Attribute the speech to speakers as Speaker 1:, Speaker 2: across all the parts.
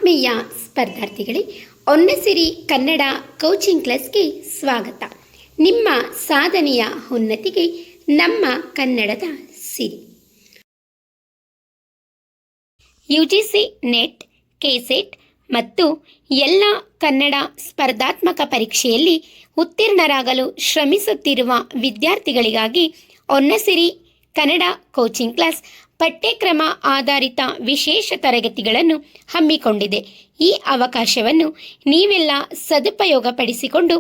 Speaker 1: ಆತ್ಮೀಯ ಸ್ಪರ್ಧಾರ್ಥಿಗಳೇ, ಹೊನ್ನಸಿರಿ ಕನ್ನಡ ಕೋಚಿಂಗ್ ಕ್ಲಾಸ್ಗೆ ಸ್ವಾಗತ. ನಿಮ್ಮ ಸಾಧನೆಯ ಉನ್ನತಿಗೆ ನಮ್ಮ ಕನ್ನಡದ ಸಿರಿ. ಯುಜಿಸಿ ನೆಟ್, ಕೆಸೆಟ್ ಮತ್ತು ಎಲ್ಲ ಕನ್ನಡ ಸ್ಪರ್ಧಾತ್ಮಕ ಪರೀಕ್ಷೆಯಲ್ಲಿ ಉತ್ತೀರ್ಣರಾಗಲು ಶ್ರಮಿಸುತ್ತಿರುವ ವಿದ್ಯಾರ್ಥಿಗಳಿಗಾಗಿ ಹೊನ್ನಸಿರಿ ಕನ್ನಡ ಕೋಚಿಂಗ್ ಕ್ಲಾಸ್ ಪಠ್ಯಕ್ರಮ ಆಧಾರಿತ ವಿಶೇಷ ತರಗತಿಗಳನ್ನು ಹಮ್ಮಿಕೊಂಡಿದೆ. ಈ ಅವಕಾಶವನ್ನು ನೀವೆಲ್ಲ ಸದುಪಯೋಗಪಡಿಸಿಕೊಂಡು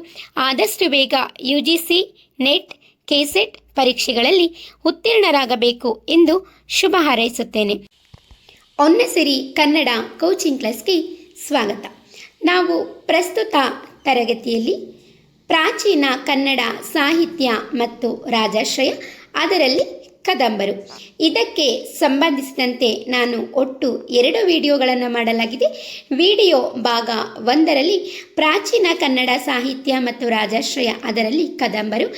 Speaker 1: ಆದಷ್ಟು ಬೇಗ ಯುಜಿಸಿ ನೆಟ್, ಕೆಸೆಟ್ ಪರೀಕ್ಷೆಗಳಲ್ಲಿ ಉತ್ತೀರ್ಣರಾಗಬೇಕು ಎಂದು ಶುಭ ಹಾರೈಸುತ್ತೇನೆ. ಹೊನ್ನಸಿರಿ ಕನ್ನಡ ಕೋಚಿಂಗ್ ಕ್ಲಾಸ್ಗೆ ಸ್ವಾಗತ. ನಾವು ಪ್ರಸ್ತುತ ತರಗತಿಯಲ್ಲಿ ಪ್ರಾಚೀನ ಕನ್ನಡ ಸಾಹಿತ್ಯ ಮತ್ತು ರಾಜಾಶ್ರಯ, ಅದರಲ್ಲಿ ಕದಂಬರು, ಇದಕ್ಕೆ ಸಂಬಂಧಿಸಿದಂತೆ ನಾನು ಒಟ್ಟು 2 ವಿಡಿಯೋಗಳನ್ನು ಮಾಡಲಾಗಿದೆ. ವಿಡಿಯೋ ಭಾಗ 1ರಲ್ಲಿ ಪ್ರಾಚೀನ ಕನ್ನಡ ಸಾಹಿತ್ಯ ಮತ್ತು ರಾಜಾಶ್ರಯ, ಅದರಲ್ಲಿ ಕದಂಬರು,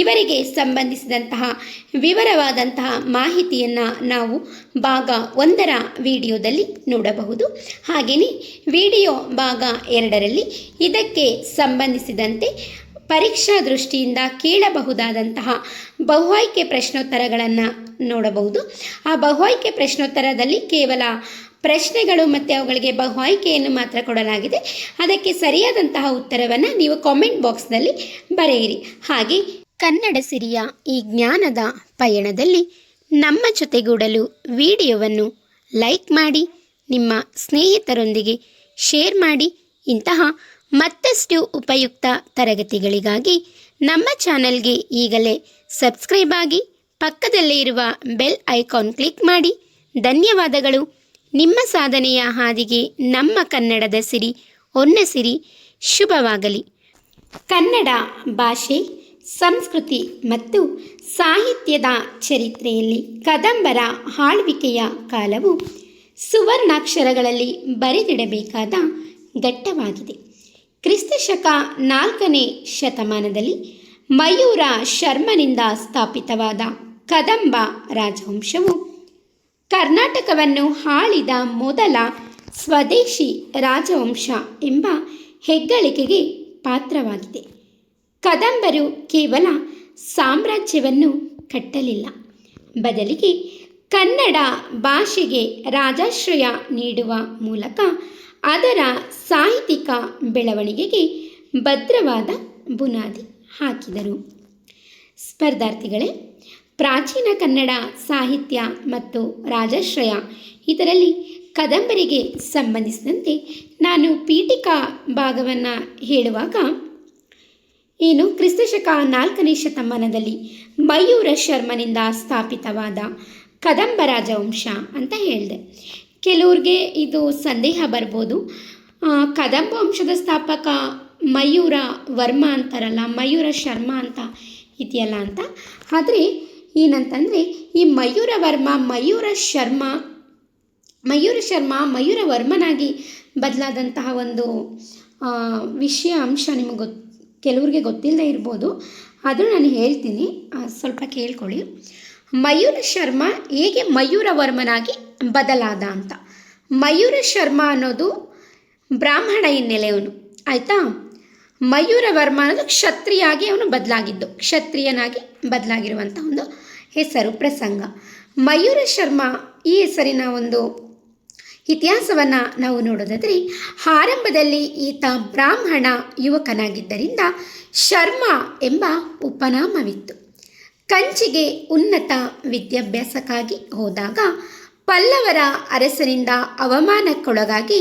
Speaker 1: ಇವರಿಗೆ ಸಂಬಂಧಿಸಿದಂತಹ ವಿವರವಾದಂತಹ ಮಾಹಿತಿಯನ್ನು ನಾವು ಭಾಗ 1ರ ವಿಡಿಯೋದಲ್ಲಿ ನೋಡಬಹುದು. ಹಾಗೆಯೇ ವಿಡಿಯೋ ಭಾಗ 2ರಲ್ಲಿ ಇದಕ್ಕೆ ಸಂಬಂಧಿಸಿದಂತೆ ಪರೀಕ್ಷಾ ದೃಷ್ಟಿಯಿಂದ ಕೇಳಬಹುದಾದಂತಹ ಬಹುಆಯ್ಕೆ ಪ್ರಶ್ನೋತ್ತರಗಳನ್ನು ನೋಡಬಹುದು. ಆ ಬಹುಆಯ್ಕೆ ಪ್ರಶ್ನೋತ್ತರದಲ್ಲಿ ಕೇವಲ ಪ್ರಶ್ನೆಗಳು ಮತ್ತು ಅವುಗಳಿಗೆ ಬಹು ಆಯ್ಕೆಯನ್ನು ಮಾತ್ರ ಕೊಡಲಾಗಿದೆ. ಅದಕ್ಕೆ ಸರಿಯಾದಂತಹ ಉತ್ತರವನ್ನು ನೀವು ಕಾಮೆಂಟ್ ಬಾಕ್ಸ್ನಲ್ಲಿ ಬರೆಯಿರಿ. ಹಾಗೆ ಕನ್ನಡ ಸಿರಿಯ ಈ ಜ್ಞಾನದ ಪಯಣದಲ್ಲಿ ನಮ್ಮ ಜೊತೆಗೂಡಲು ವಿಡಿಯೋವನ್ನು ಲೈಕ್ ಮಾಡಿ, ನಿಮ್ಮ ಸ್ನೇಹಿತರೊಂದಿಗೆ ಶೇರ್ ಮಾಡಿ. ಇಂತಹ ಮತ್ತಷ್ಟು ಉಪಯುಕ್ತ ತರಗತಿಗಳಿಗಾಗಿ ನಮ್ಮ ಚಾನೆಲ್ಗೆ ಈಗಲೇ ಸಬ್ಸ್ಕ್ರೈಬ್ ಆಗಿ, ಪಕ್ಕದಲ್ಲೇ ಇರುವ ಬೆಲ್ ಐಕಾನ್ ಕ್ಲಿಕ್ ಮಾಡಿ. ಧನ್ಯವಾದಗಳು. ನಿಮ್ಮ ಸಾಧನೆಯ ಹಾದಿಗೆ ನಮ್ಮ ಕನ್ನಡದ ಸಿರಿ ಹೊನ್ನಸಿರಿ ಶುಭವಾಗಲಿ. ಕನ್ನಡ ಭಾಷೆ, ಸಂಸ್ಕೃತಿ ಮತ್ತು ಸಾಹಿತ್ಯದ ಚರಿತ್ರೆಯಲ್ಲಿ ಕದಂಬರ ಆಳ್ವಿಕೆಯ ಕಾಲವು ಸುವರ್ಣಾಕ್ಷರಗಳಲ್ಲಿ ಬರೆದಿಡಬೇಕಾದ ಘಟ್ಟವಾಗಿದೆ. ಕ್ರಿಸ್ತಶಕ 4ನೇ ಶತಮಾನದಲ್ಲಿ ಮಯೂರ ಶರ್ಮನಿಂದ ಸ್ಥಾಪಿತವಾದ ಕದಂಬ ರಾಜವಂಶವು ಕರ್ನಾಟಕವನ್ನು ಆಳಿದ ಮೊದಲ ಸ್ವದೇಶಿ ರಾಜವಂಶ ಎಂಬ ಹೆಗ್ಗಳಿಕೆಗೆ ಪಾತ್ರವಾಗಿದೆ. ಕದಂಬರು ಕೇವಲ ಸಾಮ್ರಾಜ್ಯವನ್ನು ಕಟ್ಟಲಿಲ್ಲ, ಬದಲಿಗೆ ಕನ್ನಡ ಭಾಷೆಗೆ ರಾಜಾಶ್ರಯ ನೀಡುವ ಮೂಲಕ ಅದರ ಸಾಹಿತ್ಯಿಕ ಬೆಳವಣಿಗೆಗೆ ಭದ್ರವಾದ ಬುನಾದಿ ಹಾಕಿದರು. ಸ್ಪರ್ಧಾರ್ಥಿಗಳೇ, ಪ್ರಾಚೀನ ಕನ್ನಡ ಸಾಹಿತ್ಯ ಮತ್ತು ರಾಜಾಶ್ರಯ, ಇದರಲ್ಲಿ ಕದಂಬರಿಗೆ ಸಂಬಂಧಿಸಿದಂತೆ ನಾನು ಪೀಠಿಕಾ ಭಾಗವನ್ನು ಹೇಳುವಾಗ ಕ್ರಿಸ್ತಶಕ 4ನೇ ಶತಮಾನದಲ್ಲಿ ಮಯೂರ ಶರ್ಮನಿಂದ ಸ್ಥಾಪಿತವಾದ ಕದಂಬ ರಾಜವಂಶ ಅಂತ ಹೇಳಿದೆ. ಕೆಲವ್ರಿಗೆ ಇದು ಸಂದೇಹ ಬರ್ಬೋದು, ಕದಂಬ ವಂಶದ ಸ್ಥಾಪಕ ಮಯೂರ ವರ್ಮ ಅಂತಾರಲ್ಲ, ಮಯೂರ ಶರ್ಮ ಅಂತ ಇದೆಯಲ್ಲ ಅಂತ. ಆದರೆ ಏನಂತಂದರೆ, ಈ ಮಯೂರ ವರ್ಮ ಮಯೂರ ಮಯೂರ ವರ್ಮನಾಗಿ ಬದಲಾದಂತಹ ಒಂದು ವಿಷಯ ಅಂಶ ನಿಮಗೆ ಕೆಲವ್ರಿಗೆ ಗೊತ್ತಿಲ್ಲದೆ ಇರ್ಬೋದು. ಅದು ನಾನು ಹೇಳ್ತೀನಿ, ಸ್ವಲ್ಪ ಕೇಳ್ಕೊಳ್ಳಿ. ಮಯೂರ ಶರ್ಮ ಹೇಗೆ ಮಯೂರ ವರ್ಮನಾಗಿ ಬದಲಾದ ಅಂತ. ಮಯೂರ ಶರ್ಮ ಅನ್ನೋದು ಬ್ರಾಹ್ಮಣ ಹಿನ್ನೆಲೆಯವನು, ಆಯಿತಾ. ಮಯೂರ ವರ್ಮ ಅನ್ನೋದು ಕ್ಷತ್ರಿಯನಾಗಿ ಬದಲಾಗಿರುವಂಥ ಒಂದು ಹೆಸರು, ಪ್ರಸಂಗ. ಮಯೂರ ಶರ್ಮ ಈ ಹೆಸರಿನ ಒಂದು ಇತಿಹಾಸವನ್ನು ನಾವು ನೋಡೋದಾದರೆ, ಆರಂಭದಲ್ಲಿ ಈತ ಬ್ರಾಹ್ಮಣ ಯುವಕನಾಗಿದ್ದರಿಂದ ಶರ್ಮ ಎಂಬ ಉಪನಾಮವಿತ್ತು. ಕಂಚಿಗೆ ಉನ್ನತ ವಿದ್ಯಾಭ್ಯಾಸಕ್ಕಾಗಿ ಹೋದಾಗ ಪಲ್ಲವರ ಅರಸನಿಂದ ಅವಮಾನಕ್ಕೊಳಗಾಗಿ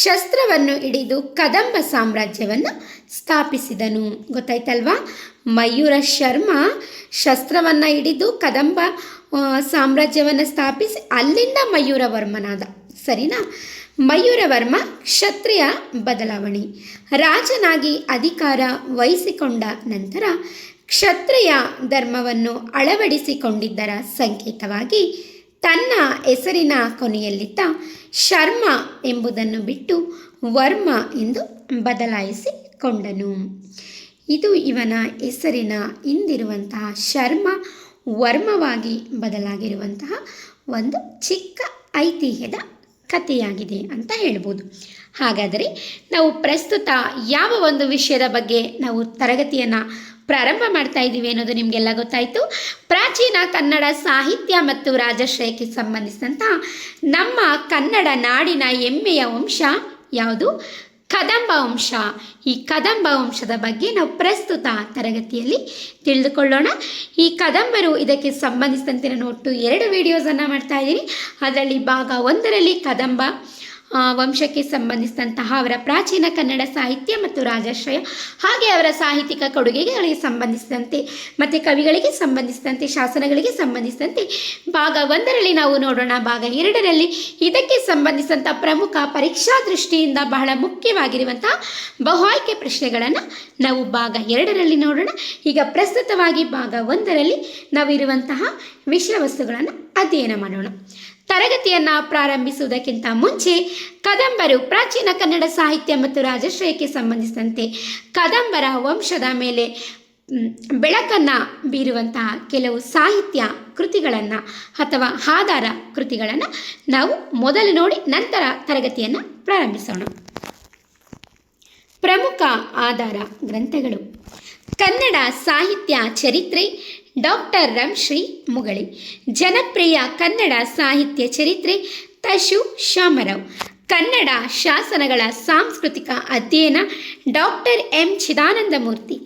Speaker 1: ಶಸ್ತ್ರವನ್ನು ಹಿಡಿದು ಕದಂಬ ಸಾಮ್ರಾಜ್ಯವನ್ನು ಸ್ಥಾಪಿಸಿದನು. ಗೊತ್ತಾಯ್ತಲ್ವಾ? ಮಯೂರ ಶರ್ಮ ಶಸ್ತ್ರವನ್ನು ಹಿಡಿದು ಕದಂಬ ಸಾಮ್ರಾಜ್ಯವನ್ನು ಸ್ಥಾಪಿಸಿ ಅಲ್ಲಿಂದ ಮಯೂರ ವರ್ಮನಾದ, ಸರಿನಾ? ಮಯೂರ ವರ್ಮ ಕ್ಷತ್ರಿಯ ಬದಲಾವಣೆ, ರಾಜನಾಗಿ ಅಧಿಕಾರ ವಹಿಸಿಕೊಂಡ ನಂತರ ಕ್ಷತ್ರಿಯ ಧರ್ಮವನ್ನು ಅಳವಡಿಸಿಕೊಂಡಿದ್ದರ ಸಂಕೇತವಾಗಿ ತನ್ನ ಹೆಸರಿನ ಕೊನೆಯಲ್ಲಿದ್ದ ಶರ್ಮ ಎಂಬುದನ್ನು ಬಿಟ್ಟು ವರ್ಮ ಎಂದು ಬದಲಾಯಿಸಿಕೊಂಡನು. ಇದು ಇವನ ಹೆಸರಿನ ಹಿಂದಿರುವಂತಹ ಶರ್ಮ ವರ್ಮವಾಗಿ ಬದಲಾಗಿರುವಂತಹ ಒಂದು ಚಿಕ್ಕ ಐತಿಹ್ಯದ ಕಥೆಯಾಗಿದೆ ಅಂತ ಹೇಳ್ಬೋದು. ಹಾಗಾದರೆ ನಾವು ಪ್ರಸ್ತುತ ಯಾವ ಒಂದು ವಿಷಯದ ಬಗ್ಗೆ ನಾವು ತರಗತಿಯನ್ನು ಪ್ರಾರಂಭ ಮಾಡ್ತಾ ಇದ್ದೀವಿ ಅನ್ನೋದು ನಿಮಗೆಲ್ಲ ಗೊತ್ತಾಯಿತು. ಪ್ರಾಚೀನ ಕನ್ನಡ ಸಾಹಿತ್ಯ ಮತ್ತು ರಾಜಾಶ್ರಯಕ್ಕೆ ಸಂಬಂಧಿಸಿದಂತಹ ನಮ್ಮ ಕನ್ನಡ ನಾಡಿನ ಹೆಮ್ಮೆಯ ವಂಶ ಯಾವುದು? ಕದಂಬ ವಂಶ. ಈ ಕದಂಬ ವಂಶದ ಬಗ್ಗೆ ನಾವು ಪ್ರಸ್ತುತ ತರಗತಿಯಲ್ಲಿ ತಿಳಿದುಕೊಳ್ಳೋಣ. ಈ ಕದಂಬರು ಇದಕ್ಕೆ ಸಂಬಂಧಿಸಿದಂತೆ ನಾನು ಒಟ್ಟು 2 ವಿಡಿಯೋಸನ್ನು ಮಾಡ್ತಾ ಇದ್ದೀನಿ. ಅದರಲ್ಲಿ ಭಾಗ 1ರಲ್ಲಿ ಕದಂಬ ವಂಶಕ್ಕೆ ಸಂಬಂಧಿಸಿದಂತಹ ಅವರ ಪ್ರಾಚೀನ ಕನ್ನಡ ಸಾಹಿತ್ಯ ಮತ್ತು ರಾಜಾಶ್ರಯ, ಹಾಗೆ ಅವರ ಸಾಹಿತ್ಯಿಕ ಕೊಡುಗೆಗಳಿಗೆ ಸಂಬಂಧಿಸಿದಂತೆ ಮತ್ತು ಕವಿಗಳಿಗೆ ಸಂಬಂಧಿಸಿದಂತೆ, ಶಾಸನಗಳಿಗೆ ಸಂಬಂಧಿಸಿದಂತೆ ಭಾಗ 1ರಲ್ಲಿ ನಾವು ನೋಡೋಣ. ಭಾಗ 2ರಲ್ಲಿ ಇದಕ್ಕೆ ಸಂಬಂಧಿಸಿದಂಥ ಪ್ರಮುಖ ಪರೀಕ್ಷಾ ದೃಷ್ಟಿಯಿಂದ ಬಹಳ ಮುಖ್ಯವಾಗಿರುವಂತಹ ಬಹು ಆಯ್ಕೆ ಪ್ರಶ್ನೆಗಳನ್ನು ನಾವು ಭಾಗ 2ರಲ್ಲಿ ನೋಡೋಣ. ಈಗ ಪ್ರಸ್ತುತವಾಗಿ ಭಾಗ 1ರಲ್ಲಿ ನಾವು ಇರುವಂತಹ ವಿಷಯ ವಸ್ತುಗಳನ್ನು ಅಧ್ಯಯನ ಮಾಡೋಣ. ತರಗತಿಯನ್ನು ಪ್ರಾರಂಭಿಸುವುದಕ್ಕಿಂತ ಮುಂಚೆ ಕದಂಬರು ಪ್ರಾಚೀನ ಕನ್ನಡ ಸಾಹಿತ್ಯ ಮತ್ತು ರಾಜಾಶ್ರಯಕ್ಕೆ ಸಂಬಂಧಿಸಿದಂತೆ ಕದಂಬರ ವಂಶದ ಮೇಲೆ ಬೆಳಕನ್ನು ಬೀರುವಂತಹ ಕೆಲವು ಸಾಹಿತ್ಯ ಕೃತಿಗಳನ್ನು ಅಥವಾ ಆಧಾರ ಕೃತಿಗಳನ್ನು ನಾವು ಮೊದಲು ನೋಡಿ ನಂತರ ತರಗತಿಯನ್ನು ಪ್ರಾರಂಭಿಸೋಣ. ಪ್ರಮುಖ ಆಧಾರ ಗ್ರಂಥಗಳು: ಕನ್ನಡ ಸಾಹಿತ್ಯ ಚರಿತ್ರೆ, ಡಾಕ್ಟರ್ ರಂಶ್ರೀ ಮುಗಳಿ. ಜನಪ್ರಿಯ ಕನ್ನಡ ಸಾಹಿತ್ಯ ಚರಿತ್ರೆ, ತಶು ಶಾಮರಾವ್. ಕನ್ನಡ ಶಾಸನಗಳ ಸಾಂಸ್ಕೃತಿಕ ಅಧ್ಯಯನ, ಡಾಕ್ಟರ್ ಎಂ ಚಿದಾನಂದಮೂರ್ತಿ.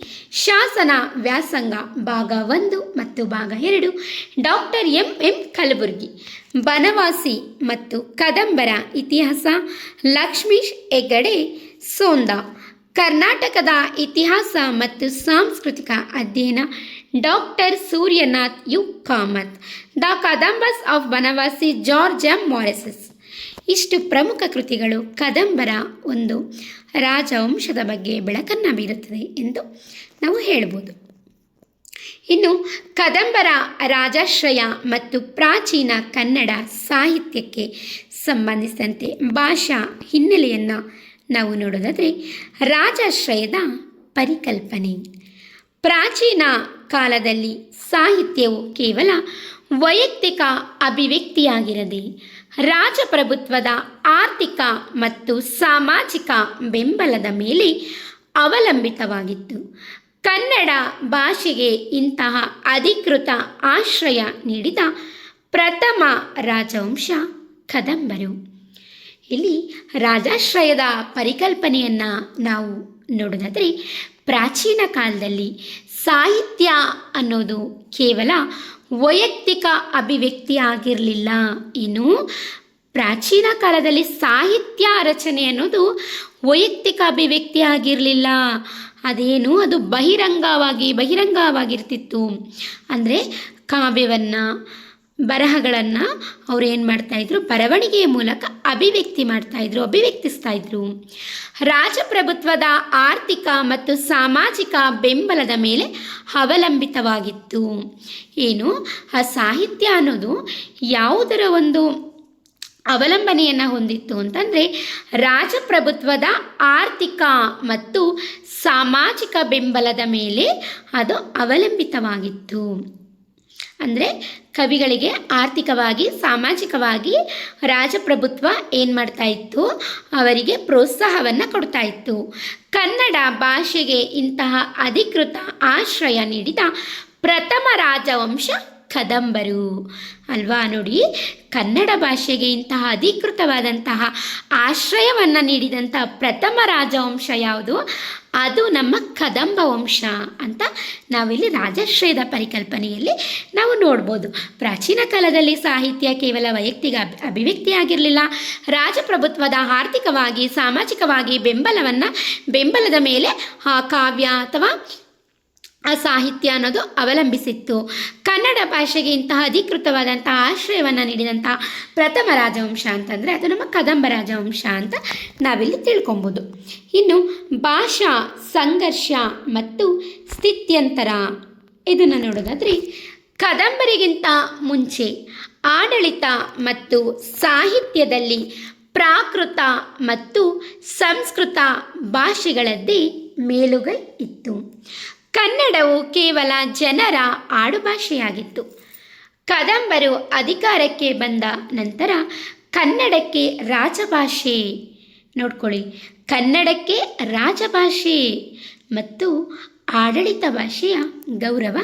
Speaker 1: ಶಾಸನ ವ್ಯಾಸಂಗ ಭಾಗ 1 ಮತ್ತು ಭಾಗ 2, ಡಾಕ್ಟರ್ ಎಂ ಕಲಬುರ್ಗಿ. ಬನವಾಸಿ ಮತ್ತು ಕದಂಬರ ಇತಿಹಾಸ, ಲಕ್ಷ್ಮೀಶ್ ಹೆಗಡೆ ಸೋಂದ. ಕರ್ನಾಟಕದ ಇತಿಹಾಸ ಮತ್ತು ಸಾಂಸ್ಕೃತಿಕ ಅಧ್ಯಯನ, doctor Suryanath U Kamath. The Kadambas of Banavasi, George M Moraes. ಇಷ್ಟು ಪ್ರಮುಖ ಕೃತಿಗಳು ಕದಂಬರ ಒಂದು ರಾಜವಂಶದ ಬಗ್ಗೆ ಬೆಳಕನ್ನು ಬೀರುತ್ತದೆ ಎಂದು ನಾವು ಹೇಳ್ಬೋದು. ಇನ್ನು ಕದಂಬರ ರಾಜಾಶ್ರಯ ಮತ್ತು ಪ್ರಾಚೀನ ಕನ್ನಡ ಸಾಹಿತ್ಯಕ್ಕೆ ಸಂಬಂಧಿಸಿದಂತೆ ಭಾಷಾ ಹಿನ್ನೆಲೆಯನ್ನು ನಾವು ನೋಡೋದಾದರೆ, ರಾಜಾಶ್ರಯದ ಪರಿಕಲ್ಪನೆ. ಪ್ರಾಚೀನ ಕಾಲದಲ್ಲಿ ಸಾಹಿತ್ಯವು ಕೇವಲ ವೈಯಕ್ತಿಕ ಅಭಿವ್ಯಕ್ತಿಯಾಗಿರದೆ ರಾಜಪ್ರಭುತ್ವದ ಆರ್ಥಿಕ ಮತ್ತು ಸಾಮಾಜಿಕ ಬೆಂಬಲದ ಮೇಲೆ ಅವಲಂಬಿತವಾಗಿತ್ತು. ಕನ್ನಡ ಭಾಷೆಗೆ ಇಂತಹ ಅಧಿಕೃತ ಆಶ್ರಯ ನೀಡಿದ ಪ್ರಥಮ ರಾಜವಂಶ ಕದಂಬರು. ಇಲ್ಲಿ ರಾಜಾಶ್ರಯದ ಪರಿಕಲ್ಪನೆಯನ್ನು ನಾವು ನೋಡೋದಾದರೆ, ಪ್ರಾಚೀನ ಕಾಲದಲ್ಲಿ ಸಾಹಿತ್ಯ ಅನ್ನೋದು ಕೇವಲ ವೈಯಕ್ತಿಕ ಅಭಿವ್ಯಕ್ತಿ ಆಗಿರಲಿಲ್ಲ. ಇನ್ನು ಪ್ರಾಚೀನ ಕಾಲದಲ್ಲಿ ಸಾಹಿತ್ಯ ರಚನೆ ಅನ್ನೋದು ವೈಯಕ್ತಿಕ ಅಭಿವ್ಯಕ್ತಿ ಆಗಿರಲಿಲ್ಲ. ಅದು ಬಹಿರಂಗವಾಗಿರ್ತಿತ್ತು. ಅಂದರೆ ಕಾವ್ಯವನ್ನು, ಬರಹಗಳನ್ನು ಅವರು ಏನು ಮಾಡ್ತಾಯಿದ್ರು, ಬರವಣಿಗೆಯ ಮೂಲಕ ಅಭಿವ್ಯಕ್ತಿಸ್ತಾ ಇದ್ರು. ರಾಜಪ್ರಭುತ್ವದ ಆರ್ಥಿಕ ಮತ್ತು ಸಾಮಾಜಿಕ ಬೆಂಬಲದ ಮೇಲೆ ಅವಲಂಬಿತವಾಗಿತ್ತು. ಆ ಸಾಹಿತ್ಯ ಅನ್ನೋದು ಯಾವುದರ ಒಂದು ಅವಲಂಬನೆಯನ್ನು ಹೊಂದಿತ್ತು ಅಂತಂದರೆ, ರಾಜಪ್ರಭುತ್ವದ ಆರ್ಥಿಕ ಮತ್ತು ಸಾಮಾಜಿಕ ಬೆಂಬಲದ ಮೇಲೆ ಅದು ಅವಲಂಬಿತವಾಗಿತ್ತು. ಅಂದರೆ ಕವಿಗಳಿಗೆ ಆರ್ಥಿಕವಾಗಿ, ಸಾಮಾಜಿಕವಾಗಿ ರಾಜಪ್ರಭುತ್ವ ಏನು ಮಾಡ್ತಾ ಇತ್ತು, ಅವರಿಗೆ ಪ್ರೋತ್ಸಾಹವನ್ನು ಕೊಡ್ತಾ ಇತ್ತು. ಕನ್ನಡ ಭಾಷೆಗೆ ಇಂತಹ ಅಧಿಕೃತ ಆಶ್ರಯ ನೀಡಿದ ಪ್ರಥಮ ರಾಜವಂಶ ಕದಂಬರು ಅಲ್ವಾ. ನೋಡಿ, ಕನ್ನಡ ಭಾಷೆಗೆ ಇಂತಹ ಅಧಿಕೃತವಾದಂತಹ ಆಶ್ರಯವನ್ನು ನೀಡಿದಂತಹ ಪ್ರಥಮ ರಾಜವಂಶ ಯಾವುದು? ಅದು ನಮ್ಮ ಕದಂಬ ವಂಶ ಅಂತ ನಾವಿಲ್ಲಿ ರಾಜಾಶ್ರಯದ ಪರಿಕಲ್ಪನೆಯಲ್ಲಿ ನಾವು ನೋಡ್ಬೋದು. ಪ್ರಾಚೀನ ಕಾಲದಲ್ಲಿ ಸಾಹಿತ್ಯ ಕೇವಲ ವೈಯಕ್ತಿಕ ಅಭಿವ್ಯಕ್ತಿಯಾಗಿರಲಿಲ್ಲ. ರಾಜಪ್ರಭುತ್ವದ ಆರ್ಥಿಕವಾಗಿ, ಸಾಮಾಜಿಕವಾಗಿ ಬೆಂಬಲದ ಮೇಲೆ ಆ ಕಾವ್ಯ ಅಥವಾ ಆ ಸಾಹಿತ್ಯ ಅನ್ನೋದು ಅವಲಂಬಿಸಿತ್ತು. ಕನ್ನಡ ಭಾಷೆಗೆ ಇಂತಹ ಅಧಿಕೃತವಾದಂತಹ ಆಶ್ರಯವನ್ನು ನೀಡಿದಂತಹ ಪ್ರಥಮ ರಾಜವಂಶ ಅಂತಂದರೆ ಅದು ನಮ್ಮ ಕದಂಬ ರಾಜವಂಶ ಅಂತ ನಾವಿಲ್ಲಿ ತಿಳ್ಕೊಬೋದು. ಇನ್ನು ಭಾಷಾ ಸಂಘರ್ಷ ಮತ್ತು ಸ್ಥಿತ್ಯಂತರ ಇದನ್ನು ನೋಡೋದಾದರೆ, ಕದಂಬರಿಗಿಂತ ಮುಂಚೆ ಆಡಳಿತ ಮತ್ತು ಸಾಹಿತ್ಯದಲ್ಲಿ ಪ್ರಾಕೃತ ಮತ್ತು ಸಂಸ್ಕೃತ ಭಾಷೆಗಳದ್ದೇ ಮೇಲುಗೈ ಇತ್ತು. ಕನ್ನಡವು ಕೇವಲ ಜನರ ಆಡುಭಾಷೆಯಾಗಿತ್ತು. ಕದಂಬರು ಅಧಿಕಾರಕ್ಕೆ ಬಂದ ನಂತರ ಕನ್ನಡಕ್ಕೆ ರಾಜಭಾಷೆ, ನೋಡ್ಕೊಳ್ಳಿ, ಕನ್ನಡಕ್ಕೆ ರಾಜಭಾಷೆ ಮತ್ತು ಆಡಳಿತ ಭಾಷೆಯ ಗೌರವ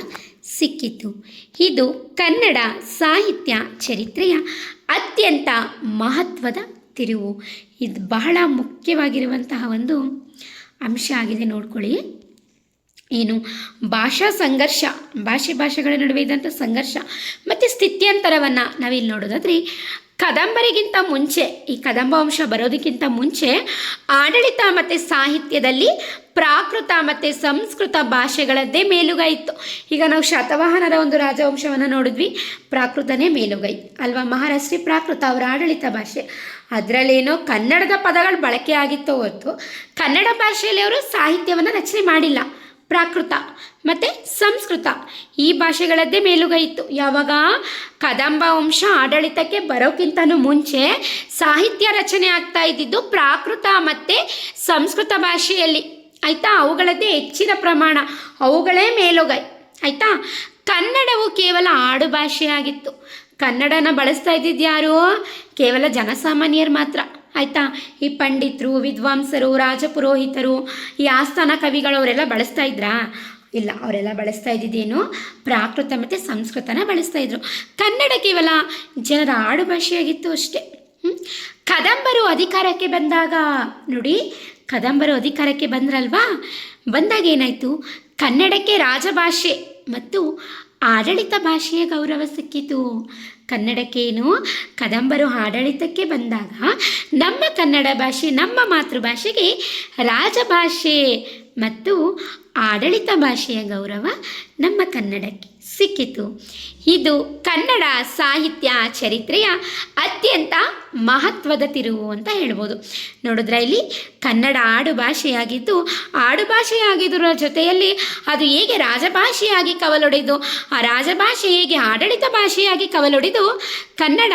Speaker 1: ಸಿಕ್ಕಿತು. ಇದು ಕನ್ನಡ ಸಾಹಿತ್ಯ ಚರಿತ್ರೆಯ ಅತ್ಯಂತ ಮಹತ್ವದ ತಿರುವು. ಇದು ಬಹಳ ಮುಖ್ಯವಾಗಿರುವಂತಹ ಒಂದು ಅಂಶ ಆಗಿದೆ. ನೋಡ್ಕೊಳ್ಳಿ, ಏನು ಭಾಷಾ ಸಂಘರ್ಷ, ಭಾಷೆಗಳ ನಡುವೆ ಇದ್ದಂಥ ಸಂಘರ್ಷ ಮತ್ತು ಸ್ಥಿತ್ಯಂತರವನ್ನು ನಾವಿಲ್ಲಿ ನೋಡೋದಾದರೆ, ಕದಂಬರಿಗಿಂತ ಮುಂಚೆ, ಈ ಕದಂಬ ವಂಶ ಬರೋದಕ್ಕಿಂತ ಮುಂಚೆ ಆಡಳಿತ ಮತ್ತು ಸಾಹಿತ್ಯದಲ್ಲಿ ಪ್ರಾಕೃತ ಮತ್ತು ಸಂಸ್ಕೃತ ಭಾಷೆಗಳದ್ದೇ ಮೇಲುಗೈ ಇತ್ತು. ಈಗ ನಾವು ಶಾತವಾಹನರ ಒಂದು ರಾಜವಂಶವನ್ನು ನೋಡಿದ್ವಿ, ಪ್ರಾಕೃತನೇ ಮೇಲುಗೈ ಅಲ್ವಾ. ಮಹಾರಾಷ್ಟ್ರೀಯ ಪ್ರಾಕೃತ ಅವರ ಆಡಳಿತ ಭಾಷೆ, ಅದರಲ್ಲೇನೋ ಕನ್ನಡದ ಪದಗಳು ಬಳಕೆ ಆಗಿತ್ತೋ ಹೊತ್ತು ಕನ್ನಡ ಭಾಷೆಯಲ್ಲಿ ಅವರು ಸಾಹಿತ್ಯವನ್ನು ರಚನೆ ಮಾಡಿಲ್ಲ. ಪ್ರಾಕೃತ ಮತ್ತು ಸಂಸ್ಕೃತ ಈ ಭಾಷೆಗಳದ್ದೇ ಮೇಲುಗೈ ಇತ್ತು. ಯಾವಾಗ ಕದಂಬ ವಂಶ ಆಡಳಿತಕ್ಕೆ ಬರೋಕ್ಕಿಂತನೂ ಮುಂಚೆ ಸಾಹಿತ್ಯ ರಚನೆ ಆಗ್ತಾ ಇದ್ದಿದ್ದು ಪ್ರಾಕೃತ ಮತ್ತು ಸಂಸ್ಕೃತ ಭಾಷೆಯಲ್ಲಿ, ಆಯಿತಾ. ಅವುಗಳದ್ದೇ ಹೆಚ್ಚಿನ ಪ್ರಮಾಣ, ಅವುಗಳೇ ಮೇಲುಗೈ, ಆಯಿತಾ. ಕನ್ನಡವು ಕೇವಲ ಆಡು ಭಾಷೆಯಾಗಿತ್ತು. ಕನ್ನಡನ ಬಳಸ್ತಾ ಇದ್ದಿದ್ದು ಯಾರು? ಕೇವಲ ಜನಸಾಮಾನ್ಯರು ಮಾತ್ರ, ಆಯಿತಾ. ಈ ಪಂಡಿತರು, ವಿದ್ವಾಂಸರು, ರಾಜಪುರೋಹಿತರು, ಈ ಆಸ್ಥಾನ ಕವಿಗಳು ಅವರೆಲ್ಲ ಬಳಸ್ತಾ ಇದ್ರಾ? ಇಲ್ಲ, ಅವರೆಲ್ಲ ಬಳಸ್ತಾ ಇದ್ದಿದ್ದೇನು ಪ್ರಾಕೃತ ಮತ್ತು ಸಂಸ್ಕೃತನ ಬಳಸ್ತಾ ಇದ್ರು. ಕನ್ನಡ ಕೇವಲ ಜನರ ಆಡು ಭಾಷೆಯಾಗಿತ್ತು ಅಷ್ಟೇ. ಕದಂಬರು ಅಧಿಕಾರಕ್ಕೆ ಬಂದಾಗ ನೋಡಿ, ಕದಂಬರು ಅಧಿಕಾರಕ್ಕೆ ಬಂದ್ರಲ್ವಾ, ಬಂದಾಗ ಏನಾಯಿತು, ಕನ್ನಡಕ್ಕೆ ರಾಜಭಾಷೆ ಮತ್ತು ಆಡಳಿತ ಭಾಷೆಯ ಗೌರವ ಸಿಕ್ಕಿತು. ಕನ್ನಡಕ್ಕೇನು, ಕದಂಬರು ಆಡಳಿತಕ್ಕೆ ಬಂದಾಗ ನಮ್ಮ ಕನ್ನಡ ಭಾಷೆ, ನಮ್ಮ ಮಾತೃಭಾಷೆಗೆ ರಾಜಭಾಷೆ ಮತ್ತು ಆಡಳಿತ ಭಾಷೆಯ ಗೌರವ ನಮ್ಮ ಕನ್ನಡಕ್ಕೆ ಸಿಕ್ಕಿತು. ಇದು ಕನ್ನಡ ಸಾಹಿತ್ಯ ಚರಿತ್ರೆಯ ಅತ್ಯಂತ ಮಹತ್ವದ ತಿರುವು ಅಂತ ಹೇಳ್ಬೋದು. ನೋಡಿದ್ರೆ ಇಲ್ಲಿ ಕನ್ನಡ ಆಡು ಭಾಷೆಯಾಗಿದ್ದರ ಜೊತೆಯಲ್ಲಿ ಅದು ಹೇಗೆ ರಾಜಭಾಷೆಯಾಗಿ ಕವಲೊಡೆದು, ಆ ರಾಜಭಾಷೆ ಹೇಗೆ ಆಡಳಿತ ಭಾಷೆಯಾಗಿ ಕವಲೊಡೆದು ಕನ್ನಡ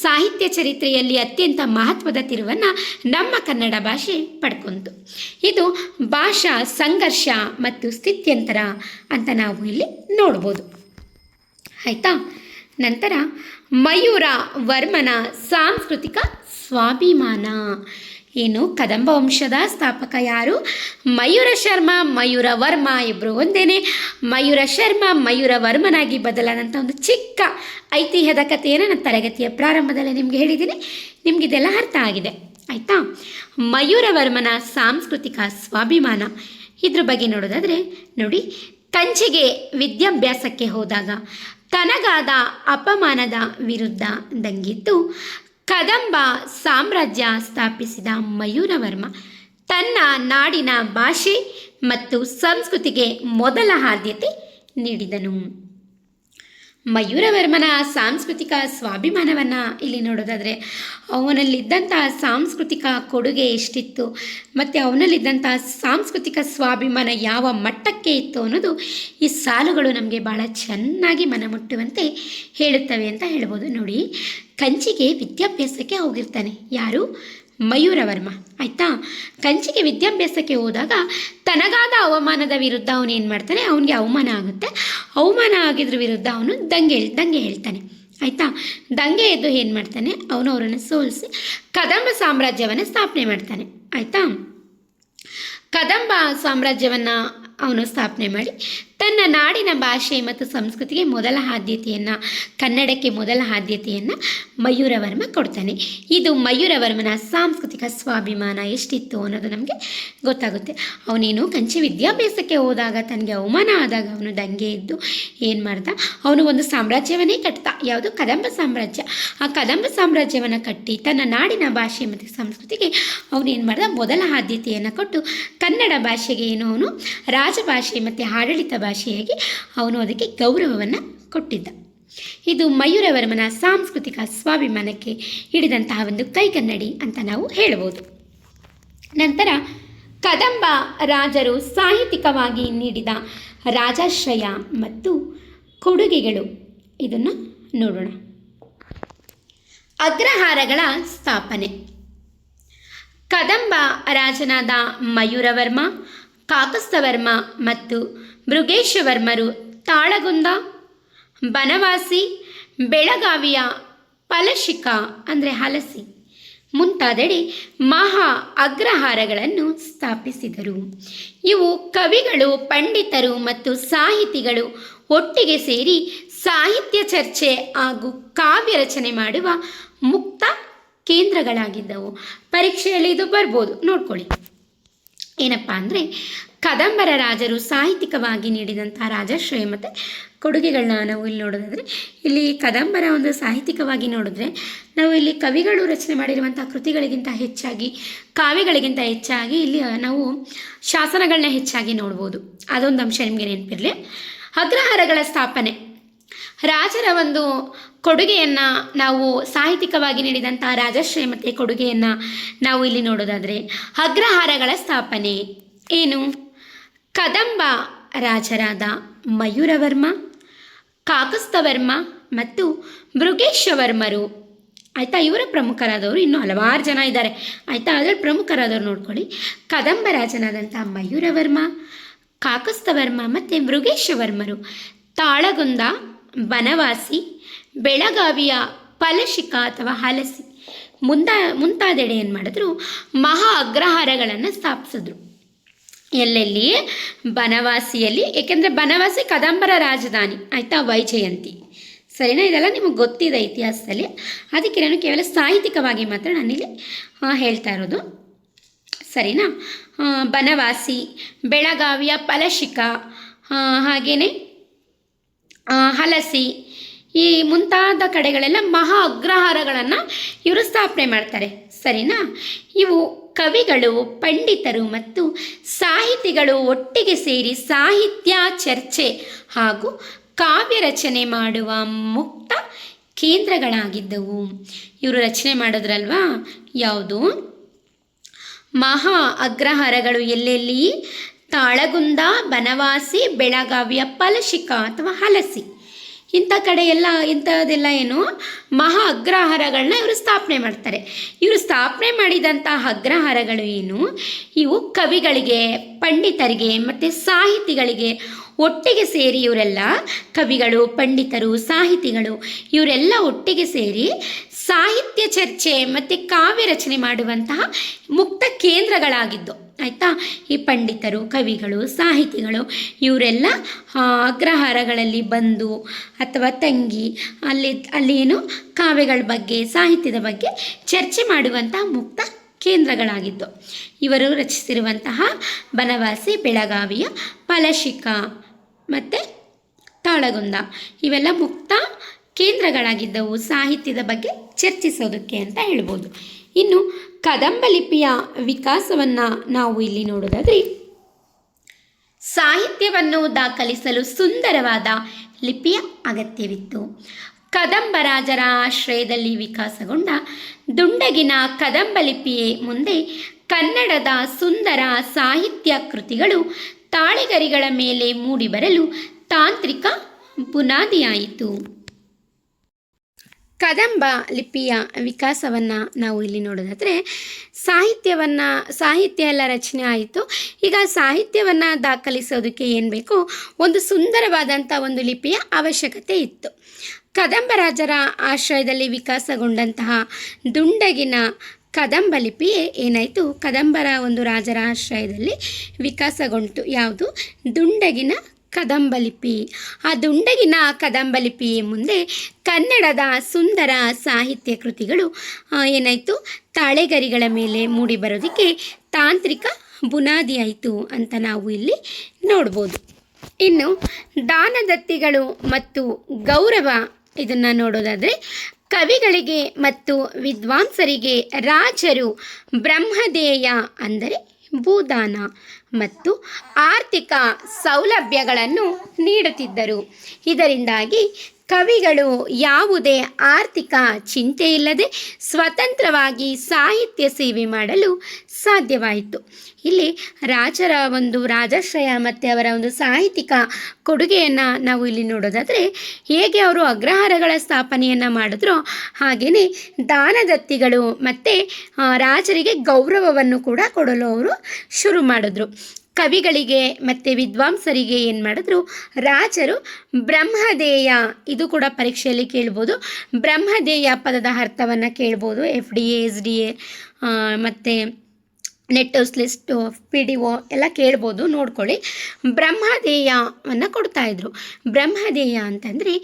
Speaker 1: ಸಾಹಿತ್ಯ ಚರಿತ್ರೆಯಲ್ಲಿ ಅತ್ಯಂತ ಮಹತ್ವದ ತಿರುವನ್ನು ನಮ್ಮ ಕನ್ನಡ ಭಾಷೆ ಪಡ್ಕೊಂತು. ಇದು ಭಾಷಾ ಸಂಘರ್ಷ ಮತ್ತು ಸ್ಥಿತ್ಯಂತರ ಅಂತ ನಾವು ಇಲ್ಲಿ ನೋಡ್ಬೋದು, ಆಯಿತಾ. ನಂತರ ಮಯೂರ ವರ್ಮನ ಸಾಂಸ್ಕೃತಿಕ ಸ್ವಾಭಿಮಾನ. ಏನು, ಕದಂಬ ವಂಶದ ಸ್ಥಾಪಕ ಯಾರು? ಮಯೂರ ಶರ್ಮ, ಮಯೂರ ವರ್ಮ ಇಬ್ಬರು ಒಂದೇನೆ. ಮಯೂರ ಶರ್ಮ ಮಯೂರ ವರ್ಮನಾಗಿ ಬದಲಾದಂಥ ಒಂದು ಚಿಕ್ಕ ಐತಿಹ್ಯದ ಕಥೆಯನ್ನು ನಾನು ತರಗತಿಯ ಪ್ರಾರಂಭದಲ್ಲಿ ನಿಮಗೆ ಹೇಳಿದ್ದೀನಿ. ನಿಮಗಿದೆಲ್ಲ ಅರ್ಥ ಆಗಿದೆ, ಆಯಿತಾ. ಮಯೂರವರ್ಮನ ಸಾಂಸ್ಕೃತಿಕ ಸ್ವಾಭಿಮಾನ ಇದ್ರ ಬಗ್ಗೆ ನೋಡೋದಾದರೆ ನೋಡಿ, ಕಂಚಿಗೆ ವಿದ್ಯಾಭ್ಯಾಸಕ್ಕೆ ಹೋದಾಗ ತನಗಾದ ಅಪಮಾನದ ವಿರುದ್ಧ ದಂಗೆದ್ದು ಕದಂಬ ಸಾಮ್ರಾಜ್ಯ ಸ್ಥಾಪಿಸಿದ ಮಯೂರವರ್ಮ ತನ್ನ ನಾಡಿನ ಭಾಷೆ ಮತ್ತು ಸಂಸ್ಕೃತಿಗೆ ಮೊದಲ ಆದ್ಯತೆ ನೀಡಿದನು. ಮಯೂರವರ್ಮನ ಸಾಂಸ್ಕೃತಿಕ ಸ್ವಾಭಿಮಾನವನ್ನು ಇಲ್ಲಿ ನೋಡೋದಾದರೆ ಅವನಲ್ಲಿದ್ದಂಥ ಸಾಂಸ್ಕೃತಿಕ ಕೊಡುಗೆ ಎಷ್ಟಿತ್ತು ಮತ್ತು ಅವನಲ್ಲಿದ್ದಂಥ ಸಾಂಸ್ಕೃತಿಕ ಸ್ವಾಭಿಮಾನ ಯಾವ ಮಟ್ಟಕ್ಕೆ ಇತ್ತು ಅನ್ನೋದು ಈ ಸಾಲುಗಳು ನಮಗೆ ಭಾಳ ಚೆನ್ನಾಗಿ ಮನಮುಟ್ಟುವಂತೆ ಹೇಳುತ್ತವೆ ಅಂತ ಹೇಳ್ಬೋದು. ನೋಡಿ, ಕಂಚಿಗೆ ವಿದ್ಯಾಭ್ಯಾಸಕ್ಕೆ ಹೋಗಿರ್ತಾನೆ ಯಾರು? ಮಯೂರವರ್ಮ, ಆಯಿತಾ. ಕಂಚಿಗೆ ವಿದ್ಯಾಭ್ಯಾಸಕ್ಕೆ ಹೋದಾಗ ತನಗಾದ ಅವಮಾನದ ವಿರುದ್ಧ ಅವನು ಏನು ಮಾಡ್ತಾನೆ, ಅವನಿಗೆ ಅವಮಾನ ಆಗುತ್ತೆ. ಅವಮಾನ ಆಗಿದ್ರ ವಿರುದ್ಧ ಅವನು ದಂಗೆ ಹೇಳ್ತಾನೆ, ಆಯಿತಾ. ದಂಗೆ ಎದ್ದು ಏನು ಮಾಡ್ತಾನೆ, ಅವನು ಅವರನ್ನು ಸೋಲಿಸಿ ಕದಂಬ ಸಾಮ್ರಾಜ್ಯವನ್ನು ಸ್ಥಾಪನೆ ಮಾಡ್ತಾನೆ, ಆಯಿತಾ. ಕದಂಬ ಸಾಮ್ರಾಜ್ಯವನ್ನು ಅವನು ಸ್ಥಾಪನೆ ಮಾಡಿ ತನ್ನ ನಾಡಿನ ಭಾಷೆ ಮತ್ತು ಸಂಸ್ಕೃತಿಗೆ ಮೊದಲ ಆದ್ಯತೆಯನ್ನು, ಕನ್ನಡಕ್ಕೆ ಮೊದಲ ಆದ್ಯತೆಯನ್ನು ಮಯೂರವರ್ಮ ಕೊಡ್ತಾನೆ. ಇದು ಮಯೂರವರ್ಮನ ಸಾಂಸ್ಕೃತಿಕ ಸ್ವಾಭಿಮಾನ ಎಷ್ಟಿತ್ತು ಅನ್ನೋದು ನಮಗೆ ಗೊತ್ತಾಗುತ್ತೆ. ಅವನೇನು ಕಂಚಿ ವಿದ್ಯಾಭ್ಯಾಸಕ್ಕೆ ಹೋದಾಗ ತನಗೆ ಅವಮಾನ ಆದಾಗ ಅವನು ದಂಗೆ ಎದ್ದು ಏನು ಮಾಡ್ದ, ಅವನು ಒಂದು ಸಾಮ್ರಾಜ್ಯವನ್ನೇ ಕಟ್ಟ, ಯಾವುದು ಕದಂಬ ಸಾಮ್ರಾಜ್ಯ. ಆ ಕದಂಬ ಸಾಮ್ರಾಜ್ಯವನ್ನು ಕಟ್ಟಿ ತನ್ನ ನಾಡಿನ ಭಾಷೆ ಮತ್ತು ಸಂಸ್ಕೃತಿಗೆ ಅವನೇನು ಮಾಡ್ದ, ಮೊದಲ ಆದ್ಯತೆಯನ್ನು ಕೊಟ್ಟು ಕನ್ನಡ ಭಾಷೆಗೆ ಏನು ಅವನು ರಾಜಭಾಷೆ ಮತ್ತು ಆಡಳಿತ ಭಾಷೆಯಾಗಿ ಅವನು ಅದಕ್ಕೆ ಗೌರವವನ್ನು ಕೊಟ್ಟಿದ್ದ. ಇದು ಮಯೂರವರ್ಮನ ಸಾಂಸ್ಕೃತಿಕ ಸ್ವಾಭಿಮಾನಕ್ಕೆ ಹಿಡಿದಂತಹ ಒಂದು ಕೈಗನ್ನಡಿ ಅಂತ ನಾವು ಹೇಳಬಹುದು. ನಂತರ ಕದಂಬ ರಾಜರು ಸಾಹಿತ್ಯಿಕವಾಗಿ ನೀಡಿದ ರಾಜಾಶ್ರಯ ಮತ್ತು ಕೊಡುಗೆಗಳು, ಇದನ್ನು ನೋಡೋಣ. ಅಗ್ರಹಾರಗಳ ಸ್ಥಾಪನೆ. ಕದಂಬ ರಾಜನಾದ ಮಯೂರವರ್ಮ, ಕಾಕಸ್ತವರ್ಮ ಮತ್ತು ಮೃಗೇಶವರ್ಮರು ತಾಳಗುಂದ, ಬನವಾಸಿ, ಬೆಳಗಾವಿಯ ಫಲಶಿಖ ಅಂದರೆ ಹಲಸಿ ಮುಂತಾದೆಡೆ ಮಹಾ ಅಗ್ರಹಾರಗಳನ್ನು ಸ್ಥಾಪಿಸಿದರು. ಇವು ಕವಿಗಳು, ಪಂಡಿತರು ಮತ್ತು ಸಾಹಿತಿಗಳು ಒಟ್ಟಿಗೆ ಸೇರಿ ಸಾಹಿತ್ಯ ಚರ್ಚೆ ಹಾಗೂ ಕಾವ್ಯ ರಚನೆ ಮಾಡುವ ಮುಕ್ತ ಕೇಂದ್ರಗಳಾಗಿದ್ದವು. ಪರೀಕ್ಷೆಯಲ್ಲಿ ಇದು ಬರ್ಬೋದು, ನೋಡ್ಕೊಳ್ಳಿ. ಏನಪ್ಪ ಅಂದರೆ ಕದಂಬರ ರಾಜರು ಸಾಹಿತ್ಯಿಕವಾಗಿ ನೀಡಿದಂಥ ರಾಜಾಶ್ರಯ ಮತ್ತು ಕೊಡುಗೆಗಳನ್ನ ನಾವು ಇಲ್ಲಿ ನೋಡೋದಾದರೆ, ಇಲ್ಲಿ ಕದಂಬರ ಒಂದು ಸಾಹಿತ್ಯಿಕವಾಗಿ ನೋಡಿದ್ರೆ ನಾವು ಇಲ್ಲಿ ಕವಿಗಳು ರಚನೆ ಮಾಡಿರುವಂಥ ಕೃತಿಗಳಿಗಿಂತ ಹೆಚ್ಚಾಗಿ, ಕಾವ್ಯಗಳಿಗಿಂತ ಹೆಚ್ಚಾಗಿ ಇಲ್ಲಿ ನಾವು ಶಾಸನಗಳನ್ನ ಹೆಚ್ಚಾಗಿ ನೋಡ್ಬೋದು. ಅದೊಂದು ಅಂಶ ನಿಮಗೆ ನೆನಪಿರಲಿ. ಅಗ್ರಹಾರಗಳ ಸ್ಥಾಪನೆ, ರಾಜರ ಒಂದು ಕೊಡುಗೆಯನ್ನು ನಾವು ಸಾಹಿತ್ಯಿಕವಾಗಿ ನೀಡಿದಂಥ ರಾಜಾಶ್ರಯ ಮತ್ತು ಕೊಡುಗೆಯನ್ನು ನಾವು ಇಲ್ಲಿ ನೋಡೋದಾದರೆ, ಅಗ್ರಹಾರಗಳ ಸ್ಥಾಪನೆ ಏನು? ಕದಂಬ ರಾಜರಾದ ಮಯೂರವರ್ಮ, ಕಾಕಸ್ತವರ್ಮ ಮತ್ತು ಮೃಗೇಶವರ್ಮರು, ಆಯಿತಾ, ಇವರ ಪ್ರಮುಖರಾದವರು. ಇನ್ನೂ ಹಲವಾರು ಜನ ಇದ್ದಾರೆ, ಆಯಿತಾ, ಅದರಲ್ಲಿ ಪ್ರಮುಖರಾದವರು ನೋಡ್ಕೊಳ್ಳಿ. ಕದಂಬ ರಾಜನಾದಂಥ ಮಯೂರವರ್ಮ, ಕಾಕಸ್ತವರ್ಮ ಮತ್ತು ಮೃಗೇಶವರ್ಮರು ತಾಳಗುಂದ, ಬನವಾಸಿ, ಬೆಳಗಾವಿಯ ಫಲಶಿಖ ಅಥವಾ ಹಲಸಿ ಮುಂತಾದೆಡೆ ಏನು ಮಾಡಿದ್ರು, ಮಹಾ ಅಗ್ರಹಾರಗಳನ್ನು ಸ್ಥಾಪಿಸಿದ್ರು. ಎಲ್ಲೆಲ್ಲಿ? ಬನವಾಸಿಯಲ್ಲಿ, ಏಕೆಂದರೆ ಬನವಾಸಿ ಕದಂಬರ ರಾಜಧಾನಿ, ಆಯಿತಾ, ವೈಜಯಂತಿ. ಸರಿನಾ? ಇದೆಲ್ಲ ನಿಮಗೆ ಗೊತ್ತಿದೆ ಇತಿಹಾಸದಲ್ಲಿ, ಅದಕ್ಕೆ ನಾನು ಕೇವಲ ಸಾಹಿತ್ಯಿಕವಾಗಿ ಮಾತ್ರ ನಾನಿಲ್ಲಿ ಹೇಳ್ತಾ ಇರೋದು. ಸರಿನಾ? ಬನವಾಸಿ, ಬೆಳಗಾವಿಯ ಫಲಶಿಖ, ಹಾಗೆಯೇ ಹಲಸಿ, ಈ ಮುಂತಾದ ಕಡೆಗಳೆಲ್ಲ ಮಹಾ ಅಗ್ರಹಾರಗಳನ್ನು ಇವರು ಸ್ಥಾಪನೆ ಮಾಡ್ತಾರೆ. ಸರಿನಾ? ಇವು ಕವಿಗಳು, ಪಂಡಿತರು ಮತ್ತು ಸಾಹಿತಿಗಳು ಒಟ್ಟಿಗೆ ಸೇರಿ ಸಾಹಿತ್ಯ ಚರ್ಚೆ ಹಾಗೂ ಕಾವ್ಯ ರಚನೆ ಮಾಡುವ ಮುಕ್ತ ಕೇಂದ್ರಗಳಾಗಿದ್ದವು. ಇವರು ರಚನೆ ಮಾಡಿದ್ರಲ್ವಾ, ಯಾವುದು? ಮಹಾ ಅಗ್ರಹಾರಗಳು ಎಲ್ಲೆಲ್ಲಿ? ತಾಳಗುಂದ, ಬನವಾಸಿ, ಬೆಳಗಾವಿಯ ಫಲಶಿಖ ಅಥವಾ ಹಲಸಿ, ಇಂಥ ಕಡೆ ಎಲ್ಲ, ಇಂಥದ್ದೆಲ್ಲ ಏನು ಮಹಾ ಅಗ್ರಹಾರಗಳನ್ನ ಇವರು ಸ್ಥಾಪನೆ ಮಾಡ್ತಾರೆ. ಇವರು ಸ್ಥಾಪನೆ ಮಾಡಿದಂಥ ಅಗ್ರಹಾರಗಳು ಏನು? ಇವು ಕವಿಗಳಿಗೆ, ಪಂಡಿತರಿಗೆ ಮತ್ತು ಸಾಹಿತಿಗಳಿಗೆ ಒಟ್ಟಿಗೆ ಸೇರಿ, ಇವರೆಲ್ಲ ಕವಿಗಳು, ಪಂಡಿತರು, ಸಾಹಿತಿಗಳು ಇವರೆಲ್ಲ ಒಟ್ಟಿಗೆ ಸೇರಿ ಸಾಹಿತ್ಯ ಚರ್ಚೆ ಮತ್ತು ಕಾವ್ಯ ರಚನೆ ಮಾಡುವಂತಹ ಮುಕ್ತ ಕೇಂದ್ರಗಳಾಗಿದ್ದು, ಆಯಿತಾ. ಈ ಪಂಡಿತರು, ಕವಿಗಳು, ಸಾಹಿತಿಗಳು ಇವರೆಲ್ಲ ಅಗ್ರಹಾರಗಳಲ್ಲಿ ಬಂದು ಅಥವಾ ತಂಗಿ ಅಲ್ಲಿ ಏನು ಕಾವ್ಯಗಳ ಬಗ್ಗೆ, ಸಾಹಿತ್ಯದ ಬಗ್ಗೆ ಚರ್ಚೆ ಮಾಡುವಂತಹ ಮುಕ್ತ ಕೇಂದ್ರಗಳಾಗಿದ್ದು. ಇವರು ರಚಿಸಿರುವಂತಹ ಬನವಾಸಿ, ಬೆಳಗಾವಿಯ ಫಲಶಿಖ ಮತ್ತು ತಾಳಗುಂದ ಇವೆಲ್ಲ ಮುಕ್ತ ಕೇಂದ್ರಗಳಾಗಿದ್ದವು ಸಾಹಿತ್ಯದ ಬಗ್ಗೆ ಚರ್ಚಿಸೋದಕ್ಕೆ ಅಂತ ಹೇಳ್ಬೋದು. ಇನ್ನು ಕದಂಬ ಲಿಪಿಯ ವಿಕಾಸವನ್ನು ನಾವು ಇಲ್ಲಿ ನೋಡೋದಾದರೆ, ಸಾಹಿತ್ಯವನ್ನು ದಾಖಲಿಸಲು ಸುಂದರವಾದ ಲಿಪಿಯ ಅಗತ್ಯವಿತ್ತು. ಕದಂಬ ರಾಜರ ಆಶ್ರಯದಲ್ಲಿ ವಿಕಾಸಗೊಂಡ ದುಂಡಗಿನ ಕದಂಬ ಲಿಪಿಯೇ ಮುಂದೆ ಕನ್ನಡದ ಸುಂದರ ಸಾಹಿತ್ಯ ಕೃತಿಗಳು ತಾಳೆಗರಿಗಳ ಮೇಲೆ ಮೂಡಿಬರಲು ತಾಂತ್ರಿಕ ಬುನಾದಿಯಾಯಿತು. ಕದಂಬ ಲಿಪಿಯ ವಿಕಾಸವನ್ನು ನಾವು ಇಲ್ಲಿ ನೋಡೋದಾದರೆ, ಸಾಹಿತ್ಯ ಎಲ್ಲ ರಚನೆ ಆಯಿತು. ಈಗ ಸಾಹಿತ್ಯವನ್ನು ದಾಖಲಿಸೋದಕ್ಕೆ ಏನು ಬೇಕು? ಒಂದು ಸುಂದರವಾದಂಥ ಒಂದು ಲಿಪಿಯ ಅವಶ್ಯಕತೆ ಇತ್ತು. ಕದಂಬ ರಾಜರ ಆಶ್ರಯದಲ್ಲಿ ವಿಕಾಸಗೊಂಡಂತಹ ದುಂಡಗಿನ ಕದಂಬ ಲಿಪಿಯೇ ಏನಾಯಿತು? ಕದಂಬರ ಒಂದು ರಾಜರ ಆಶ್ರಯದಲ್ಲಿ ವಿಕಾಸಗೊಂಡು ಯಾವುದು? ದುಂಡಗಿನ ಕದಂಬ ಲಿಪಿ. ಆ ದುಂಡಗಿನ ಕದಂಬ ಲಿಪಿ ಮುಂದೆ ಕನ್ನಡದ ಸುಂದರ ಸಾಹಿತ್ಯ ಕೃತಿಗಳು ಏನಾಯಿತು? ತಾಳೆಗರಿಗಳ ಮೇಲೆ ಮೂಡಿಬರೋದಕ್ಕೆ ತಾಂತ್ರಿಕ ಬುನಾದಿಯಾಯಿತು ಅಂತ ನಾವು ಇಲ್ಲಿ ನೋಡ್ಬೋದು. ಇನ್ನು ದಾನದತ್ತಿಗಳು ಮತ್ತು ಗೌರವ ಇದನ್ನು ನೋಡೋದಾದರೆ, ಕವಿಗಳಿಗೆ ಮತ್ತು ವಿದ್ವಾಂಸರಿಗೆ ರಾಜರು ಬ್ರಹ್ಮದೇಯ ಅಂದರೆ ಭೂದಾನ ಮತ್ತು ಆರ್ಥಿಕ ಸೌಲಭ್ಯಗಳನ್ನು ನೀಡುತ್ತಿದ್ದರು. ಇದರಿಂದಾಗಿ ಕವಿಗಳು ಯಾವುದೇ ಆರ್ಥಿಕ ಚಿಂತೆ ಇಲ್ಲದೆ ಸ್ವತಂತ್ರವಾಗಿ ಸಾಹಿತ್ಯ ಸೇವೆ ಮಾಡಲು ಸಾಧ್ಯವಾಯಿತು. ಇಲ್ಲಿ ರಾಜರ ಒಂದು ರಾಜಾಶ್ರಯ ಮತ್ತು ಅವರ ಒಂದು ಸಾಹಿತ್ಯಿಕ ಕೊಡುಗೆಯನ್ನು ನಾವು ಇಲ್ಲಿ ನೋಡೋದಾದರೆ, ಹೇಗೆ ಅವರು ಅಗ್ರಹಾರಗಳ ಸ್ಥಾಪನೆಯನ್ನು ಮಾಡಿದ್ರೋ ಹಾಗೆಯೇ ದಾನದತ್ತಿಗಳು ಮತ್ತು ರಾಜರಿಗೆ ಗೌರವವನ್ನು ಕೂಡ ಕೊಡಲು ಅವರು ಶುರು ಮಾಡಿದ್ರು. ಕವಿಗಳಿಗೆ ಮತ್ತು ವಿದ್ವಾಂಸರಿಗೆ ಏನು ಮಾಡಿದ್ರು, ರಾಜರು ಬ್ರಹ್ಮದೇಯ, ಇದು ಕೂಡ ಪರೀಕ್ಷೆಯಲ್ಲಿ ಕೇಳ್ಬೋದು, ಬ್ರಹ್ಮದೇಯ ಪದದ ಅರ್ಥವನ್ನು ಕೇಳ್ಬೋದು. FDA SDA ಮತ್ತು ನೆಟ್ಟೋಸ್ ಲಿಸ್ಟು PDO ಎಲ್ಲ ಕೇಳ್ಬೋದು, ನೋಡ್ಕೊಳ್ಳಿ. ಬ್ರಹ್ಮದೇಯವನ್ನು ಕೊಡ್ತಾಯಿದ್ರು. ಬ್ರಹ್ಮದೇಯ ಅಂತಂದರೆ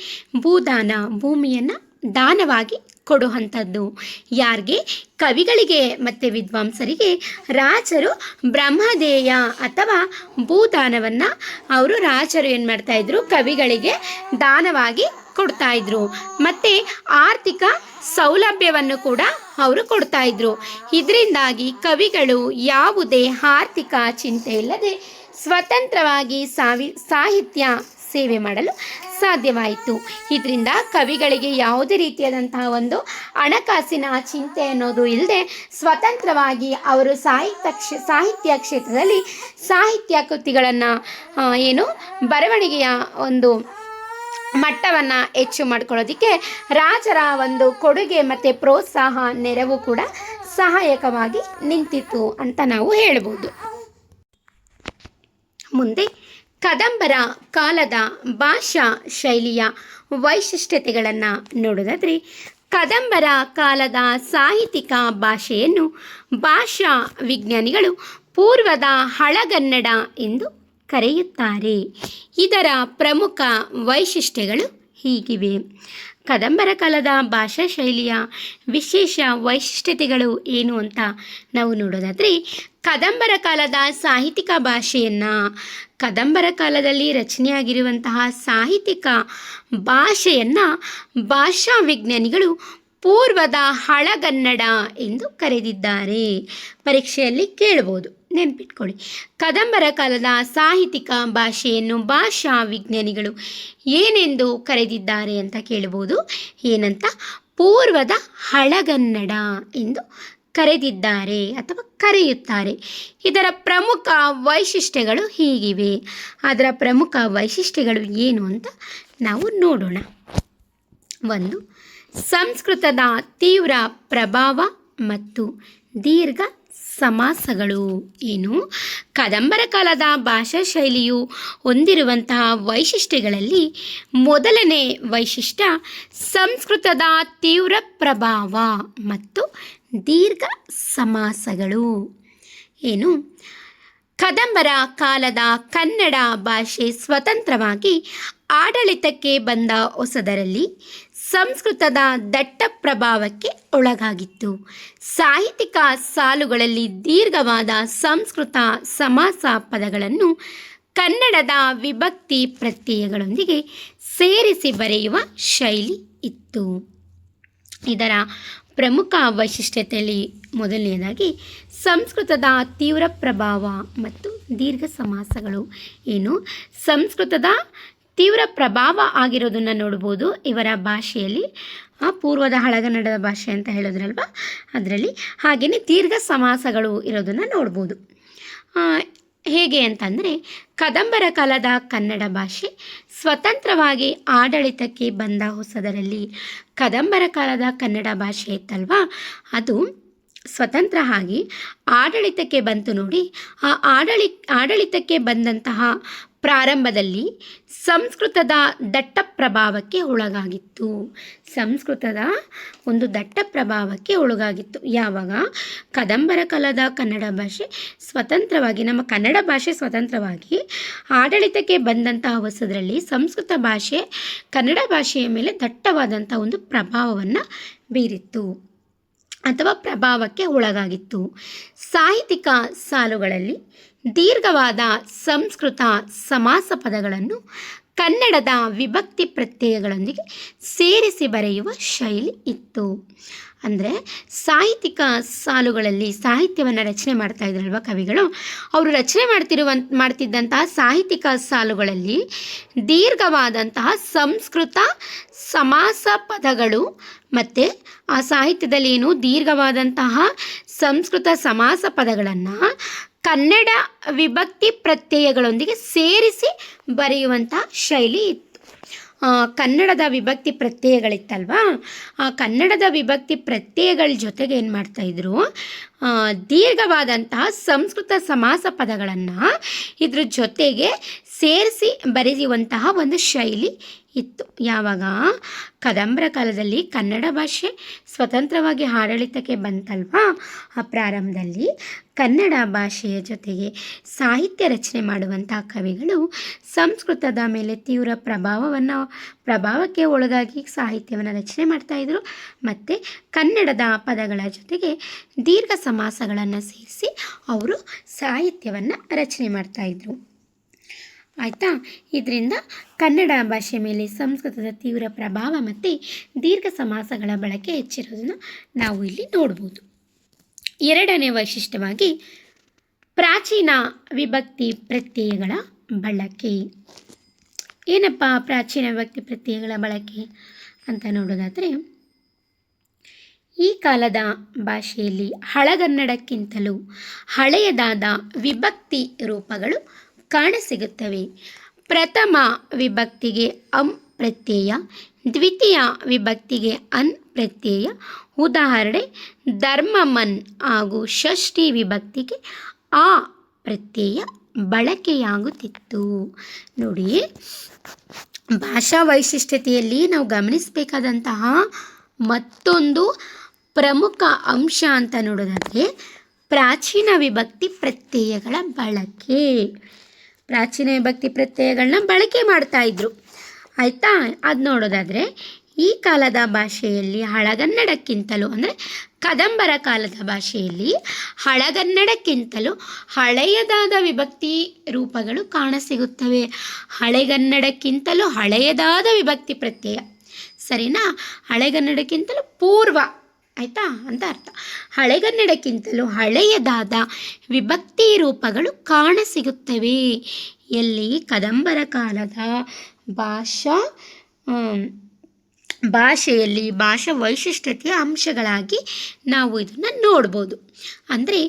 Speaker 1: ಭೂದಾನ, ಭೂಮಿಯನ್ನು ದಾನವಾಗಿ ಕೊಡುವಂಥದ್ದು. ಯಾರಿಗೆ? ಕವಿಗಳಿಗೆ ಮತ್ತು ವಿದ್ವಾಂಸರಿಗೆ ರಾಜರು ಬ್ರಹ್ಮದೇಯ ಅಥವಾ ಭೂದಾನವನ್ನು ರಾಜರು ಏನು ಮಾಡ್ತಾಯಿದ್ರು, ಕವಿಗಳಿಗೆ ದಾನವಾಗಿ ಕೊಡ್ತಾಯಿದ್ರು. ಮತ್ತು ಆರ್ಥಿಕ ಸೌಲಭ್ಯವನ್ನು ಕೂಡ ಅವರು ಕೊಡ್ತಾಯಿದ್ರು. ಇದರಿಂದಾಗಿ ಕವಿಗಳು ಯಾವುದೇ ಆರ್ಥಿಕ ಚಿಂತೆ ಇಲ್ಲದೆ ಸ್ವತಂತ್ರವಾಗಿ ಸಾಹಿತ್ಯ ಸೇವೆ ಮಾಡಲು ಸಾಧ್ಯವಾಯಿತು. ಇದರಿಂದ ಕವಿಗಳಿಗೆ ಯಾವುದೇ ರೀತಿಯಾದಂತಹ ಒಂದು ಹಣಕಾಸಿನ ಚಿಂತೆ ಅನ್ನೋದು ಇಲ್ಲದೆ ಸ್ವತಂತ್ರವಾಗಿ ಅವರು ಸಾಹಿತ್ಯ ಕ್ಷೇತ್ರದಲ್ಲಿ ಸಾಹಿತ್ಯ ಕೃತಿಗಳನ್ನು ಬರವಣಿಗೆಯ ಒಂದು ಮಟ್ಟವನ್ನು ಹೆಚ್ಚು ಮಾಡ್ಕೊಳ್ಳೋದಕ್ಕೆ ರಾಜರ ಒಂದು ಕೊಡುಗೆ ಮತ್ತು ಪ್ರೋತ್ಸಾಹ, ನೆರವು ಕೂಡ ಸಹಾಯಕವಾಗಿ ನಿಂತಿತ್ತು ಅಂತ ನಾವು ಹೇಳ್ಬೋದು. ಮುಂದೆ ಕದಂಬರ ಕಾಲದ ಭಾಷಾ ಶೈಲಿಯ ವೈಶಿಷ್ಟ್ಯತೆಗಳನ್ನು ನೋಡೋದಾದರೆ, ಕದಂಬರ ಕಾಲದ ಸಾಹಿತ್ಯಿಕ ಭಾಷೆಯನ್ನು ಭಾಷಾ ವಿಜ್ಞಾನಿಗಳು ಪೂರ್ವದ ಹಳಗನ್ನಡ ಎಂದು ಕರೆಯುತ್ತಾರೆ. ಇದರ ಪ್ರಮುಖ ವೈಶಿಷ್ಟ್ಯಗಳು ಹೀಗಿವೆ. ಕದಂಬರ ಕಾಲದ ಭಾಷಾ ಶೈಲಿಯ ವಿಶೇಷ ವೈಶಿಷ್ಟ್ಯತೆಗಳು ಏನು ಅಂತ ನಾವು ನೋಡೋದಾದರೆ, ಕದಂಬರ ಕಾಲದ ಸಾಹಿತ್ಯಿಕ ಭಾಷೆಯನ್ನು, ಕದಂಬರ ಕಾಲದಲ್ಲಿ ರಚನೆಯಾಗಿರುವಂತಹ ಸಾಹಿತ್ಯಿಕ ಭಾಷೆಯನ್ನು ಭಾಷಾ ವಿಜ್ಞಾನಿಗಳು ಪೂರ್ವದ ಹಳಗನ್ನಡ ಎಂದು ಕರೆದಿದ್ದಾರೆ. ಪರೀಕ್ಷೆಯಲ್ಲಿ ಕೇಳ್ಬೋದು, ನೆನ್ಪಿಟ್ಕೊಳ್ಳಿ. ಕದಂಬರ ಕಾಲದ ಸಾಹಿತ್ಯಿಕ ಭಾಷೆಯನ್ನು ಭಾಷಾ ವಿಜ್ಞಾನಿಗಳು ಏನೆಂದು ಕರೆದಿದ್ದಾರೆ ಅಂತ ಕೇಳ್ಬೋದು. ಏನಂತ? ಪೂರ್ವದ ಹಳಗನ್ನಡ ಎಂದು ಕರೆದಿದ್ದಾರೆ ಅಥವಾ ಕರೆಯುತ್ತಾರೆ. ಇದರ ಪ್ರಮುಖ ವೈಶಿಷ್ಟ್ಯಗಳು ಹೀಗಿವೆ. ಅದರ ಪ್ರಮುಖ ವೈಶಿಷ್ಟ್ಯಗಳು ಏನು ಅಂತ ನಾವು ನೋಡೋಣ. 1. ಸಂಸ್ಕೃತದ ತೀವ್ರ ಪ್ರಭಾವ ಮತ್ತು ದೀರ್ಘ ಸಮಾಸಗಳು. ಏನು? ಕದಂಬರ ಕಾಲದ ಭಾಷಾ ಶೈಲಿಯು ಹೊಂದಿರುವಂತಹ ವೈಶಿಷ್ಟ್ಯಗಳಲ್ಲಿ ಮೊದಲನೇ ವೈಶಿಷ್ಟ್ಯ ಸಂಸ್ಕೃತದ ತೀವ್ರ ಪ್ರಭಾವ ಮತ್ತು ದೀರ್ಘ ಸಮಾಸಗಳು. ಏನು? ಕದಂಬರ ಕಾಲದ ಕನ್ನಡ ಭಾಷೆ ಸ್ವತಂತ್ರವಾಗಿ ಆಡಳಿತಕ್ಕೆ ಬಂದ ಹೊಸದರಲ್ಲಿ ಸಂಸ್ಕೃತದ ದಟ್ಟ ಪ್ರಭಾವಕ್ಕೆ ಒಳಗಾಗಿತ್ತು. ಸಾಹಿತ್ಯಿಕ ಸಾಲುಗಳಲ್ಲಿ ದೀರ್ಘವಾದ ಸಂಸ್ಕೃತ ಸಮಾಸ ಪದಗಳನ್ನು ಕನ್ನಡದ ವಿಭಕ್ತಿ ಪ್ರತ್ಯಯಗಳೊಂದಿಗೆ ಸೇರಿಸಿ ಬರೆಯುವ ಶೈಲಿ ಇತ್ತು. ಇದರ ಪ್ರಮುಖ ವೈಶಿಷ್ಟ್ಯತೆಯಲ್ಲಿ ಮೊದಲನೆಯದಾಗಿ ಸಂಸ್ಕೃತದ ತೀವ್ರ ಪ್ರಭಾವ ಮತ್ತು ದೀರ್ಘ ಸಮಾಸಗಳು. ಏನು? ಸಂಸ್ಕೃತದ ತೀವ್ರ ಪ್ರಭಾವ ಆಗಿರೋದನ್ನು ನೋಡ್ಬೋದು ಇವರ ಭಾಷೆಯಲ್ಲಿ. ಪೂರ್ವದ ಹಳಗನ್ನಡದ ಭಾಷೆ ಅಂತ ಹೇಳಿದ್ರಲ್ವ, ಅದರಲ್ಲಿ ಹಾಗೆಯೇ ದೀರ್ಘ ಸಮಾಸಗಳು ಇರೋದನ್ನು ನೋಡ್ಬೋದು. ಹೇಗೆ ಅಂತಂದರೆ, ಕದಂಬರ ಕಾಲದ ಕನ್ನಡ ಭಾಷೆ ಸ್ವತಂತ್ರವಾಗಿ ಆಡಳಿತಕ್ಕೆ ಬಂದ ಹೊಸದರಲ್ಲಿ, ಕದಂಬರ ಕಾಲದ ಕನ್ನಡ ಭಾಷೆ ಇತ್ತಲ್ವ, ಅದು ಸ್ವತಂತ್ರ ಆಗಿ ಆಡಳಿತಕ್ಕೆ ಬಂತು ನೋಡಿ. ಆ ಆಡಳಿತಕ್ಕೆ ಬಂದಂತಹ ಪ್ರಾರಂಭದಲ್ಲಿ ಸಂಸ್ಕೃತದ ದಟ್ಟ ಪ್ರಭಾವಕ್ಕೆ ಒಳಗಾಗಿತ್ತು. ಸಂಸ್ಕೃತದ ಒಂದು ದಟ್ಟ ಪ್ರಭಾವಕ್ಕೆ ಒಳಗಾಗಿತ್ತು. ಯಾವಾಗ? ಕದಂಬರ ಕಾಲದ ಕನ್ನಡ ಭಾಷೆ ಸ್ವತಂತ್ರವಾಗಿ, ನಮ್ಮ ಕನ್ನಡ ಭಾಷೆ ಸ್ವತಂತ್ರವಾಗಿ ಆಡಳಿತಕ್ಕೆ ಬಂದಂತಹ ಹೊಸದರಲ್ಲಿ ಸಂಸ್ಕೃತ ಭಾಷೆ ಕನ್ನಡ ಭಾಷೆಯ ಮೇಲೆ ದಟ್ಟವಾದಂಥ ಒಂದು ಪ್ರಭಾವವನ್ನು ಬೀರಿತ್ತು ಅಥವಾ ಪ್ರಭಾವಕ್ಕೆ ಒಳಗಾಗಿತ್ತು. ಸಾಹಿತ್ಯಿಕ ಸಾಲುಗಳಲ್ಲಿ ದೀರ್ಘವಾದ ಸಂಸ್ಕೃತ ಸಮಾಸ ಪದಗಳನ್ನು ಕನ್ನಡದ ವಿಭಕ್ತಿ ಪ್ರತ್ಯಯಗಳೊಂದಿಗೆ ಸೇರಿಸಿ ಬರೆಯುವ ಶೈಲಿ ಇತ್ತು. ಅಂದರೆ ಸಾಹಿತ್ಯಿಕ ಸಾಲುಗಳಲ್ಲಿ ಸಾಹಿತ್ಯವನ್ನು ರಚನೆ ಮಾಡ್ತಾ ಇದ್ರಲ್ವ ಕವಿಗಳು, ಅವರು ರಚನೆ ಮಾಡ್ತಿದ್ದಂತಹ ಸಾಹಿತ್ಯಿಕ ಸಾಲುಗಳಲ್ಲಿ ದೀರ್ಘವಾದಂತಹ ಸಂಸ್ಕೃತ ಸಮಾಸ ಪದಗಳು ಮತ್ತು ಆ ಸಾಹಿತ್ಯದಲ್ಲಿ ಏನು ದೀರ್ಘವಾದಂತಹ ಸಂಸ್ಕೃತ ಸಮಾಸ ಪದಗಳನ್ನು ಕನ್ನಡ ವಿಭಕ್ತಿ ಪ್ರತ್ಯಯಗಳೊಂದಿಗೆ ಸೇರಿಸಿ ಬರೆಯುವಂಥ ಶೈಲಿ ಇತ್ತು. ಕನ್ನಡದ ವಿಭಕ್ತಿ ಪ್ರತ್ಯಯಗಳಿತ್ತಲ್ವಾ, ಆ ಕನ್ನಡದ ವಿಭಕ್ತಿ ಪ್ರತ್ಯಯಗಳ ಜೊತೆಗೆ ಏನು ಮಾಡ್ತಾಯಿದ್ರು, ದೀರ್ಘವಾದಂತಹ ಸಂಸ್ಕೃತ ಸಮಾಸ ಪದಗಳನ್ನು ಇದ್ರ ಜೊತೆಗೆ ಸೇರಿಸಿ ಬರೆಯುವಂತಹ ಒಂದು ಶೈಲಿ ಇತ್ತು. ಯಾವಾಗ ಕದಂಬರ ಕಾಲದಲ್ಲಿ ಕನ್ನಡ ಭಾಷೆ ಸ್ವತಂತ್ರವಾಗಿ ಆಡಳಿತಕ್ಕೆ ಬಂತಲ್ವಾ, ಆ ಪ್ರಾರಂಭದಲ್ಲಿ ಕನ್ನಡ ಭಾಷೆಯ ಜೊತೆಗೆ ಸಾಹಿತ್ಯ ರಚನೆ ಮಾಡುವಂತಹ ಕವಿಗಳು ಸಂಸ್ಕೃತದ ಮೇಲೆ ತೀವ್ರ ಪ್ರಭಾವಕ್ಕೆ ಒಳಗಾಗಿ ಸಾಹಿತ್ಯವನ್ನು ರಚನೆ ಮಾಡ್ತಾಯಿದ್ರು. ಮತ್ತು ಕನ್ನಡದ ಪದಗಳ ಜೊತೆಗೆ ದೀರ್ಘ ಸಮಾಸಗಳನ್ನು ಸೇರಿಸಿ ಅವರು ಸಾಹಿತ್ಯವನ್ನು ರಚನೆ ಮಾಡ್ತಾಯಿದ್ರು. ಆಯಿತಾ. ಇದರಿಂದ ಕನ್ನಡ ಭಾಷೆ ಮೇಲೆ ಸಂಸ್ಕೃತದ ತೀವ್ರ ಪ್ರಭಾವ ಮತ್ತು ದೀರ್ಘ ಸಮಾಸಗಳ ಬಳಕೆ ಹೆಚ್ಚಿರೋದನ್ನು ನಾವು ಇಲ್ಲಿ ನೋಡ್ಬೋದು. ಎರಡನೇ ವೈಶಿಷ್ಟ್ಯವಾಗಿ ಪ್ರಾಚೀನ ವಿಭಕ್ತಿ ಪ್ರತ್ಯಯಗಳ ಬಳಕೆ. ಏನಪ್ಪ ಪ್ರಾಚೀನ ವಿಭಕ್ತಿ ಪ್ರತ್ಯಯಗಳ ಬಳಕೆ ಅಂತ ನೋಡೋದಾದರೆ, ಈ ಕಾಲದ ಭಾಷೆಯಲ್ಲಿ ಹಳಗನ್ನಡಕ್ಕಿಂತಲೂ ಹಳೆಯದಾದ ವಿಭಕ್ತಿ ರೂಪಗಳು ಕಾಣಸಿಗುತ್ತವೆ. ಪ್ರಥಮ ವಿಭಕ್ತಿಗೆ ಅಂ ಪ್ರತ್ಯಯ, ದ್ವಿತೀಯ ವಿಭಕ್ತಿಗೆ ಅನ್ ಪ್ರತ್ಯಯ. ಉದಾಹರಣೆ ಧರ್ಮಮನ್ ಹಾಗೂ ಷಷ್ಠಿ ವಿಭಕ್ತಿಗೆ ಆ ಪ್ರತ್ಯಯ ಬಳಕೆಯಾಗುತ್ತಿತ್ತು. ನೋಡಿ, ಭಾಷಾ ವೈಶಿಷ್ಟ್ಯತೆಯಲ್ಲಿ ನಾವು ಗಮನಿಸಬೇಕಾದಂತಹ ಮತ್ತೊಂದು ಪ್ರಮುಖ ಅಂಶ ಅಂತ ನೋಡೋದಾದರೆ ಪ್ರಾಚೀನ ವಿಭಕ್ತಿ ಪ್ರತ್ಯಯಗಳ ಬಳಕೆ. ಪ್ರಾಚೀನ ವಿಭಕ್ತಿ ಪ್ರತ್ಯಯಗಳನ್ನ ಬಳಕೆ ಮಾಡ್ತಾಯಿದ್ರು. ಆಯಿತಾ. ಅದು ನೋಡೋದಾದರೆ ಈ ಕಾಲದ ಭಾಷೆಯಲ್ಲಿ ಹಳಗನ್ನಡಕ್ಕಿಂತಲೂ ಅಂದರೆ ಕದಂಬರ ಕಾಲದ ಭಾಷೆಯಲ್ಲಿ ಹಳಗನ್ನಡಕ್ಕಿಂತಲೂ ಹಳೆಯದಾದ ವಿಭಕ್ತಿ ರೂಪಗಳು ಕಾಣಸಿಗುತ್ತವೆ. ಹಳೆಗನ್ನಡಕ್ಕಿಂತಲೂ ಹಳೆಯದಾದ ವಿಭಕ್ತಿ ಪ್ರತ್ಯಯ, ಸರಿನಾ. ಹಳೆಗನ್ನಡಕ್ಕಿಂತಲೂ ಪೂರ್ವ, ಆಯಿತಾ ಅಂತ ಅರ್ಥ. ಹಳೆಗನ್ನಡಕ್ಕಿಂತಲೂ ಹಳೆಯದಾದ ವಿಭಕ್ತಿ ರೂಪಗಳು ಕಾಣಸಿಗುತ್ತವೆ. ಎಲ್ಲಿ ಕದಂಬರ ಕಾಲದ ಭಾಷೆಯಲ್ಲಿ ಭಾಷಾ ವೈಶಿಷ್ಟ್ಯತೆಯ ಅಂಶಗಳಾಗಿ ನಾವು ಇದನ್ನು ನೋಡ್ಬೋದು. ಅಂದರೆ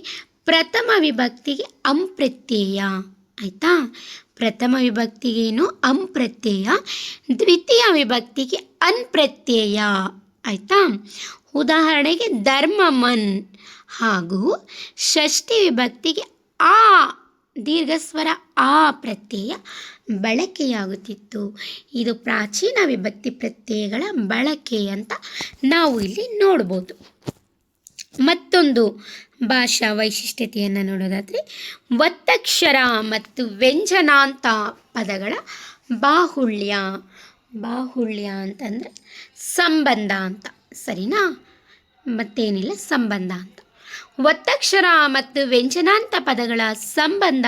Speaker 1: ಪ್ರಥಮ ವಿಭಕ್ತಿಗೆ ಅಂ ಪ್ರತ್ಯಯ, ಆಯಿತಾ. ಪ್ರಥಮ ವಿಭಕ್ತಿಗೇನು ಅಂ ಪ್ರತ್ಯಯ, ದ್ವಿತೀಯ ವಿಭಕ್ತಿಗೆ ಅನ್ ಪ್ರತ್ಯಯ, ಆಯಿತಾ. ಉದಾಹರಣೆಗೆ ಧರ್ಮಮನ್ ಹಾಗೂ ಷಷ್ಠಿ ವಿಭಕ್ತಿಗೆ ಆ ದೀರ್ಘಸ್ವರ ಆ ಪ್ರತ್ಯಯ ಬಳಕೆಯಾಗುತ್ತಿತ್ತು. ಇದು ಪ್ರಾಚೀನ ವಿಭಕ್ತಿ ಪ್ರತ್ಯಯಗಳ ಬಳಕೆ ಅಂತ ನಾವು ಇಲ್ಲಿ ನೋಡ್ಬೋದು. ಮತ್ತೊಂದು ಭಾಷಾ ವೈಶಿಷ್ಟ್ಯತೆಯನ್ನು ನೋಡೋದಾದರೆ ಒತ್ತಕ್ಷರ ಮತ್ತು ವ್ಯಂಜನಾಂತ ಪದಗಳ ಬಾಹುಳ್ಯ. ಬಾಹುಳ್ಯ ಅಂತಂದರೆ ಸಂಬಂಧ ಅಂತ, ಸರಿನಾ. ಮತ್ತೇನಿಲ್ಲ, ಸಂಬಂಧ ಅಂತ. ಒತ್ತಕ್ಷರ ಮತ್ತು ವ್ಯಂಜನಾಂತ ಪದಗಳ ಸಂಬಂಧ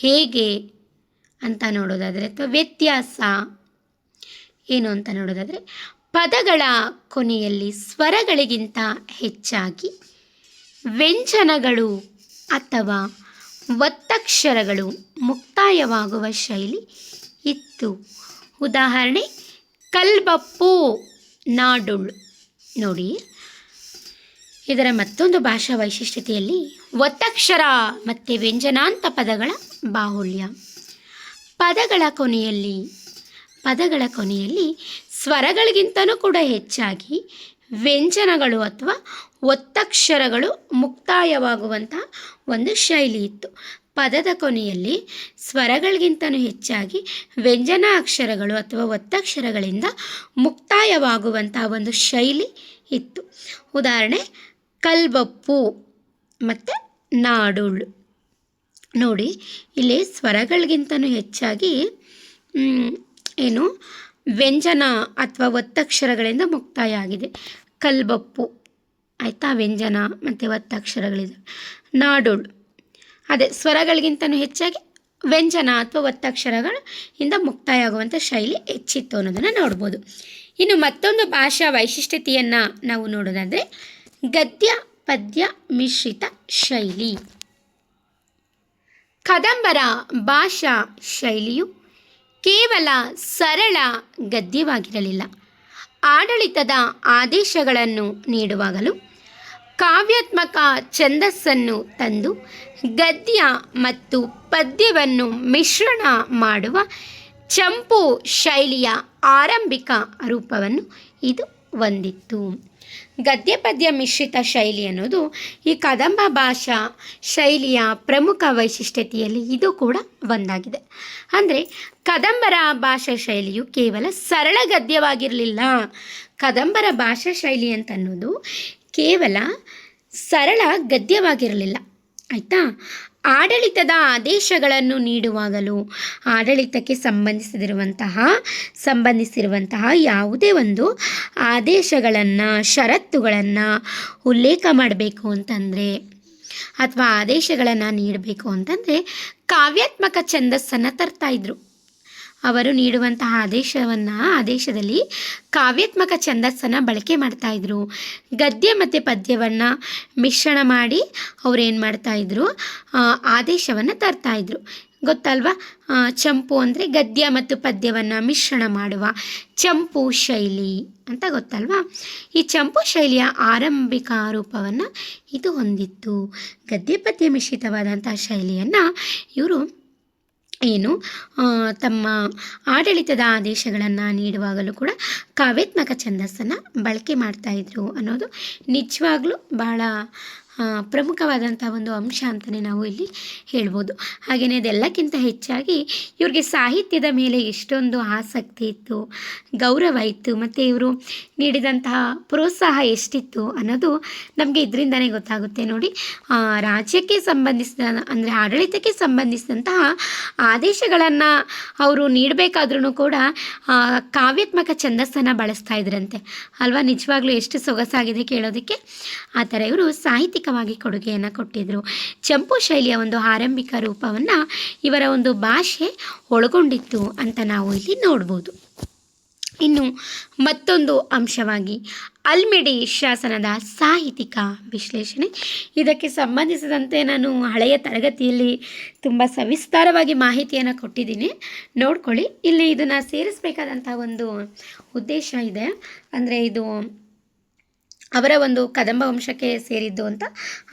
Speaker 1: ಹೇಗೆ ಅಂತ ನೋಡೋದಾದರೆ, ಅಥವಾ ವ್ಯತ್ಯಾಸ ಏನು ಅಂತ ನೋಡೋದಾದರೆ, ಪದಗಳ ಕೊನೆಯಲ್ಲಿ ಸ್ವರಗಳಿಗಿಂತ ಹೆಚ್ಚಾಗಿ ವ್ಯಂಜನಗಳು ಅಥವಾ ಒತ್ತಕ್ಷರಗಳು ಮುಕ್ತಾಯವಾಗುವ ಶೈಲಿ ಇತ್ತು. ಉದಾಹರಣೆ ಕಲ್ಬಪ್ಪು ನಾಡುಳ್. ನೋಡಿ, ಇದರ ಮತ್ತೊಂದು ಭಾಷಾ ವೈಶಿಷ್ಟ್ಯತೆಯಲ್ಲಿ ಒತ್ತಕ್ಷರ ಮತ್ತು ವ್ಯಂಜನಾಂತ ಪದಗಳ ಬಾಹುಳ್ಯ. ಪದಗಳ ಕೊನೆಯಲ್ಲಿ ಸ್ವರಗಳಿಗಿಂತಲೂ ಕೂಡ ಹೆಚ್ಚಾಗಿ ವ್ಯಂಜನಗಳು ಅಥವಾ ಒತ್ತಕ್ಷರಗಳು ಮುಕ್ತಾಯವಾಗುವಂತಹ ಒಂದು ಶೈಲಿ ಇತ್ತು. ಪದದ ಕೊನೆಯಲ್ಲಿ ಸ್ವರಗಳಿಗಿಂತಲೂ ಹೆಚ್ಚಾಗಿ ವ್ಯಂಜನ ಅಕ್ಷರಗಳು ಅಥವಾ ಒತ್ತಕ್ಷರಗಳಿಂದ ಮುಕ್ತಾಯವಾಗುವಂತಹ ಒಂದು ಶೈಲಿ ಇತ್ತು. ಉದಾಹರಣೆ ಕಲ್ಬಪ್ಪು ಮತ್ತು ನಾಡುಳ್. ನೋಡಿ, ಇಲ್ಲಿ ಸ್ವರಗಳಿಗಿಂತಲೂ ಹೆಚ್ಚಾಗಿ ಏನು ವ್ಯಂಜನ ಅಥವಾ ಒತ್ತಕ್ಷರಗಳಿಂದ ಮುಕ್ತಾಯ ಆಗಿದೆ. ಕಲ್ಬಪ್ಪು, ಆಯಿತಾ, ವ್ಯಂಜನ ಮತ್ತು ಒತ್ತಕ್ಷರಗಳಿದೆ. ನಾಡುಳ್ ಅದೇ ಸ್ವರಗಳಿಗಿಂತಲೂ ಹೆಚ್ಚಾಗಿ ವ್ಯಂಜನ ಅಥವಾ ಒತ್ತಕ್ಷರಗಳಿಂದ ಮುಕ್ತಾಯ ಆಗುವಂಥ ಶೈಲಿ ಹೆಚ್ಚಿತ್ತು ಅನ್ನೋದನ್ನು ನೋಡ್ಬೋದು. ಇನ್ನು ಮತ್ತೊಂದು ಭಾಷಾ ವೈಶಿಷ್ಟ್ಯತೆಯನ್ನು ನಾವು ನೋಡೋದಾದರೆ ಗದ್ಯ ಪದ್ಯ ಮಿಶ್ರಿತ ಶೈಲಿ. ಕದಂಬರ ಭಾಷಾ ಶೈಲಿಯು ಕೇವಲ ಸರಳ ಗದ್ಯವಾಗಿರಲಿಲ್ಲ. ಆಡಳಿತದ ಆದೇಶಗಳನ್ನು ನೀಡುವಾಗಲೂ ಕಾವ್ಯಾತ್ಮಕ ಛಂದಸ್ಸನ್ನು ತಂದು ಗದ್ಯ ಮತ್ತು ಪದ್ಯವನ್ನು ಮಿಶ್ರಣ ಮಾಡುವ ಚಂಪು ಶೈಲಿಯ ಆರಂಭಿಕ ರೂಪವನ್ನು ಇದು ಹೊಂದಿತ್ತು. ಗದ್ಯ ಪದ್ಯ ಮಿಶ್ರಿತ ಶೈಲಿ ಅನ್ನೋದು ಈ ಕದಂಬ ಭಾಷಾ ಶೈಲಿಯ ಪ್ರಮುಖ ವೈಶಿಷ್ಟ್ಯತೆಯಲ್ಲಿ ಇದು ಕೂಡ ಒಂದಾಗಿದೆ. ಅಂದರೆ ಕದಂಬರ ಭಾಷಾ ಶೈಲಿಯು ಕೇವಲ ಸರಳ ಗದ್ಯವಾಗಿರಲಿಲ್ಲ. ಕದಂಬರ ಭಾಷಾ ಶೈಲಿ ಅಂತನ್ನೋದು ಕೇವಲ ಸರಳ ಗದ್ಯವಾಗಿರಲಿಲ್ಲ, ಆಯಿತಾ. ಆಡಳಿತದ ಆದೇಶಗಳನ್ನು ನೀಡುವಾಗಲೂ ಆಡಳಿತಕ್ಕೆ ಸಂಬಂಧಿಸಿರುವಂತಹ ಯಾವುದೇ ಒಂದು ಆದೇಶಗಳನ್ನು, ಷರತ್ತುಗಳನ್ನು ಉಲ್ಲೇಖ ಮಾಡಬೇಕು ಅಂತಂದರೆ ಅಥವಾ ಆದೇಶಗಳನ್ನು ನೀಡಬೇಕು ಅಂತಂದರೆ ಕಾವ್ಯಾತ್ಮಕ ಛಂದಸ್ಸನ್ನು ತರ್ತಾಯಿದ್ರು. ಅವರು ನೀಡುವಂತಹ ಆದೇಶದಲ್ಲಿ ಕಾವ್ಯಾತ್ಮಕ ಛಂದಸ್ಸನ್ನು ಬಳಕೆ ಮಾಡ್ತಾಯಿದ್ರು. ಗದ್ಯ ಮತ್ತು ಪದ್ಯವನ್ನು ಮಿಶ್ರಣ ಮಾಡಿ ಅವರೇನು ಮಾಡ್ತಾಯಿದ್ರು, ಆದೇಶವನ್ನು ತರ್ತಾಯಿದ್ರು. ಗೊತ್ತಲ್ವಾ, ಚಂಪು ಅಂದರೆ ಗದ್ಯ ಮತ್ತು ಪದ್ಯವನ್ನು ಮಿಶ್ರಣ ಮಾಡುವ ಚಂಪು ಶೈಲಿ ಅಂತ ಗೊತ್ತಲ್ವಾ. ಈ ಚಂಪು ಶೈಲಿಯ ಆರಂಭಿಕ ರೂಪವನ್ನು ಇದು ಹೊಂದಿತ್ತು. ಗದ್ಯ ಪದ್ಯ ಮಿಶ್ರಿತವಾದಂಥ ಶೈಲಿಯನ್ನು ಇವರು ತಮ್ಮ ಆಡಳಿತದ ಆದೇಶಗಳನ್ನು ನೀಡುವಾಗಲೂ ಕೂಡ ಕಾವ್ಯಾತ್ಮಕ ಛಂದಸ್ಸನ್ನು ಬಳಕೆ ಮಾಡ್ತಾಯಿದ್ರು ಅನ್ನೋದು ನಿಜವಾಗ್ಲೂ ಬಹಳ ಪ್ರಮುಖವಾದಂಥ ಒಂದು ಅಂಶ ಅಂತಲೇ ನಾವು ಇಲ್ಲಿ ಹೇಳ್ಬೋದು. ಹಾಗೆಯೇ ಅದೆಲ್ಲಕ್ಕಿಂತ ಹೆಚ್ಚಾಗಿ ಇವ್ರಿಗೆ ಸಾಹಿತ್ಯದ ಮೇಲೆ ಎಷ್ಟೊಂದು ಆಸಕ್ತಿ ಇತ್ತು, ಗೌರವ ಇತ್ತು, ಮತ್ತು ಇವರು ನೀಡಿದಂತಹ ಪ್ರೋತ್ಸಾಹ ಎಷ್ಟಿತ್ತು ಅನ್ನೋದು ನಮಗೆ ಇದರಿಂದನೇ ಗೊತ್ತಾಗುತ್ತೆ ನೋಡಿ. ರಾಜ್ಯಕ್ಕೆ ಸಂಬಂಧಿಸಿದ ಅಂದರೆ ಆಡಳಿತಕ್ಕೆ ಸಂಬಂಧಿಸಿದಂತಹ ಆದೇಶಗಳನ್ನು ಅವರು ನೀಡಬೇಕಾದ್ರೂ ಕೂಡ ಕಾವ್ಯಾತ್ಮಕ ಛಂದಸ್ಸನ್ನು ಬಳಸ್ತಾ ಇದ್ರಂತೆ ಅಲ್ವಾ. ನಿಜವಾಗ್ಲೂ ಎಷ್ಟು ಸೊಗಸಾಗಿದೆ ಕೇಳೋದಕ್ಕೆ. ಆ ಥರ ಇವರು ಸಾಹಿತ್ಯಿಕವಾಗಿ ಕೊಡುಗೆಯನ್ನು ಕೊಟ್ಟಿದ್ದರು. ಚಂಪು ಶೈಲಿಯ ಒಂದು ಆರಂಭಿಕ ರೂಪವನ್ನು ಇವರ ಒಂದು ಭಾಷೆ ಒಳಗೊಂಡಿತ್ತು ಅಂತ ನಾವು ಇಲ್ಲಿ ನೋಡ್ಬೋದು. ಇನ್ನು ಮತ್ತೊಂದು ಅಂಶವಾಗಿ ಅಲ್ಮಿಡಿ ಶಾಸನದ ಸಾಹಿತ್ಯಿಕ ವಿಶ್ಲೇಷಣೆ. ಇದಕ್ಕೆ ಸಂಬಂಧಿಸಿದಂತೆ ನಾನು ಹಳೆಯ ತರಗತಿಯಲ್ಲಿ ತುಂಬ ಸವಿಸ್ತಾರವಾಗಿ ಮಾಹಿತಿಯನ್ನು ಕೊಟ್ಟಿದ್ದೀನಿ, ನೋಡ್ಕೊಳ್ಳಿ. ಇಲ್ಲಿ ಇದನ್ನು ಸೇರಿಸಬೇಕಾದಂಥ ಒಂದು ಉದ್ದೇಶ ಇದೆ. ಅಂದರೆ ಇದು ಅವರ ಒಂದು ಕದಂಬ ವಂಶಕ್ಕೆ ಸೇರಿದ್ದು ಅಂತ,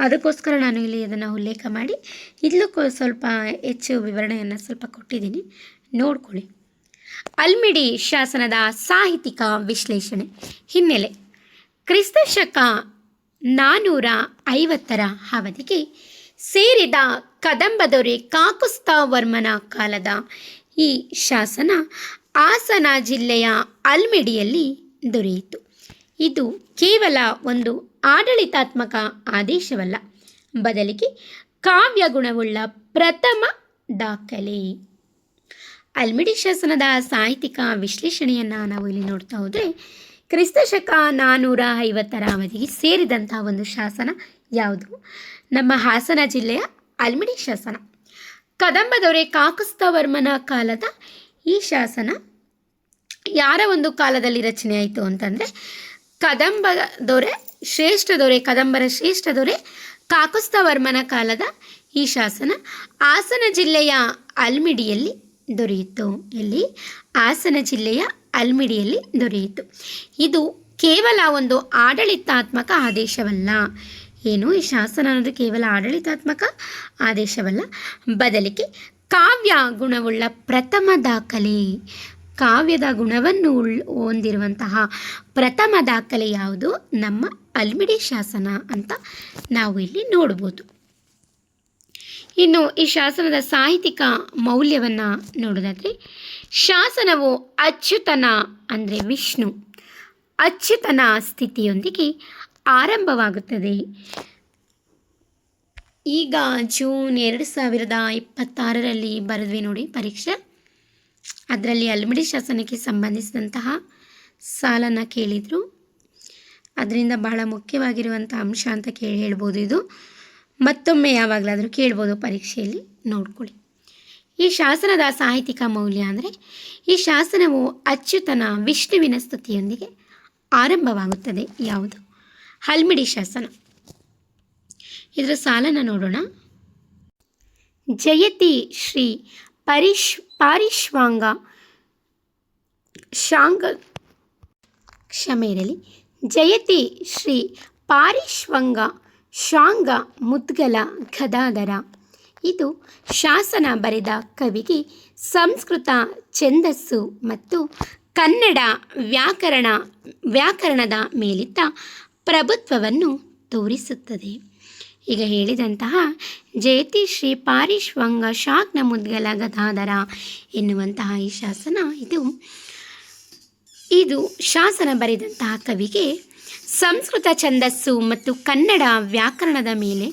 Speaker 1: ಅದಕ್ಕೋಸ್ಕರ ನಾನು ಇಲ್ಲಿ ಇದನ್ನು ಉಲ್ಲೇಖ ಮಾಡಿ ಇಲ್ಲೂ ಸ್ವಲ್ಪ ಹೆಚ್ಚು ವಿವರಣೆಯನ್ನು ಸ್ವಲ್ಪ ಕೊಟ್ಟಿದ್ದೀನಿ, ನೋಡ್ಕೊಳ್ಳಿ. ಅಲ್ಮಿಡಿ ಶಾಸನದ ಸಾಹಿತ್ಯಿಕ ವಿಶ್ಲೇಷಣೆ. ಹಿನ್ನೆಲೆ: ಕ್ರಿಸ್ತಶಕ 450 ಅವಧಿಗೆ ಸೇರಿದ ಕದಂಬ ದೊರೆ ಕಾಕುಸ್ಥವರ್ಮನ ಕಾಲದ ಈ ಶಾಸನ ಹಾಸನ ಜಿಲ್ಲೆಯ ಅಲ್ಮಿಡಿಯಲ್ಲಿ ದೊರೆಯಿತು. ಇದು ಕೇವಲ ಒಂದು ಆಡಳಿತಾತ್ಮಕ ಆದೇಶವಲ್ಲ, ಬದಲಿಗೆ ಕಾವ್ಯ ಗುಣವುಳ್ಳ ಪ್ರಥಮ ದಾಖಲೆ. ಅಲ್ಮಿಡಿ ಶಾಸನದ ಸಾಹಿತ್ಯಿಕ ವಿಶ್ಲೇಷಣೆಯನ್ನು ನಾವು ಇಲ್ಲಿ ನೋಡ್ತಾ ಹೋದರೆ, ಕ್ರಿಸ್ತಶಕ 450 ಅವಧಿಗೆ ಸೇರಿದಂಥ ಒಂದು ಶಾಸನ ಯಾವುದು? ನಮ್ಮ ಹಾಸನ ಜಿಲ್ಲೆಯ ಅಲ್ಮಿಡಿ ಶಾಸನ. ಕದಂಬ ದೊರೆ ಕಾಕುಸ್ಥವರ್ಮನ ಕಾಲದ ಈ ಶಾಸನ ಯಾರ ಒಂದು ಕಾಲದಲ್ಲಿ ರಚನೆ ಆಯಿತು ಅಂತಂದರೆ, ಕದಂಬರ ಶ್ರೇಷ್ಠ ದೊರೆ ಕಾಕುಸ್ಥವರ್ಮನ ಕಾಲದ ಈ ಶಾಸನ ಹಾಸನ ಜಿಲ್ಲೆಯ ಅಲ್ಮಿಡಿಯಲ್ಲಿ ದೊರೆಯಿತು. ಇಲ್ಲಿ ಹಾಸನ ಜಿಲ್ಲೆಯ ಅಲ್ಮಿಡಿಯಲ್ಲಿ ದೊರೆಯಿತು. ಇದು ಕೇವಲ ಒಂದು ಆಡಳಿತಾತ್ಮಕ ಆದೇಶವಲ್ಲ. ಈ ಶಾಸನ ಅನ್ನೋದು ಕೇವಲ ಆಡಳಿತಾತ್ಮಕ ಆದೇಶವಲ್ಲ, ಬದಲಿಗೆ ಕಾವ್ಯ ಗುಣವುಳ್ಳ ಪ್ರಥಮ ದಾಖಲೆ. ಕಾವ್ಯದ ಗುಣವನ್ನು ಹೊಂದಿರುವಂತಹ ಪ್ರಥಮ ದಾಖಲೆ ಯಾವುದು? ನಮ್ಮ ಅಲ್ಮಿಡಿ ಶಾಸನ ಅಂತ ನಾವು ಇಲ್ಲಿ ನೋಡ್ಬೋದು. ಇನ್ನು ಈ ಶಾಸನದ ಸಾಹಿತ್ಯಿಕ ಮೌಲ್ಯವನ್ನು ನೋಡೋದಾದರೆ, ಶಾಸನವು ಅಚ್ಯುತನ ಅಂದರೆ ವಿಷ್ಣು ಅಚ್ಯುತನ ಸ್ಥಿತಿಯೊಂದಿಗೆ ಆರಂಭವಾಗುತ್ತದೆ. ಈಗ ಜೂನ್ 2026ರಲ್ಲಿ ಬರೆದ್ವಿ ನೋಡಿ ಪರೀಕ್ಷೆ, ಅದರಲ್ಲಿ ಅಲ್ಮಿಡಿ ಶಾಸನಕ್ಕೆ ಸಂಬಂಧಿಸಿದಂತಹ ಸಾಲನ್ನು ಕೇಳಿದರು. ಅದರಿಂದ ಬಹಳ ಮುಖ್ಯವಾಗಿರುವಂಥ ಅಂಶ ಅಂತ ಹೇಳ್ಬೋದು. ಇದು ಮತ್ತೊಮ್ಮೆ ಯಾವಾಗಲಾದರೂ ಕೇಳ್ಬೋದು ಪರೀಕ್ಷೆಯಲ್ಲಿ, ನೋಡ್ಕೊಳ್ಳಿ. ಈ ಶಾಸನದ ಸಾಹಿತ್ಯಿಕ ಮೌಲ್ಯ ಅಂದರೆ, ಈ ಶಾಸನವು ಅಚ್ಯುತನ ವಿಷ್ಣುವಿನ ಸ್ತುತಿಯೊಂದಿಗೆ ಆರಂಭವಾಗುತ್ತದೆ. ಯಾವುದು? ಅಲ್ಮಿಡಿ ಶಾಸನ. ಇದರ ಸಾಲನ್ನು ನೋಡೋಣ. ಜಯತಿ ಶ್ರೀ ಪಾರಿಶ್ವಾಂಗ ಜಯತಿ ಶ್ರೀ ಪಾರಿಶ್ವಂಗ ಶಾಂಗ ಮುದ್ಗಲ ಗದಾಧರ. ಇದು ಶಾಸನ ಬರೆದ ಕವಿಗೆ ಸಂಸ್ಕೃತ ಛಂದಸ್ಸು ಮತ್ತು ಕನ್ನಡ ವ್ಯಾಕರಣದ ಮೇಲಿದ್ದ ಪ್ರಭುತ್ವವನ್ನು ತೋರಿಸುತ್ತದೆ. ಈಗ ಹೇಳಿದಂತಹ ಜಯತಿ ಶ್ರೀ ಪಾರಿಶ್ವಂಗ ಶಾಕ್ನ ಮುದ್ಗಲ ಗದಾಧರ ಎನ್ನುವಂತಹ ಈ ಶಾಸನ ಇದು ಶಾಸನ ಬರೆದಂತಹ ಕವಿಗೆ ಸಂಸ್ಕೃತ ಛಂದಸ್ಸು ಮತ್ತು ಕನ್ನಡ ವ್ಯಾಕರಣದ ಮೇಲೆ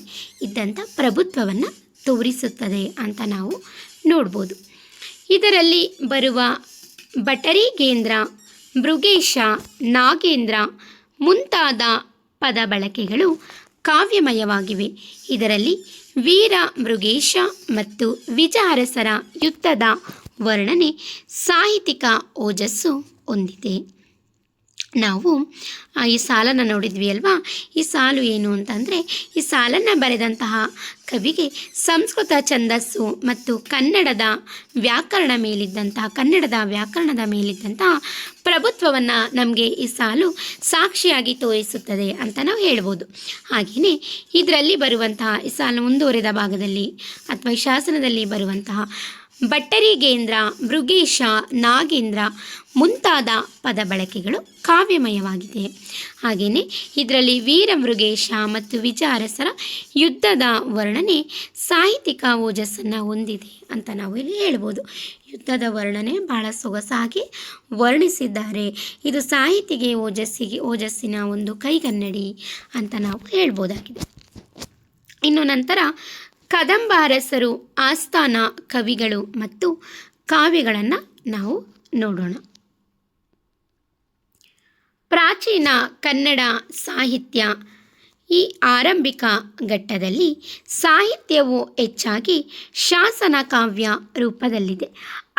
Speaker 1: ಇದ್ದಂಥ ಪ್ರಭುತ್ವವನ್ನು ತೋರಿಸುತ್ತದೆ ಅಂತ ನಾವು ನೋಡ್ಬೋದು. ಇದರಲ್ಲಿ ಬರುವ ಬಟರಿಗೇಂದ್ರ, ಮೃಗೇಶ, ನಾಗೇಂದ್ರ ಮುಂತಾದ ಪದ ಬಳಕೆಗಳು ಕಾವ್ಯಮಯವಾಗಿವೆ. ಇದರಲ್ಲಿ ವೀರ, ಮೃಗೇಶ ಮತ್ತು ವಿಜಯರಸರ ಯುದ್ಧದ ವರ್ಣನೆ ಸಾಹಿತ್ಯಿಕ ಓಜಸ್ಸು ಹೊಂದಿದೆ. ನಾವು ಈ ಸಾಲನ್ನು ನೋಡಿದ್ವಿ ಅಲ್ವಾ. ಈ ಸಾಲು ಏನು ಅಂತಂದರೆ, ಈ ಸಾಲನ್ನು ಬರೆದಂತಹ ಕವಿಗೆ ಸಂಸ್ಕೃತ ಛಂದಸ್ಸು ಮತ್ತು ಕನ್ನಡದ ವ್ಯಾಕರಣದ ಮೇಲಿದ್ದಂತಹ ಪ್ರಭುತ್ವವನ್ನು ನಮಗೆ ಈ ಸಾಲು ಸಾಕ್ಷಿಯಾಗಿ ತೋರಿಸುತ್ತದೆ ಅಂತ ನಾವು ಹೇಳ್ಬೋದು. ಹಾಗೆಯೇ ಇದರಲ್ಲಿ ಬರುವಂತಹ ಈ ಸಾಲು ಮುಂದುವರೆದ ಭಾಗದಲ್ಲಿ ಅಥವಾ ಈ ಶಾಸನದಲ್ಲಿ ಬರುವಂತಹ ಬಟ್ಟರಿಗೇಂದ್ರ, ಮೃಗೇಶ, ನಾಗೇಂದ್ರ ಮುಂತಾದ ಪದ ಬಳಕೆಗಳು ಕಾವ್ಯಮಯವಾಗಿದೆ. ಹಾಗೆಯೇ ಇದರಲ್ಲಿ ವೀರ, ಮೃಗೇಶ ಮತ್ತು ವಿಜಯರಸರ ಯುದ್ಧದ ವರ್ಣನೆ ಸಾಹಿತ್ಯಿಕ ಓಜಸ್ಸನ್ನು ಹೊಂದಿದೆ ಅಂತ ನಾವು ಇಲ್ಲಿ ಹೇಳ್ಬೋದು. ಯುದ್ಧದ ವರ್ಣನೆ ಬಹಳ ಸೊಗಸಾಗಿ ವರ್ಣಿಸಿದ್ದಾರೆ. ಇದು ಸಾಹಿತಿಗೆ ಓಜಸ್ಸಿನ ಒಂದು ಕೈಗನ್ನಡಿ ಅಂತ ನಾವು ಹೇಳ್ಬೋದಾಗಿದೆ. ಇನ್ನು ನಂತರ ಕದಂಬ ಅರಸರು ಆಸ್ಥಾನ ಕವಿಗಳು ಮತ್ತು ಕಾವ್ಯಗಳನ್ನು ನಾವು ನೋಡೋಣ. ಪ್ರಾಚೀನ ಕನ್ನಡ ಸಾಹಿತ್ಯ ಈ ಆರಂಭಿಕ ಘಟ್ಟದಲ್ಲಿ ಸಾಹಿತ್ಯವು ಹೆಚ್ಚಾಗಿ ಶಾಸನ ಕಾವ್ಯ ರೂಪದಲ್ಲಿದೆ.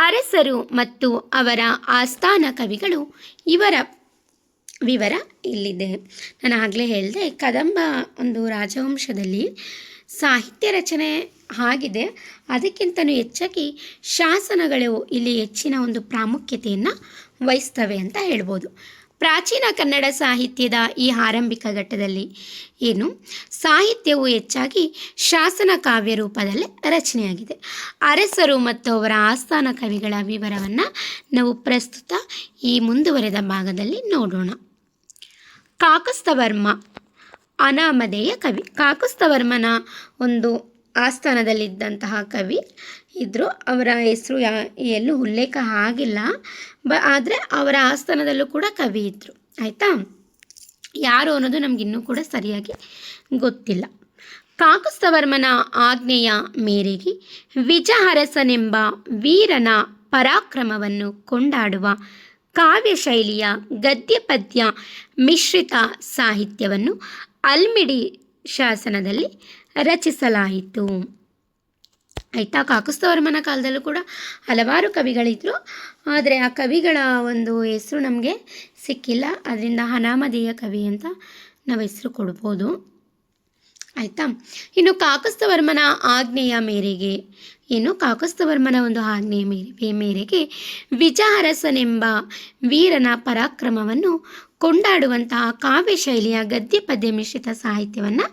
Speaker 1: ಅರಸರು ಮತ್ತು ಅವರ ಆಸ್ಥಾನ ಕವಿಗಳು ಇವರ ವಿವರ ಇಲ್ಲಿದೆ. ನಾನು ಆಗಲೇ ಹೇಳಿದೆ, ಕದಂಬ ಒಂದು ರಾಜವಂಶದಲ್ಲಿ ಸಾಹಿತ್ಯ ರಚನೆ ಆಗಿದೆ. ಅದಕ್ಕಿಂತಲೂ ಹೆಚ್ಚಾಗಿ ಶಾಸನಗಳು ಇಲ್ಲಿ ಹೆಚ್ಚಿನ ಒಂದು ಪ್ರಾಮುಖ್ಯತೆಯನ್ನು ವಹಿಸ್ತವೆ ಅಂತ ಹೇಳ್ಬೋದು. ಪ್ರಾಚೀನ ಕನ್ನಡ ಸಾಹಿತ್ಯದ ಈ ಆರಂಭಿಕ ಘಟ್ಟದಲ್ಲಿ ಸಾಹಿತ್ಯವು ಹೆಚ್ಚಾಗಿ ಶಾಸನ ಕಾವ್ಯ ರೂಪದಲ್ಲೇ ರಚನೆಯಾಗಿದೆ. ಅರಸರು ಮತ್ತು ಅವರ ಆಸ್ಥಾನ ಕವಿಗಳ ವಿವರವನ್ನು ನಾವು ಪ್ರಸ್ತುತ ಈ ಮುಂದುವರೆದ ಭಾಗದಲ್ಲಿ ನೋಡೋಣ. ಕಾಕಸ್ತವರ್ಮ ಅನಾಮಧೇಯ ಕವಿ. ಕಾಕಸ್ತವರ್ಮನ ಒಂದು ಆಸ್ಥಾನದಲ್ಲಿದ್ದಂತಹ ಕವಿ ಇದ್ದರು. ಅವರ ಹೆಸರು ಎಲ್ಲೂ ಉಲ್ಲೇಖ ಆಗಿಲ್ಲ, ಆದರೆ ಅವರ ಆಸ್ಥಾನದಲ್ಲೂ ಕೂಡ ಕವಿ ಇದ್ದರು. ಆಯಿತಾ, ಯಾರು ಅನ್ನೋದು ನಮಗಿನ್ನೂ ಕೂಡ ಸರಿಯಾಗಿ ಗೊತ್ತಿಲ್ಲ. ಕಾಕಸ್ತವರ್ಮನ ಆಜ್ಞೆಯ ಮೇರೆಗೆ ವಿಜಯರಸನೆಂಬ ವೀರನ ಪರಾಕ್ರಮವನ್ನು ಕೊಂಡಾಡುವ ಕಾವ್ಯ ಶೈಲಿಯ ಗದ್ಯ ಪದ್ಯ ಮಿಶ್ರಿತ ಸಾಹಿತ್ಯವನ್ನು ಅಲ್ಮಿಡಿ ಶಾಸನದಲ್ಲಿ ರಚಿಸಲಾಯಿತು. ಆಯಿತಾ, ಕಾಕಸ್ತವರ್ಮನ ಕಾಲದಲ್ಲೂ ಕೂಡ ಹಲವಾರು ಕವಿಗಳಿದ್ದರು, ಆದರೆ ಆ ಕವಿಗಳ ಒಂದು ಹೆಸರು ನಮಗೆ ಸಿಕ್ಕಿಲ್ಲ. ಅದರಿಂದ ಅನಾಮಧೇಯ ಕವಿ ಅಂತ ನಾವು ಹೆಸರು ಕೊಡ್ಬೋದು. ಆಯಿತಾ, ಇನ್ನು ಕಾಕಸ್ತವರ್ಮನ ಆಜ್ಞೆಯ ಮೇರೆಗೆ ಕಾಕಸ್ತವರ್ಮನ ಒಂದು ಆಜ್ಞೆಯ ಮೇರೆಗೆ ವಿಜಯರಸನೆಂಬ ವೀರನ ಪರಾಕ್ರಮವನ್ನು ಕೊಂಡಾಡುವಂತಹ ಕಾವ್ಯ ಶೈಲಿಯ ಗದ್ಯ ಪದ್ಯ ಮಿಶ್ರಿತ ಸಾಹಿತ್ಯವನ್ನು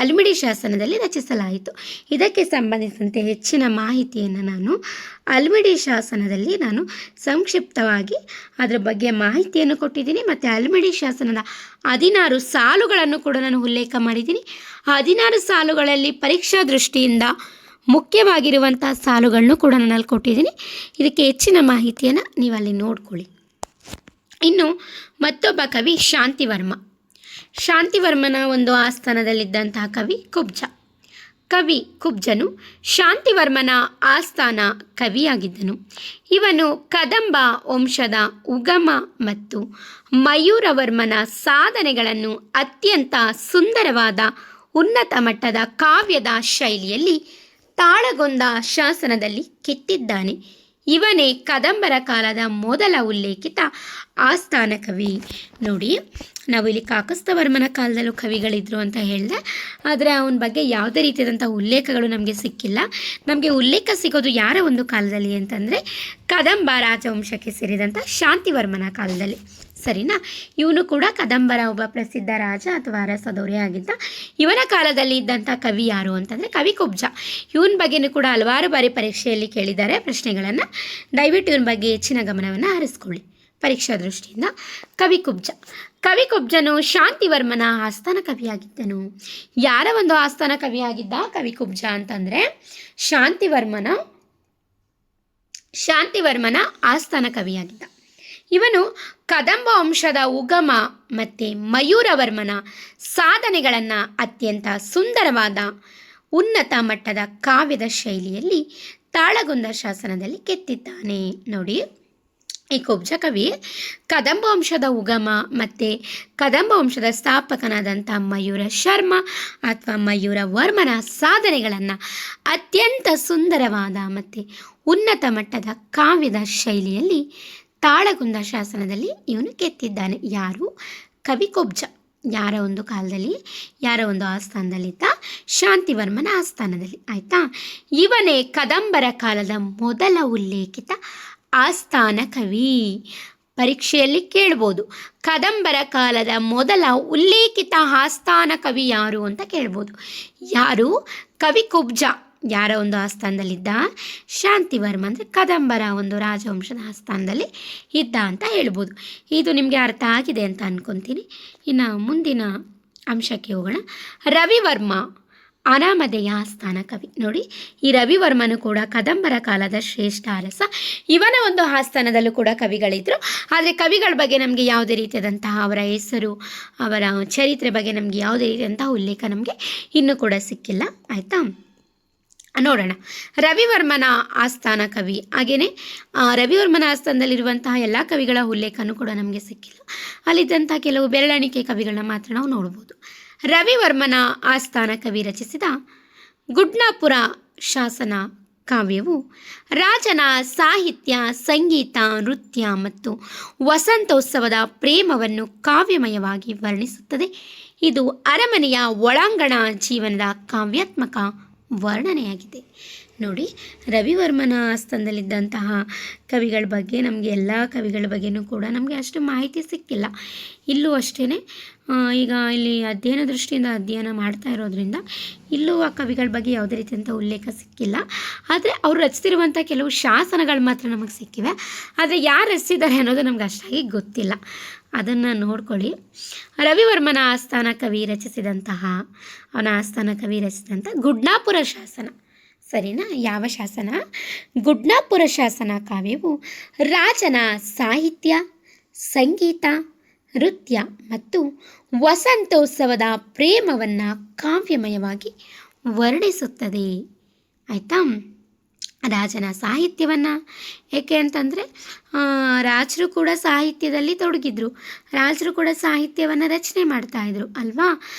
Speaker 1: ಅಲ್ಮಿಡಿ ಶಾಸನದಲ್ಲಿ ರಚಿಸಲಾಯಿತು. ಇದಕ್ಕೆ ಸಂಬಂಧಿಸಿದಂತೆ ಹೆಚ್ಚಿನ ಮಾಹಿತಿಯನ್ನು ನಾನು ಅಲ್ಮಿಡಿ ಶಾಸನದಲ್ಲಿ ಸಂಕ್ಷಿಪ್ತವಾಗಿ ಅದರ ಬಗ್ಗೆ ಮಾಹಿತಿಯನ್ನು ಕೊಟ್ಟಿದ್ದೀನಿ. ಮತ್ತು ಅಲ್ಮಿಡಿ ಶಾಸನದ 16 ಸಾಲುಗಳನ್ನು ಕೂಡ ನಾನು ಉಲ್ಲೇಖ ಮಾಡಿದ್ದೀನಿ. 16 ಸಾಲುಗಳಲ್ಲಿ ಪರೀಕ್ಷಾ ದೃಷ್ಟಿಯಿಂದ ಮುಖ್ಯವಾಗಿರುವಂಥ ಸಾಲುಗಳನ್ನು ಕೂಡ ನಾನು ಅಲ್ಲಿ ಕೊಟ್ಟಿದ್ದೀನಿ. ಇದಕ್ಕೆ ಹೆಚ್ಚಿನ ಮಾಹಿತಿಯನ್ನು ನೀವು ಅಲ್ಲಿ ನೋಡ್ಕೊಳ್ಳಿ. ಇನ್ನು ಮತ್ತೊಬ್ಬ ಕವಿ ಶಾಂತಿವರ್ಮನ ಒಂದು ಆಸ್ಥಾನದಲ್ಲಿದ್ದಂತಹ ಕವಿ ಕುಬ್ಜ. ಕವಿ ಕುಬ್ಜನು ಶಾಂತಿವರ್ಮನ ಆಸ್ಥಾನ ಕವಿಯಾಗಿದ್ದನು. ಇವನು ಕದಂಬ ವಂಶದ ಉಗಮ ಮತ್ತು ಮಯೂರವರ್ಮನ ಸಾಧನೆಗಳನ್ನು ಅತ್ಯಂತ ಸುಂದರವಾದ ಉನ್ನತ ಮಟ್ಟದ ಕಾವ್ಯದ ಶೈಲಿಯಲ್ಲಿ ತಾಳಗೊಂದ ಶಾಸನದಲ್ಲಿ ಕೆತ್ತಿದ್ದಾನೆ. ಇವನೇ ಕದಂಬರ ಕಾಲದ ಮೊದಲ ಉಲ್ಲೇಖಿತ ಆಸ್ಥಾನ ಕವಿ. ನೋಡಿ, ನಾವಿಲ್ಲಿ ಕಾಕಸ್ತವರ್ಮನ ಕಾಲದಲ್ಲೂ ಕವಿಗಳಿದ್ರು ಅಂತ ಹೇಳಿದೆ, ಆದರೆ ಅವನ ಬಗ್ಗೆ ಯಾವುದೇ ರೀತಿಯಾದಂಥ ಉಲ್ಲೇಖಗಳು ನಮಗೆ ಸಿಕ್ಕಿಲ್ಲ. ನಮಗೆ ಉಲ್ಲೇಖ ಸಿಗೋದು ಯಾರ ಒಂದು ಕಾಲದಲ್ಲಿ ಅಂತಂದರೆ ಕದಂಬ ರಾಜವಂಶಕ್ಕೆ ಸೇರಿದಂಥ ಶಾಂತಿವರ್ಮನ ಕಾಲದಲ್ಲಿ ಸರಿನಾ. ಇವನು ಕೂಡ ಕದಂಬರ ಒಬ್ಬ ಪ್ರಸಿದ್ಧ ರಾಜ ಅಥವಾ ಅರಸ ದೊರೆ ಆಗಿದ್ದ. ಇವನ ಕಾಲದಲ್ಲಿ ಇದ್ದಂಥ ಕವಿ ಯಾರು ಅಂತಂದರೆ ಕವಿಕುಬ್ಜ. ಇವನ ಬಗ್ಗೆಯೂ ಕೂಡ ಹಲವಾರು ಬಾರಿ ಪರೀಕ್ಷೆಯಲ್ಲಿ ಕೇಳಿದ್ದಾರೆ ಪ್ರಶ್ನೆಗಳನ್ನು. ದಯವಿಟ್ಟು ಇವನ ಬಗ್ಗೆ ಹೆಚ್ಚಿನ ಗಮನವನ್ನು ಹರಿಸ್ಕೊಳ್ಳಿ ಪರೀಕ್ಷಾ ದೃಷ್ಟಿಯಿಂದ. ಕವಿಕುಬ್ಜನು ಶಾಂತಿವರ್ಮನ ಆಸ್ಥಾನ ಕವಿಯಾಗಿದ್ದನು. ಯಾರ ಒಂದು ಆಸ್ಥಾನ ಕವಿಯಾಗಿದ್ದ ಕವಿಕುಬ್ಜ ಅಂತಂದರೆ ಶಾಂತಿವರ್ಮನ ಆಸ್ಥಾನ ಕವಿಯಾಗಿದ್ದ. ಇವನು ಕದಂಬ ವಂಶದ ಉಗಮ ಮತ್ತು ಮಯೂರವರ್ಮನ ಸಾಧನೆಗಳನ್ನು ಅತ್ಯಂತ ಸುಂದರವಾದ ಉನ್ನತ ಮಟ್ಟದ ಕಾವ್ಯದ ಶೈಲಿಯಲ್ಲಿ ತಾಳಗುಂದ ಶಾಸನದಲ್ಲಿ ಕೆತ್ತಿದ್ದಾನೆ. ನೋಡಿ, ಈ ಕುಬ್ಜ ಕವಿ ಕದಂಬ ವಂಶದ ಉಗಮ ಮತ್ತು ಕದಂಬ ವಂಶದ ಸ್ಥಾಪಕನಾದಂಥ ಮಯೂರ ಶರ್ಮ ಅಥವಾ ಮಯೂರ ವರ್ಮನ ಸಾಧನೆಗಳನ್ನು ಅತ್ಯಂತ ಸುಂದರವಾದ ಮತ್ತು ಉನ್ನತ ಮಟ್ಟದ ಕಾವ್ಯದ ಶೈಲಿಯಲ್ಲಿ ತಾಳಗುಂದ ಶಾಸನದಲ್ಲಿ ಇವನು ಕೆತ್ತಿದ್ದಾನೆ. ಯಾರು? ಕವಿಕುಬ್ಜ. ಯಾರ ಒಂದು ಕಾಲದಲ್ಲಿ, ಯಾರ ಒಂದು ಆಸ್ಥಾನದಲ್ಲಿದ್ದ? ಶಾಂತಿವರ್ಮನ ಆಸ್ಥಾನದಲ್ಲಿ. ಆಯಿತಾ. ಇವನೇ ಕದಂಬರ ಕಾಲದ ಮೊದಲ ಉಲ್ಲೇಖಿತ ಆಸ್ಥಾನ ಕವಿ. ಪರೀಕ್ಷೆಯಲ್ಲಿ ಕೇಳ್ಬೋದು, ಕದಂಬರ ಕಾಲದ ಮೊದಲ ಉಲ್ಲೇಖಿತ ಆಸ್ಥಾನ ಕವಿ ಯಾರು ಅಂತ ಕೇಳ್ಬೋದು. ಯಾರು? ಕವಿಕುಬ್ಜ. ಯಾರ ಒಂದು ಆಸ್ಥಾನದಲ್ಲಿದ್ದ? ಶಾಂತಿವರ್ಮ, ಅಂದರೆ ಕದಂಬರ ಒಂದು ರಾಜವಂಶದ ಆಸ್ಥಾನದಲ್ಲಿ ಇದ್ದ ಅಂತ ಹೇಳ್ಬೋದು. ಇದು ನಿಮಗೆ ಅರ್ಥ ಆಗಿದೆ ಅಂತ ಅಂದ್ಕೊತೀನಿ. ಇನ್ನು ಮುಂದಿನ ಅಂಶಕ್ಕೆ ಹೋಗೋಣ. ರವಿವರ್ಮ ಅನಾಮಧೇಯ ಆಸ್ಥಾನ ಕವಿ. ನೋಡಿ, ಈ ರವಿವರ್ಮನು ಕೂಡ ಕದಂಬರ ಕಾಲದ ಶ್ರೇಷ್ಠ ಅರಸ. ಇವನ ಒಂದು ಆಸ್ಥಾನದಲ್ಲೂ ಕೂಡ ಕವಿಗಳಿದ್ದರು. ಆದರೆ ಕವಿಗಳ ಬಗ್ಗೆ ನಮಗೆ ಯಾವುದೇ ರೀತಿಯಾದಂತಹ ಅವರ ಹೆಸರು, ಅವರ ಚರಿತ್ರೆ ಬಗ್ಗೆ ನಮಗೆ ಯಾವುದೇ ರೀತಿಯಾದಂತಹ ಉಲ್ಲೇಖ ನಮಗೆ ಇನ್ನೂ ಕೂಡ ಸಿಕ್ಕಿಲ್ಲ. ಆಯಿತಾ, ನೋಡೋಣ. ರವಿವರ್ಮನ ಆಸ್ಥಾನ ಕವಿ. ಹಾಗೆಯೇ ರವಿವರ್ಮನ ಆಸ್ಥಾನದಲ್ಲಿರುವಂತಹ ಎಲ್ಲ ಕವಿಗಳ ಉಲ್ಲೇಖನೂ ಕೂಡ ನಮಗೆ ಸಿಕ್ಕಿಲ್ಲ. ಅಲ್ಲಿದ್ದಂಥ ಕೆಲವು ಬೆರಳೆಣಿಕೆ ಕವಿಗಳನ್ನ ಮಾತ್ರ ನಾವು ನೋಡ್ಬೋದು. ರವಿವರ್ಮನ ಆಸ್ಥಾನ ಕವಿ ರಚಿಸಿದ ಗುಡ್ನಾಪುರ ಶಾಸನ ಕಾವ್ಯವು ರಾಜನ ಸಾಹಿತ್ಯ, ಸಂಗೀತ, ನೃತ್ಯ ಮತ್ತು ವಸಂತೋತ್ಸವದ ಪ್ರೇಮವನ್ನು ಕಾವ್ಯಮಯವಾಗಿ ವರ್ಣಿಸುತ್ತದೆ. ಇದು ಅರಮನೆಯ ಒಳಾಂಗಣ ಜೀವನದ ಕಾವ್ಯಾತ್ಮಕ ವರ್ಣನೆಯಾಗಿದೆ. ನೋಡಿ, ರವಿವರ್ಮನ ಆಸ್ಥಾನದಲ್ಲಿದ್ದಂತಹ ಕವಿಗಳ ಬಗ್ಗೆ ನಮಗೆ ಎಲ್ಲ ಕವಿಗಳ ಬಗ್ಗೆಯೂ ಕೂಡ ನಮಗೆ ಅಷ್ಟು ಮಾಹಿತಿ ಸಿಕ್ಕಿಲ್ಲ. ಇಲ್ಲೂ ಅಷ್ಟೇ, ಈಗ ಇಲ್ಲಿ ಅಧ್ಯಯನ ದೃಷ್ಟಿಯಿಂದ ಅಧ್ಯಯನ ಮಾಡ್ತಾ ಇರೋದ್ರಿಂದ ಇಲ್ಲೂ ಆ ಕವಿಗಳ ಬಗ್ಗೆ ಯಾವುದೇ ರೀತಿಯಂಥ ಉಲ್ಲೇಖ ಸಿಕ್ಕಿಲ್ಲ. ಆದರೆ ಅವರು ರಚಿಸಿರುವಂಥ ಕೆಲವು ಶಾಸನಗಳು ಮಾತ್ರ ನಮಗೆ ಸಿಕ್ಕಿವೆ. ಆದರೆ ಯಾರು ರಚಿಸಿದ್ದಾರೆ ಅನ್ನೋದು ನಮ್ಗೆ ಅಷ್ಟಾಗಿ ಗೊತ್ತಿಲ್ಲ. ಅದನ್ನು ನೋಡ್ಕೊಳ್ಳಿ. ರವಿವರ್ಮನ ಆಸ್ಥಾನ ಕವಿ ರಚಿಸಿದಂತಹ ಗುಡ್ನಾಪುರ ಶಾಸನ. ಸರಿನಾ? ಯಾವ ಶಾಸನ? ಗುಡ್ನಾಪುರ ಶಾಸನ ಕಾವ್ಯವು ರಾಜನ ಸಾಹಿತ್ಯ, ಸಂಗೀತ, ನೃತ್ಯ ಮತ್ತು ವಸಂತೋತ್ಸವದ ಪ್ರೇಮವನ್ನು ಕಾವ್ಯಮಯವಾಗಿ ವರ್ಣಿಸುತ್ತದೆ. ಆಯಿತಾ. ರಾಜನ ಸಾಹಿತ್ಯವನ್ನು, ಏಕೆ ಅಂತಂದರೆ ರಾಜರು ಕೂಡ ಸಾಹಿತ್ಯದಲ್ಲಿ ತೊಡಗಿದ್ರು, ರಾಜರು ಕೂಡ ಸಾಹಿತ್ಯವನ್ನು ರಚನೆ ಮಾಡ್ತಾಯಿದ್ರು ಅಲ್ವಾ.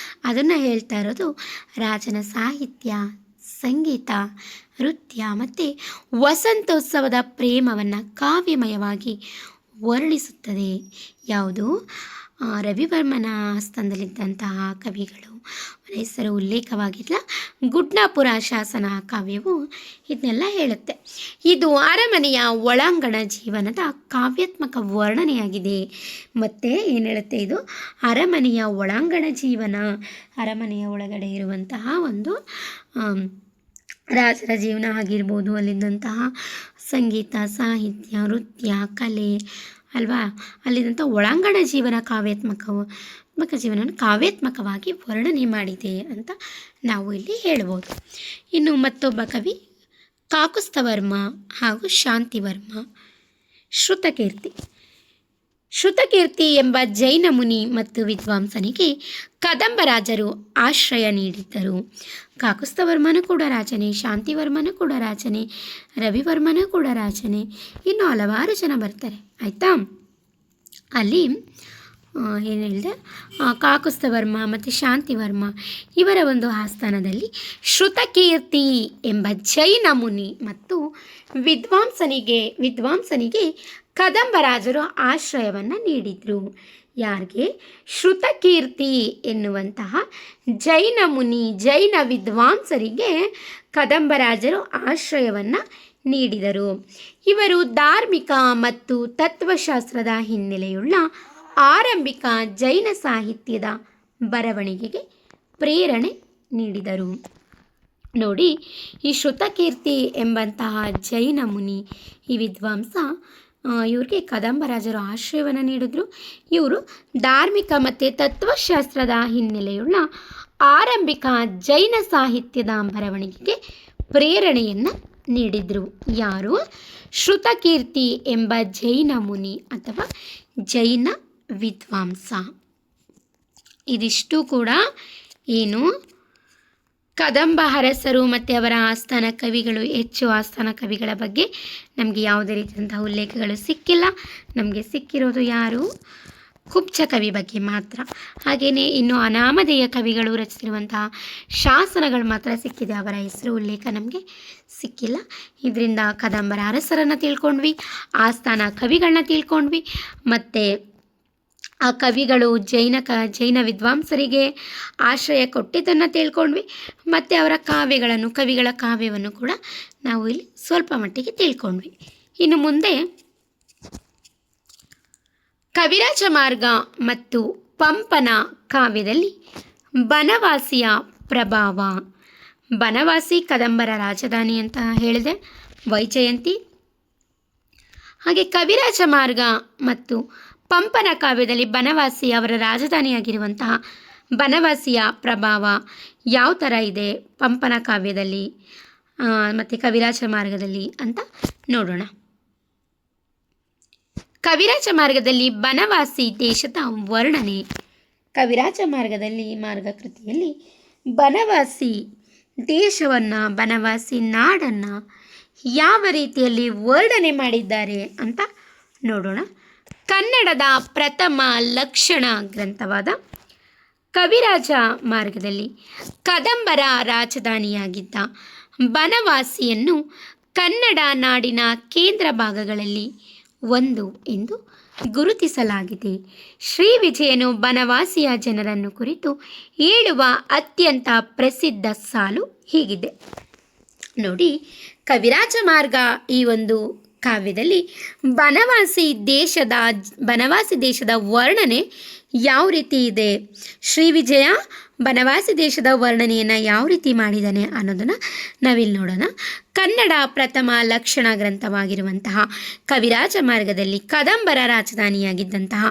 Speaker 1: ಅದನ್ನು ಹೇಳ್ತಾ ಇರೋದು. ರಾಜನ ಸಾಹಿತ್ಯ, ಸಂಗೀತ, ನೃತ್ಯ ಮತ್ತು ವಸಂತೋತ್ಸವದ ಪ್ರೇಮವನ್ನು ಕಾವ್ಯಮಯವಾಗಿ ವರ್ಣಿಸುತ್ತದೆ. ಯಾವುದು? ರವಿವರ್ಮನ ಆಸ್ಥಾನದಲ್ಲಿದ್ದಂತಹ ಕವಿಗಳು ಹೆಸರು ಉಲ್ಲೇಖವಾಗಿಲ್ಲ. ಗುಡ್ನಾಪುರ ಶಾಸನ ಕಾವ್ಯವು ಇದನ್ನೆಲ್ಲ ಹೇಳುತ್ತೆ. ಇದು ಅರಮನೆಯ ಒಳಾಂಗಣ ಜೀವನದ ಕಾವ್ಯಾತ್ಮಕ ವರ್ಣನೆಯಾಗಿದೆ. ಮತ್ತು ಏನು ಹೇಳುತ್ತೆ ಇದು? ಅರಮನೆಯ ಒಳಾಂಗಣ ಜೀವನ, ಅರಮನೆಯ ಒಳಗಡೆ ಇರುವಂತಹ ಒಂದು ರಾಜರ ಜೀವನ ಆಗಿರ್ಬೋದು, ಅಲ್ಲಿದ್ದಂತಹ ಸಂಗೀತ, ಸಾಹಿತ್ಯ, ನೃತ್ಯ, ಕಲೆ ಅಲ್ವಾ, ಅಲ್ಲಿದ್ದಂಥ ಒಳಾಂಗಣ ಜೀವನ ಜೀವನವನ್ನು ಕಾವ್ಯಾತ್ಮಕವಾಗಿ ವರ್ಣನೆ ಮಾಡಿದೆ ಅಂತ ನಾವು ಇಲ್ಲಿ ಹೇಳ್ಬೋದು. ಇನ್ನು ಮತ್ತೊಬ್ಬ ಕವಿ ಕಾಕುಸ್ಥವರ್ಮ ಹಾಗೂ ಶಾಂತಿವರ್ಮ. ಶ್ರುತಕೀರ್ತಿ ಎಂಬ ಜೈನ ಮುನಿ ಮತ್ತು ವಿದ್ವಾಂಸನಿಗೆ ಕದಂಬರಾಜರು ಆಶ್ರಯ ನೀಡಿದ್ದರು. ಕಾಕುಸ್ಥವರ್ಮನೂ ಕೂಡ ರಾಜನೇ, ಶಾಂತಿವರ್ಮನೂ ಕೂಡ ರಾಜನೇ, ರವಿವರ್ಮನೂ ಕೂಡ ರಾಜನೇ, ಇನ್ನು ಹಲವಾರು ಜನ ಬರ್ತಾರೆ. ಆಯಿತಾ. ಅಲ್ಲಿ ಏನು ಹೇಳಿದೆ? ಕಾಕುಸ್ಥವರ್ಮ ಮತ್ತು ಶಾಂತಿವರ್ಮ ಇವರ ಒಂದು ಆಸ್ಥಾನದಲ್ಲಿ ಶ್ರುತಕೀರ್ತಿ ಎಂಬ ಜೈನ ಮುನಿ ಮತ್ತು ವಿದ್ವಾಂಸನಿಗೆ ಕದಂಬರಾಜರು ಆಶ್ರಯವನ್ನು ನೀಡಿದರು. ಯಾರಿಗೆ? ಶ್ರುತಕೀರ್ತಿ ಎನ್ನುವಂತಹ ಜೈನ ಮುನಿ, ಜೈನ ವಿದ್ವಾಂಸರಿಗೆ ಕದಂಬರಾಜರು ಆಶ್ರಯವನ್ನು ನೀಡಿದರು. ಇವರು ಧಾರ್ಮಿಕ ಮತ್ತು ತತ್ವಶಾಸ್ತ್ರದ ಹಿನ್ನೆಲೆಯುಳ್ಳ ಆರಂಭಿಕ ಜೈನ ಸಾಹಿತ್ಯದ ಬರವಣಿಗೆಗೆ ಪ್ರೇರಣೆ ನೀಡಿದರು. ನೋಡಿ, ಈ ಶ್ರುತಕೀರ್ತಿ ಎಂಬಂತಹ ಜೈನ ಮುನಿ, ಈ ವಿದ್ವಾಂಸ, ಇವ್ರಿಗೆ ಕದಂಬರಾಜರು ಆಶ್ರಯವನ್ನು ನೀಡಿದ್ರು. ಇವರು ಧಾರ್ಮಿಕ ಮತ್ತು ತತ್ವಶಾಸ್ತ್ರದ ಹಿನ್ನೆಲೆಯುಳ್ಳ ಆರಂಭಿಕ ಜೈನ ಸಾಹಿತ್ಯದ ಬರವಣಿಗೆಗೆ ಪ್ರೇರಣೆಯನ್ನು ನೀಡಿದರು. ಯಾರು? ಶ್ರುತಕೀರ್ತಿ ಎಂಬ ಜೈನ ಮುನಿ ಅಥವಾ ಜೈನ ವಿದ್ವಾಂಸ. ಇದಿಷ್ಟು ಕೂಡ ಏನು, ಕದಂಬ ಅರಸರು ಮತ್ತು ಅವರ ಆಸ್ಥಾನ ಕವಿಗಳು. ಹೆಚ್ಚು ಆಸ್ಥಾನ ಕವಿಗಳ ಬಗ್ಗೆ ನಮಗೆ ಯಾವುದೇ ರೀತಿಯಂತಹ ಉಲ್ಲೇಖಗಳು ಸಿಕ್ಕಿಲ್ಲ. ನಮಗೆ ಸಿಕ್ಕಿರೋದು ಯಾರು? ಕುಬ್ಜ ಕವಿ ಬಗ್ಗೆ ಮಾತ್ರ. ಹಾಗೆಯೇ ಇನ್ನು ಅನಾಮಧೇಯ ಕವಿಗಳು ರಚಿಸಿರುವಂತಹ ಶಾಸನಗಳು ಮಾತ್ರ ಸಿಕ್ಕಿದೆ. ಅವರ ಹೆಸರು ಉಲ್ಲೇಖ ನಮಗೆ ಸಿಕ್ಕಿಲ್ಲ. ಇದರಿಂದ ಕದಂಬರ ಅರಸರನ್ನು ತಿಳ್ಕೊಂಡ್ವಿ, ಆಸ್ಥಾನ ಕವಿಗಳನ್ನ ತಿಳ್ಕೊಂಡ್ವಿ, ಮತ್ತು ಆ ಕವಿಗಳು ಜೈನ ವಿದ್ವಾಂಸರಿಗೆ ಆಶ್ರಯ ಕೊಟ್ಟಿದ್ದನ್ನು ತಿಳ್ಕೊಂಡ್ವಿ, ಮತ್ತು ಅವರ ಕವಿಗಳ ಕಾವ್ಯವನ್ನು ಕೂಡ ನಾವು ಇಲ್ಲಿ ಸ್ವಲ್ಪ ಮಟ್ಟಿಗೆ ತಿಳ್ಕೊಂಡ್ವಿ. ಇನ್ನು ಮುಂದೆ ಕವಿರಾಜ ಮಾರ್ಗ ಮತ್ತು ಪಂಪನ ಕಾವ್ಯದಲ್ಲಿ ಬನವಾಸಿಯ ಪ್ರಭಾವ. ಬನವಾಸಿ ಕದಂಬರ ರಾಜಧಾನಿ ಅಂತ ಹೇಳಿದೆ, ವೈಜಯಂತಿ. ಹಾಗೆ ಕವಿರಾಜ ಮಾರ್ಗ ಮತ್ತು ಪಂಪನ ಕಾವ್ಯದಲ್ಲಿ ಬನವಾಸಿ ಅವರ ರಾಜಧಾನಿಯಾಗಿರುವಂತಹ ಬನವಾಸಿಯ ಪ್ರಭಾವ ಯಾವ ಥರ ಇದೆ ಪಂಪನ ಕಾವ್ಯದಲ್ಲಿ ಮತ್ತು ಕವಿರಾಜ ಮಾರ್ಗದಲ್ಲಿ ಅಂತ ನೋಡೋಣ. ಕವಿರಾಜ ಮಾರ್ಗದಲ್ಲಿ ಬನವಾಸಿ ದೇಶದ ವರ್ಣನೆ. ಕವಿರಾಜ ಮಾರ್ಗ ಕೃತಿಯಲ್ಲಿ ಬನವಾಸಿ ದೇಶವನ್ನು, ಬನವಾಸಿ ನಾಡನ್ನು ಯಾವ ರೀತಿಯಲ್ಲಿ ವರ್ಣನೆ ಮಾಡಿದ್ದಾರೆ ಅಂತ ನೋಡೋಣ. ಕನ್ನಡದ ಪ್ರಥಮ ಲಕ್ಷಣ ಗ್ರಂಥವಾದ ಕವಿರಾಜ ಮಾರ್ಗದಲ್ಲಿ ಕದಂಬರ ರಾಜಧಾನಿಯಾಗಿದ್ದ ಬನವಾಸಿಯನ್ನು ಕನ್ನಡ ನಾಡಿನ ಕೇಂದ್ರ ಭಾಗಗಳಲ್ಲಿ ಒಂದು ಎಂದು ಗುರುತಿಸಲಾಗಿದೆ. ಶ್ರೀ ವಿಜಯನು ಬನವಾಸಿಯ ಜನರನ್ನು ಕುರಿತು ಹೇಳುವ ಅತ್ಯಂತ ಪ್ರಸಿದ್ಧ ಸಾಲು ಹೀಗಿದೆ. ನೋಡಿ, ಕವಿರಾಜ ಮಾರ್ಗ ಈ ಒಂದು ಕಾವ್ಯದಲ್ಲಿ ಬನವಾಸಿ ದೇಶದ ವರ್ಣನೆ ಯಾವ ರೀತಿ ಇದೆ, ಶ್ರೀ ವಿಜಯ ಬನವಾಸಿ ದೇಶದ ವರ್ಣನೆಯನ್ನು ಯಾವ ರೀತಿ ಮಾಡಿದ್ದಾನೆ ಅನ್ನೋದನ್ನು ನಾವಿಲ್ಲಿ ನೋಡೋಣ. ಕನ್ನಡ ಪ್ರಥಮ ಲಕ್ಷಣ ಗ್ರಂಥವಾಗಿರುವಂತಹ ಕವಿರಾಜ ಮಾರ್ಗದಲ್ಲಿ ಕದಂಬರ ರಾಜಧಾನಿಯಾಗಿದ್ದಂತಹ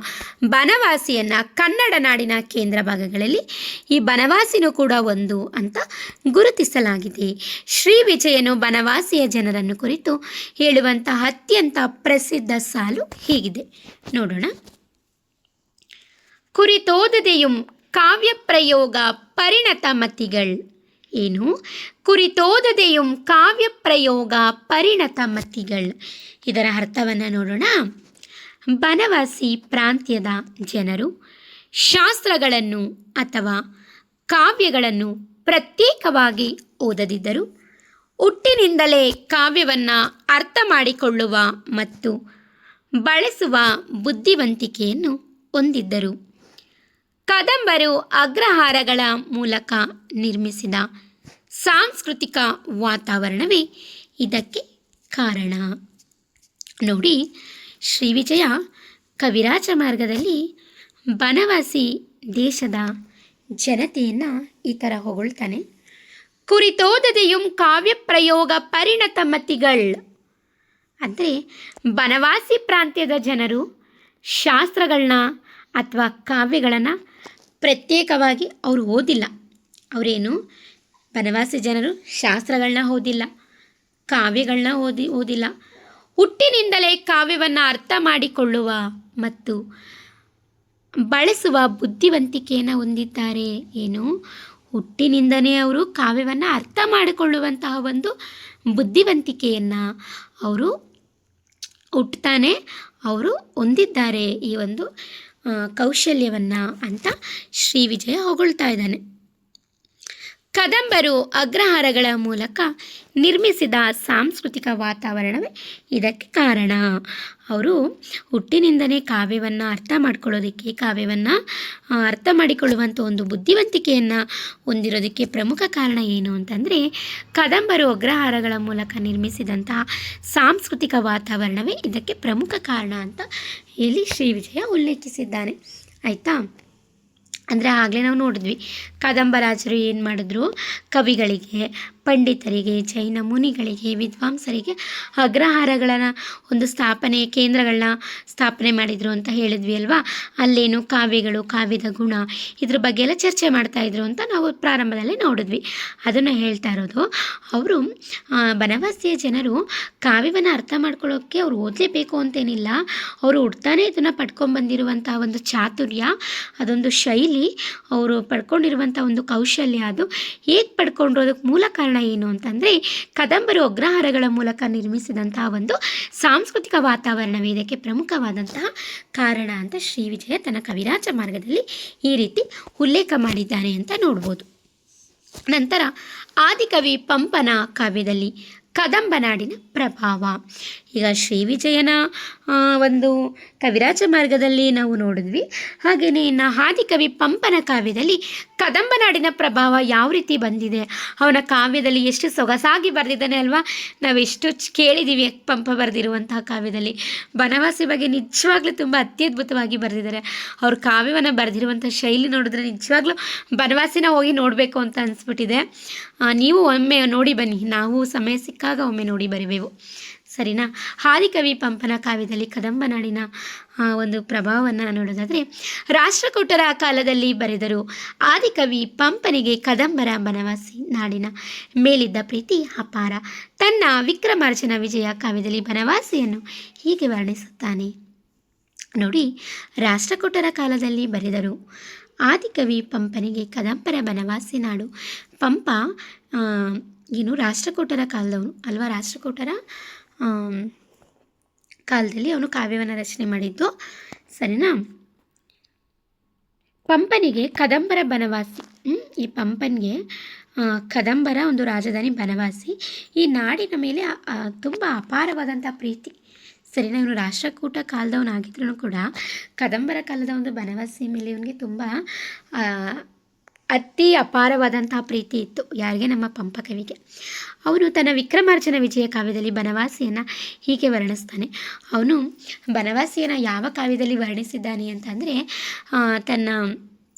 Speaker 1: ಬನವಾಸಿಯನ್ನು ಕನ್ನಡ ನಾಡಿನ ಕೇಂದ್ರ ಭಾಗಗಳಲ್ಲಿ ಈ ಬನವಾಸಿನೂ ಕೂಡ ಒಂದು ಅಂತ ಗುರುತಿಸಲಾಗಿದೆ. ಶ್ರೀ ವಿಜಯನು ಬನವಾಸಿಯ ಜನರನ್ನು ಕುರಿತು ಹೇಳುವಂತಹ ಅತ್ಯಂತ ಪ್ರಸಿದ್ಧ ಸಾಲು ಹೀಗಿದೆ, ನೋಡೋಣ. ಕುರಿತೋದದೆಯುಂ ಕಾವ್ಯಪ್ರಯೋಗ ಪರಿಣತ ಮತಿಗಳ್. ಏನು? ಕುರಿತೋದದೆಯುಂ ಕಾವ್ಯಪ್ರಯೋಗ ಪರಿಣತ ಮತಿಗಳ್. ಇದರ ಅರ್ಥವನ್ನು ನೋಡೋಣ. ಬನವಾಸಿ ಪ್ರಾಂತ್ಯದ ಜನರು ಶಾಸ್ತ್ರಗಳನ್ನು ಅಥವಾ ಕಾವ್ಯಗಳನ್ನು ಪ್ರತ್ಯೇಕವಾಗಿ ಓದದಿದ್ದರು, ಹುಟ್ಟಿನಿಂದಲೇ ಕಾವ್ಯವನ್ನು ಅರ್ಥ ಮಾಡಿಕೊಳ್ಳುವ ಮತ್ತು ಬಳಸುವ ಬುದ್ಧಿವಂತಿಕೆಯನ್ನು ಹೊಂದಿದ್ದರು. ಕದಂಬರು ಅಗ್ರಹಾರಗಳ ಮೂಲಕ ನಿರ್ಮಿಸಿದ ಸಾಂಸ್ಕೃತಿಕ ವಾತಾವರಣವೇ ಇದಕ್ಕೆ ಕಾರಣ. ನೋಡಿ, ಶ್ರೀ ವಿಜಯ ಕವಿರಾಜ ಮಾರ್ಗದಲ್ಲಿ ಬನವಾಸಿ ದೇಶದ ಜನತೆಯನ್ನು ಈ ಥರ ಹೊಗಳ್ತಾನೆ. ಕುರಿತೋದದೆಯುಂ ಕಾವ್ಯಪ್ರಯೋಗ ಪರಿಣತ ಮತಿಗಳ್. ಅಂದರೆ ಬನವಾಸಿ ಪ್ರಾಂತ್ಯದ ಜನರು ಶಾಸ್ತ್ರಗಳನ್ನ ಅಥವಾ ಕಾವ್ಯಗಳನ್ನು ಪ್ರತ್ಯೇಕವಾಗಿ ಅವರು ಓದಿಲ್ಲ. ಅವರೇನು, ಬನವಾಸಿ ಜನರು ಶಾಸ್ತ್ರಗಳನ್ನ ಓದಿಲ್ಲ, ಕಾವ್ಯಗಳನ್ನ ಓದಿಲ್ಲ. ಹುಟ್ಟಿನಿಂದಲೇ ಕಾವ್ಯವನ್ನು ಅರ್ಥ ಮಾಡಿಕೊಳ್ಳುವ ಮತ್ತು ಬಳಸುವ ಬುದ್ಧಿವಂತಿಕೆಯನ್ನು ಹೊಂದಿದ್ದಾರೆ. ಏನು? ಹುಟ್ಟಿನಿಂದಲೇ ಅವರು ಕಾವ್ಯವನ್ನು ಅರ್ಥ ಮಾಡಿಕೊಳ್ಳುವಂತಹ ಒಂದು ಬುದ್ಧಿವಂತಿಕೆಯನ್ನು ಅವರು ಹುಟ್ಟುತ್ತಾನೆ ಅವರು ಹೊಂದಿದ್ದಾರೆ, ಈ ಒಂದು ಕೌಶಲ್ಯವನ್ನು ಅಂತ ಶ್ರೀ ವಿಜಯ ಹೊಗಳ್ತಾ ಇದ್ದಾನೆ. ಕದಂಬರು ಅಗ್ರಹಾರಗಳ ಮೂಲಕ ನಿರ್ಮಿಸಿದ ಸಾಂಸ್ಕೃತಿಕ ವಾತಾವರಣವೇ ಇದಕ್ಕೆ ಕಾರಣ. ಅವರು ಹುಟ್ಟಿನಿಂದಲೇ ಕಾವ್ಯವನ್ನು ಅರ್ಥ ಮಾಡ್ಕೊಳ್ಳೋದಕ್ಕೆ, ಕಾವ್ಯವನ್ನು ಅರ್ಥ ಮಾಡಿಕೊಳ್ಳುವಂಥ ಒಂದು ಬುದ್ಧಿವಂತಿಕೆಯನ್ನು ಹೊಂದಿರೋದಕ್ಕೆ ಪ್ರಮುಖ ಕಾರಣ ಏನು ಅಂತಂದರೆ, ಕದಂಬರು ಅಗ್ರಹಾರಗಳ ಮೂಲಕ ನಿರ್ಮಿಸಿದಂತಹ ಸಾಂಸ್ಕೃತಿಕ ವಾತಾವರಣವೇ ಇದಕ್ಕೆ ಪ್ರಮುಖ ಕಾರಣ ಅಂತ ಇಲ್ಲಿ ಶ್ರೀ ವಿಜಯ ಉಲ್ಲೇಖಿಸಿದ್ದಾನೆ. ಆಯಿತಾ? ಅಂದರೆ ಆಗಲೇ ನಾವು ನೋಡಿದ್ವಿ, ಕದಂಬರಾಜರು ಏನು ಮಾಡಿದ್ರು, ಕವಿಗಳಿಗೆ, ಪಂಡಿತರಿಗೆ, ಜೈನ ಮುನಿಗಳಿಗೆ, ವಿದ್ವಾಂಸರಿಗೆ ಅಗ್ರಹಾರಗಳನ್ನು ಒಂದು ಸ್ಥಾಪನೆ ಕೇಂದ್ರಗಳನ್ನ ಸ್ಥಾಪನೆ ಮಾಡಿದರು ಅಂತ ಹೇಳಿದ್ವಿ ಅಲ್ವಾ. ಅಲ್ಲೇನು ಕಾವ್ಯಗಳು, ಕಾವ್ಯದ ಗುಣ, ಇದ್ರ ಬಗ್ಗೆ ಎಲ್ಲ ಚರ್ಚೆ ಮಾಡ್ತಾಯಿದ್ರು ಅಂತ ನಾವು ಪ್ರಾರಂಭದಲ್ಲಿ ನೋಡಿದ್ವಿ. ಅದನ್ನು ಹೇಳ್ತಾ ಇರೋದು, ಅವರು ಬನವಾಸಿಯ ಜನರು ಕಾವ್ಯವನ್ನು ಅರ್ಥ ಮಾಡ್ಕೊಳ್ಳೋಕ್ಕೆ ಅವ್ರು ಓದಲೇಬೇಕು ಅಂತೇನಿಲ್ಲ. ಅವರು ಹುಡ್ತಾನೆ ಇದನ್ನು ಪಡ್ಕೊಂಡ್ಬಂದಿರುವಂಥ ಒಂದು ಚಾತುರ್ಯ, ಅದೊಂದು ಶೈಲಿ, ಅವರು ಪಡ್ಕೊಂಡಿರುವಂಥ ಒಂದು ಕೌಶಲ್ಯ, ಅದು ಹೇಗೆ ಪಡ್ಕೊಂಡ್ರು, ಅದಕ್ಕೆ ಮೂಲ ಕಾರಣ ಏನು ಅಂತಂದರೆ ಕದಂಬರು ಅಗ್ರಹಾರಗಳ ಮೂಲಕ ನಿರ್ಮಿಸಿದಂತಹ ಒಂದು ಸಾಂಸ್ಕೃತಿಕ ವಾತಾವರಣವೇ ಇದಕ್ಕೆ ಪ್ರಮುಖವಾದಂತಹ ಕಾರಣ ಅಂತ ಶ್ರೀ ವಿಜಯ ತನ್ನ ಕವಿರಾಜ ಮಾರ್ಗದಲ್ಲಿ ಈ ರೀತಿ ಉಲ್ಲೇಖ ಮಾಡಿದ್ದಾನೆ ಅಂತ ನೋಡ್ಬೋದು. ನಂತರ ಆದಿಕವಿ ಪಂಪನ ಕಾವ್ಯದಲ್ಲಿ ಕದಂಬನಾಡಿನ ಪ್ರಭಾವ. ಈಗ ಶ್ರೀ ವಿಜಯನ ಒಂದು ಕವಿರಾಜ ಮಾರ್ಗದಲ್ಲಿ ನಾವು ನೋಡಿದ್ವಿ. ಹಾಗೆಯೇ ಇನ್ನು ಆದಿಕವಿ ಪಂಪನ ಕಾವ್ಯದಲ್ಲಿ ಕದಂಬನಾಡಿನ ಪ್ರಭಾವ ಯಾವ ರೀತಿ ಬಂದಿದೆ, ಅವನ ಕಾವ್ಯದಲ್ಲಿ ಎಷ್ಟು ಸೊಗಸಾಗಿ ಬರೆದಿದ್ದಾನೆ ಅಲ್ವಾ. ನಾವೆಷ್ಟು ಕೇಳಿದ್ದೀವಿ ಪಂಪ ಬರೆದಿರುವಂತಹ ಕಾವ್ಯದಲ್ಲಿ. ಬನವಾಸಿ ಬಗ್ಗೆ ನಿಜವಾಗ್ಲೂ ತುಂಬ ಅತ್ಯದ್ಭುತವಾಗಿ ಬರೆದಿದ್ದಾರೆ. ಅವ್ರ ಕಾವ್ಯವನ್ನು ಬರೆದಿರುವಂಥ ಶೈಲಿ ನೋಡಿದ್ರೆ ನಿಜವಾಗ್ಲೂ ಬನವಾಸಿನ ಹೋಗಿ ನೋಡಬೇಕು ಅಂತ ಅನಿಸ್ಬಿಟ್ಟಿದೆ. ನೀವು ಒಮ್ಮೆ ನೋಡಿ ಬನ್ನಿ, ನಾವು ಸಮಯ ಸಿಕ್ಕಾಗ ಒಮ್ಮೆ ನೋಡಿ ಬರಿವೆವು, ಸರಿನಾ. ಆದಿಕವಿ ಪಂಪನ ಕಾವ್ಯದಲ್ಲಿ ಕದಂಬನಾಡಿನ ಒಂದು ಪ್ರಭಾವವನ್ನು ನೋಡೋದಾದರೆ, ರಾಷ್ಟ್ರಕೂಟರ ಕಾಲದಲ್ಲಿ ಬರೆದರು ಆದಿಕವಿ ಪಂಪನಿಗೆ ಕದಂಬರ ಬನವಾಸಿ ನಾಡಿನ ಮೇಲಿದ್ದ ಪ್ರೀತಿ ಅಪಾರ. ತನ್ನ ವಿಕ್ರಮಾರ್ಜುನ ವಿಜಯ ಕಾವ್ಯದಲ್ಲಿ ಬನವಾಸಿಯನ್ನು ಹೀಗೆ ವರ್ಣಿಸುತ್ತಾನೆ. ನೋಡಿ, ರಾಷ್ಟ್ರಕೂಟರ ಕಾಲದಲ್ಲಿ ಬರೆದರು ಆದಿಕವಿ ಪಂಪನಿಗೆ ಕದಂಬರ ಬನವಾಸಿ ನಾಡು. ಪಂಪ ಏನು ರಾಷ್ಟ್ರಕೂಟರ ಕಾಲದವನು ಅಲ್ವಾ. ರಾಷ್ಟ್ರಕೂಟರ ಕಾಲದಲ್ಲಿ ಅವನು ಕಾವ್ಯವನ್ನು ರಚನೆ ಮಾಡಿದ್ದು, ಸರಿನಾ. ಪಂಪನಿಗೆ ಕದಂಬರ ಬನವಾಸಿ, ಈ ಪಂಪನಿಗೆ ಕದಂಬರ ಒಂದು ರಾಜಧಾನಿ ಬನವಾಸಿ, ಈ ನಾಡಿನ ಮೇಲೆ ತುಂಬ ಅಪಾರವಾದಂಥ ಪ್ರೀತಿ, ಸರಿನಾ. ಇವನು ರಾಷ್ಟ್ರಕೂಟ ಕಾಲದವನಾಗಿದ್ರೂ ಕೂಡ ಕದಂಬರ ಕಾಲದ ಒಂದು ಬನವಾಸಿ ಮೇಲೆ ಇವನಿಗೆ ತುಂಬ ಅತಿ ಅಪಾರವಾದಂತಹ ಪ್ರೀತಿ ಇತ್ತು. ಯಾರಿಗೆ? ನಮ್ಮ ಪಂಪ ಕವಿಗೆ. ಅವನು ತನ್ನ ವಿಕ್ರಮಾರ್ಜುನ ವಿಜಯ ಕಾವ್ಯದಲ್ಲಿ ಬನವಾಸಿಯನ್ನು ಹೀಗೆ ವರ್ಣಿಸ್ತಾನೆ. ಅವನು ಬನವಾಸಿಯನ್ನು ಯಾವ ಕಾವ್ಯದಲ್ಲಿ ವರ್ಣಿಸಿದ್ದಾನೆ ಅಂತಂದರೆ, ತನ್ನ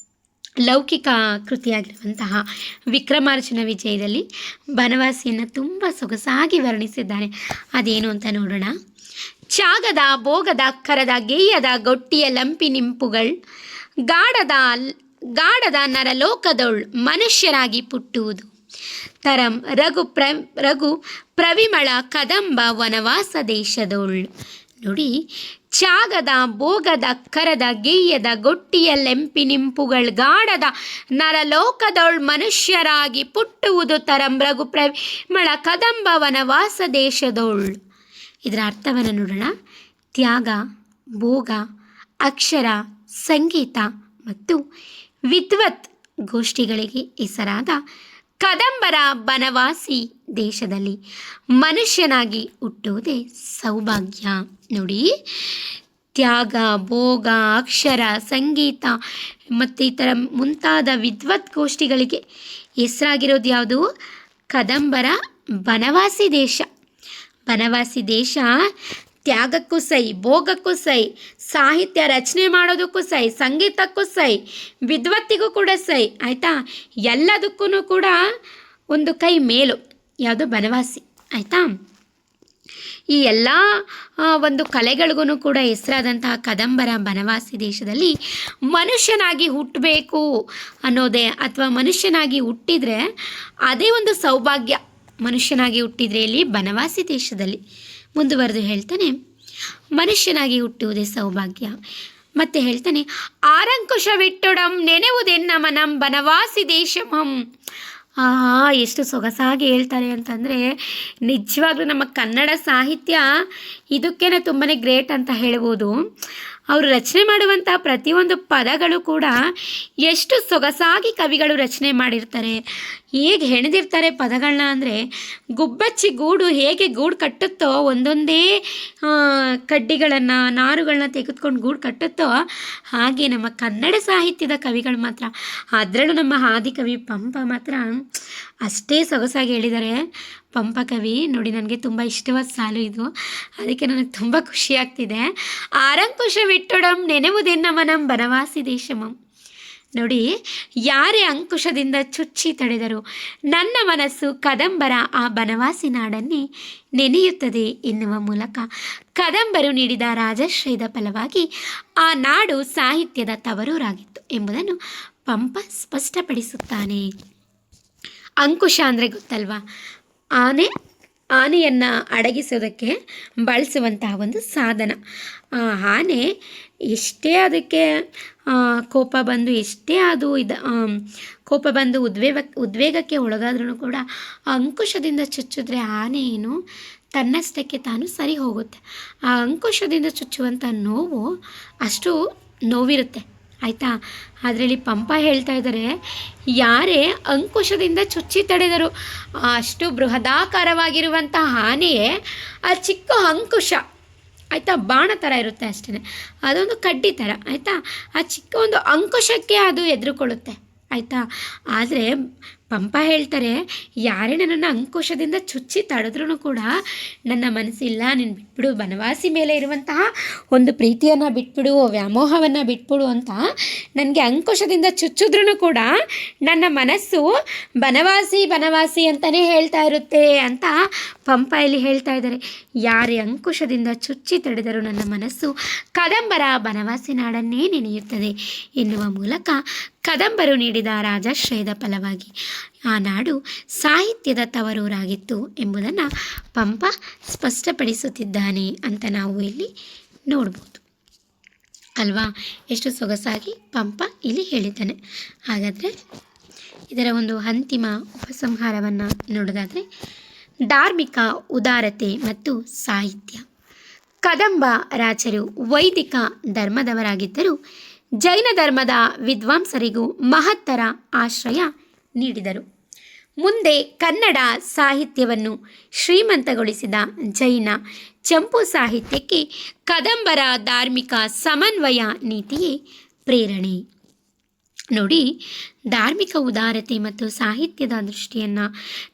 Speaker 1: ಲೌಕಿಕ ಕೃತಿಯಾಗಿರುವಂತಹ ವಿಕ್ರಮಾರ್ಜುನ ವಿಜಯದಲ್ಲಿ ಬನವಾಸಿಯನ್ನು ತುಂಬ ಸೊಗಸಾಗಿ ವರ್ಣಿಸಿದ್ದಾನೆ. ಅದೇನು ಅಂತ ನೋಡೋಣ. ಚಾಗದ ಭೋಗದ ಕರದ ಗೇಯದ ಗೊಟ್ಟಿಯ ಲಂಪಿ ನಿಂಪುಗಳ್ ಗಾಢದ ನರಲೋಕದೊಳ್ ಮನುಷ್ಯರಾಗಿ ಪುಟ್ಟುವುದು ತರಂ ರಘು ಪ್ರವಿಮಳ ಕದಂಬ ವನವಾಸ ದೇಶದೊಳ್. ನೋಡಿ, ಚಾಗದ ಭೋಗದ ಕರದ ಗೇಯದ ಗೊಟ್ಟಿಯ ಲೆಂಪಿ ನಿಂಪುಗಳ್ ಗಾಢದ ನರಲೋಕದೊಳ್ ಮನುಷ್ಯರಾಗಿ ಪುಟ್ಟುವುದು ತರಂ ರಘು ಪ್ರವಿಮಳ ಕದಂಬ ವನವಾಸ ದೇಶದೊಳ್. ಇದರ ಅರ್ಥವನ್ನು ನೋಡೋಣ. ತ್ಯಾಗ, ಭೋಗ, ಅಕ್ಷರ, ಸಂಗೀತ ಮತ್ತು ವಿದ್ವತ್ ಗೋಷ್ಠಿಗಳಿಗೆ ಹೆಸರಾದ ಕದಂಬರ ಬನವಾಸಿ ದೇಶದಲ್ಲಿ ಮನುಷ್ಯನಾಗಿ ಹುಟ್ಟುವುದೇ ಸೌಭಾಗ್ಯ. ನೋಡಿ, ತ್ಯಾಗ, ಭೋಗ, ಅಕ್ಷರ, ಸಂಗೀತ ಮತ್ತು ಈ ಥರ ಮುಂತಾದ ವಿದ್ವತ್ ಗೋಷ್ಠಿಗಳಿಗೆ ಹೆಸರಾಗಿರೋದು ಯಾವುದು? ಕದಂಬರ ಬನವಾಸಿ ದೇಶ. ಬನವಾಸಿ ದೇಶ ತ್ಯಾಗಕ್ಕೂ ಸೈ, ಭೋಗಕ್ಕೂ ಸೈ, ಸಾಹಿತ್ಯ ರಚನೆ ಮಾಡೋದಕ್ಕೂ ಸೈ, ಸಂಗೀತಕ್ಕೂ ಸೈ, ವಿದ್ವತ್ತಿಗೂ ಕೂಡ ಸೈ, ಆಯಿತಾ. ಎಲ್ಲದಕ್ಕೂ ಕೂಡ ಒಂದು ಕೈ ಮೇಲು ಯಾವುದು? ಬನವಾಸಿ, ಆಯಿತಾ. ಈ ಎಲ್ಲ ಒಂದು ಕಲೆಗಳಿಗೂ ಕೂಡ ಹೆಸರಾದಂತಹ ಕದಂಬರ ಬನವಾಸಿ ದೇಶದಲ್ಲಿ ಮನುಷ್ಯನಾಗಿ ಹುಟ್ಟಬೇಕು ಅನ್ನೋದೇ, ಅಥವಾ ಮನುಷ್ಯನಾಗಿ ಹುಟ್ಟಿದರೆ ಅದೇ ಒಂದು ಸೌಭಾಗ್ಯ. ಮನುಷ್ಯನಾಗಿ ಹುಟ್ಟಿದರೆ ಇಲ್ಲಿ ಬನವಾಸಿ ದೇಶದಲ್ಲಿ ಮುಂದುವರೆದು ಹೇಳ್ತಾನೆ, ಮನುಷ್ಯನಾಗಿ ಹುಟ್ಟುವುದೇ ಸೌಭಾಗ್ಯ. ಮತ್ತೆ ಹೇಳ್ತಾನೆ, ಆರಂಕುಶವಿಟ್ಟೊಡಂ ನೆನೆವುದೆನ್ನ ಮನಂ ಬನವಾಸಿ ದೇಶಮಂ. ಎಷ್ಟು ಸೊಗಸಾಗಿ ಹೇಳ್ತಾರೆ ಅಂತಂದರೆ, ನಿಜವಾಗ್ಲೂ ನಮ್ಮ ಕನ್ನಡ ಸಾಹಿತ್ಯ ಇದಕ್ಕೇನೆ ತುಂಬಾ ಗ್ರೇಟ್ ಅಂತ ಹೇಳ್ಬೋದು. ಅವರು ರಚನೆ ಮಾಡುವಂಥ ಪ್ರತಿಯೊಂದು ಪದಗಳು ಕೂಡ ಎಷ್ಟು ಸೊಗಸಾಗಿ ಕವಿಗಳು ರಚನೆ ಮಾಡಿರ್ತಾರೆ, ಹೇಗೆ ಹೆಣೆದಿರ್ತಾರೆ ಪದಗಳನ್ನ ಅಂದರೆ, ಗುಬ್ಬಚ್ಚಿ ಗೂಡು ಹೇಗೆ ಗೂಡು ಕಟ್ಟುತ್ತೋ, ಒಂದೊಂದೇ ಕಡ್ಡಿಗಳನ್ನು ನಾರುಗಳನ್ನ ತೆಗೆದುಕೊಂಡು ಗೂಡು ಕಟ್ಟುತ್ತೋ, ಹಾಗೆ ನಮ್ಮ ಕನ್ನಡ ಸಾಹಿತ್ಯದ ಕವಿಗಳು ಮಾತ್ರ, ಅದರಲ್ಲೂ ನಮ್ಮ ಆದಿಕವಿ ಪಂಪ ಮಾತ್ರ ಅಷ್ಟೇ ಸೊಗಸಾಗಿ ಹೇಳಿದ್ದಾರೆ ಪಂಪ ಕವಿ. ನೋಡಿ, ನನಗೆ ತುಂಬ ಇಷ್ಟವಾದ ಸಾಲು ಇದು, ಅದಕ್ಕೆ ನನಗೆ ತುಂಬ ಖುಷಿ ಆಗ್ತಿದೆ. ಆರಂಕುಶವಿಟ್ಟೊಡಂ ನೆನೆವುದೆನ್ನ ಮನಂ ಬನವಾಸಿ ದೇಶಮಂ. ನೋಡಿ, ಯಾರೇ ಅಂಕುಶದಿಂದ ಚುಚ್ಚಿ ತಡೆದರು ನನ್ನ ಮನಸ್ಸು ಕದಂಬರ ಆ ಬನವಾಸಿ ನಾಡನ್ನೇ ನೆನೆಯುತ್ತದೆ ಎನ್ನುವ ಮೂಲಕ ಕದಂಬರು ನೀಡಿದ ರಾಜಶ್ರಯದ ಫಲವಾಗಿ ಆ ನಾಡು ಸಾಹಿತ್ಯದ ತವರೂರಾಗಿತ್ತು ಎಂಬುದನ್ನು ಪಂಪ ಸ್ಪಷ್ಟಪಡಿಸುತ್ತಾನೆ. ಅಂಕುಶ ಅಂದರೆ ಗೊತ್ತಲ್ವಾ, ಆನೆಯನ್ನು ಅಡಗಿಸೋದಕ್ಕೆ ಬಳಸುವಂತಹ ಒಂದು ಸಾಧನ. ಆನೆ ಎಷ್ಟೇ ಅದಕ್ಕೆ ಕೋಪ ಬಂದು ಉದ್ವೇಗಕ್ಕೆ ಒಳಗಾದ್ರೂ ಕೂಡ ಅಂಕುಶದಿಂದ ಚುಚ್ಚಿದ್ರೆ ಆನೆ ಏನು ತನ್ನಷ್ಟಕ್ಕೆ ತಾನು ಸರಿ ಹೋಗುತ್ತೆ. ಆ ಅಂಕುಶದಿಂದ ಚುಚ್ಚುವಂಥ ನೋವು ಅಷ್ಟು ನೋವಿರುತ್ತೆ, ಆಯಿತಾ. ಅದರಲ್ಲಿ ಪಂಪ ಹೇಳ್ತಾ ಇದ್ದಾರೆ, ಯಾರೇ ಅಂಕುಶದಿಂದ ಚುಚ್ಚಿ ತಡೆದರು. ಅಷ್ಟು ಬೃಹದಾಕಾರವಾಗಿರುವಂಥ ಆನೆಯೇ ಆ ಚಿಕ್ಕ ಅಂಕುಶ, ಆಯಿತಾ, ಬಾಣ ಥರ ಇರುತ್ತೆ ಅಷ್ಟೇ, ಅದೊಂದು ಕಡ್ಡಿ ಥರ, ಆಯಿತಾ. ಆ ಚಿಕ್ಕ ಒಂದು ಅಂಕುಶಕ್ಕೆ ಅದು ಎದುರುಕೊಳ್ಳುತ್ತೆ, ಆಯಿತಾ. ಆದರೆ ಪಂಪ ಹೇಳ್ತಾರೆ, ಯಾರೇ ನನ್ನನ್ನು ಅಂಕುಶದಿಂದ ಚುಚ್ಚಿ ತಡೆದ್ರೂ ಕೂಡ ನನ್ನ ಮನಸ್ಸಿಲ್ಲ, ನೀನು ಬಿಟ್ಬಿಡು, ಬನವಾಸಿ ಮೇಲೆ ಇರುವಂತಹ ಒಂದು ಪ್ರೀತಿಯನ್ನು ಬಿಟ್ಬಿಡು, ವ್ಯಾಮೋಹವನ್ನು ಬಿಟ್ಬಿಡು ಅಂತ ನನಗೆ ಅಂಕುಶದಿಂದ ಚುಚ್ಚಿದ್ರೂ ಕೂಡ ನನ್ನ ಮನಸ್ಸು ಬನವಾಸಿ ಅಂತಲೇ ಹೇಳ್ತಾ ಇರುತ್ತೆ ಅಂತ ಪಂಪ ಇಲ್ಲಿ ಹೇಳ್ತಾ ಇದ್ದಾರೆ. ಯಾರೇ ಅಂಕುಶದಿಂದ ಚುಚ್ಚಿ ತಡೆದರೂ ನನ್ನ ಮನಸ್ಸು ಕದಂಬರ ಬನವಾಸಿ ನಾಡನ್ನೇ ನೆನೆಯುತ್ತದೆ ಎನ್ನುವ ಮೂಲಕ ಕದಂಬರು ನೀಡಿದ ರಾಜಾಶ್ರಯದ ಫಲವಾಗಿ ಆ ನಾಡು ಸಾಹಿತ್ಯದ ತವರೂರಾಗಿತ್ತು ಎಂಬುದನ್ನು ಪಂಪ ಸ್ಪಷ್ಟಪಡಿಸುತ್ತಿದ್ದಾನೆ ಅಂತ ನಾವು ಇಲ್ಲಿ ನೋಡ್ಬೋದು ಅಲ್ವಾ. ಎಷ್ಟು ಸೊಗಸಾಗಿ ಪಂಪ ಇಲ್ಲಿ ಹೇಳಿದ್ದಾನೆ. ಹಾಗಾದರೆ ಇದರ ಒಂದು ಅಂತಿಮ ಉಪಸಂಹಾರವನ್ನು ನೋಡೋದಾದರೆ, ಧಾರ್ಮಿಕ ಉದಾರತೆ ಮತ್ತು ಸಾಹಿತ್ಯ. ಕದಂಬ ರಾಜರು ವೈದಿಕ ಧರ್ಮದವರಾಗಿದ್ದರೂ ಜೈನ ಧರ್ಮದ ವಿದ್ವಾಂಸರಿಗೂ ಮಹತ್ತರ ಆಶ್ರಯ ನೀಡಿದರು. ಮುಂದೆ ಕನ್ನಡ ಸಾಹಿತ್ಯವನ್ನು ಶ್ರೀಮಂತಗೊಳಿಸಿದ ಜೈನ ಚಂಪು ಸಾಹಿತ್ಯಕ್ಕೆ ಕದಂಬರ ಧಾರ್ಮಿಕ ಸಮನ್ವಯ ನೀತಿಯೇ ಪ್ರೇರಣೆ. ನೋಡಿ, ಧಾರ್ಮಿಕ ಉದಾರತೆ ಮತ್ತು ಸಾಹಿತ್ಯದ ದೃಷ್ಟಿಯನ್ನು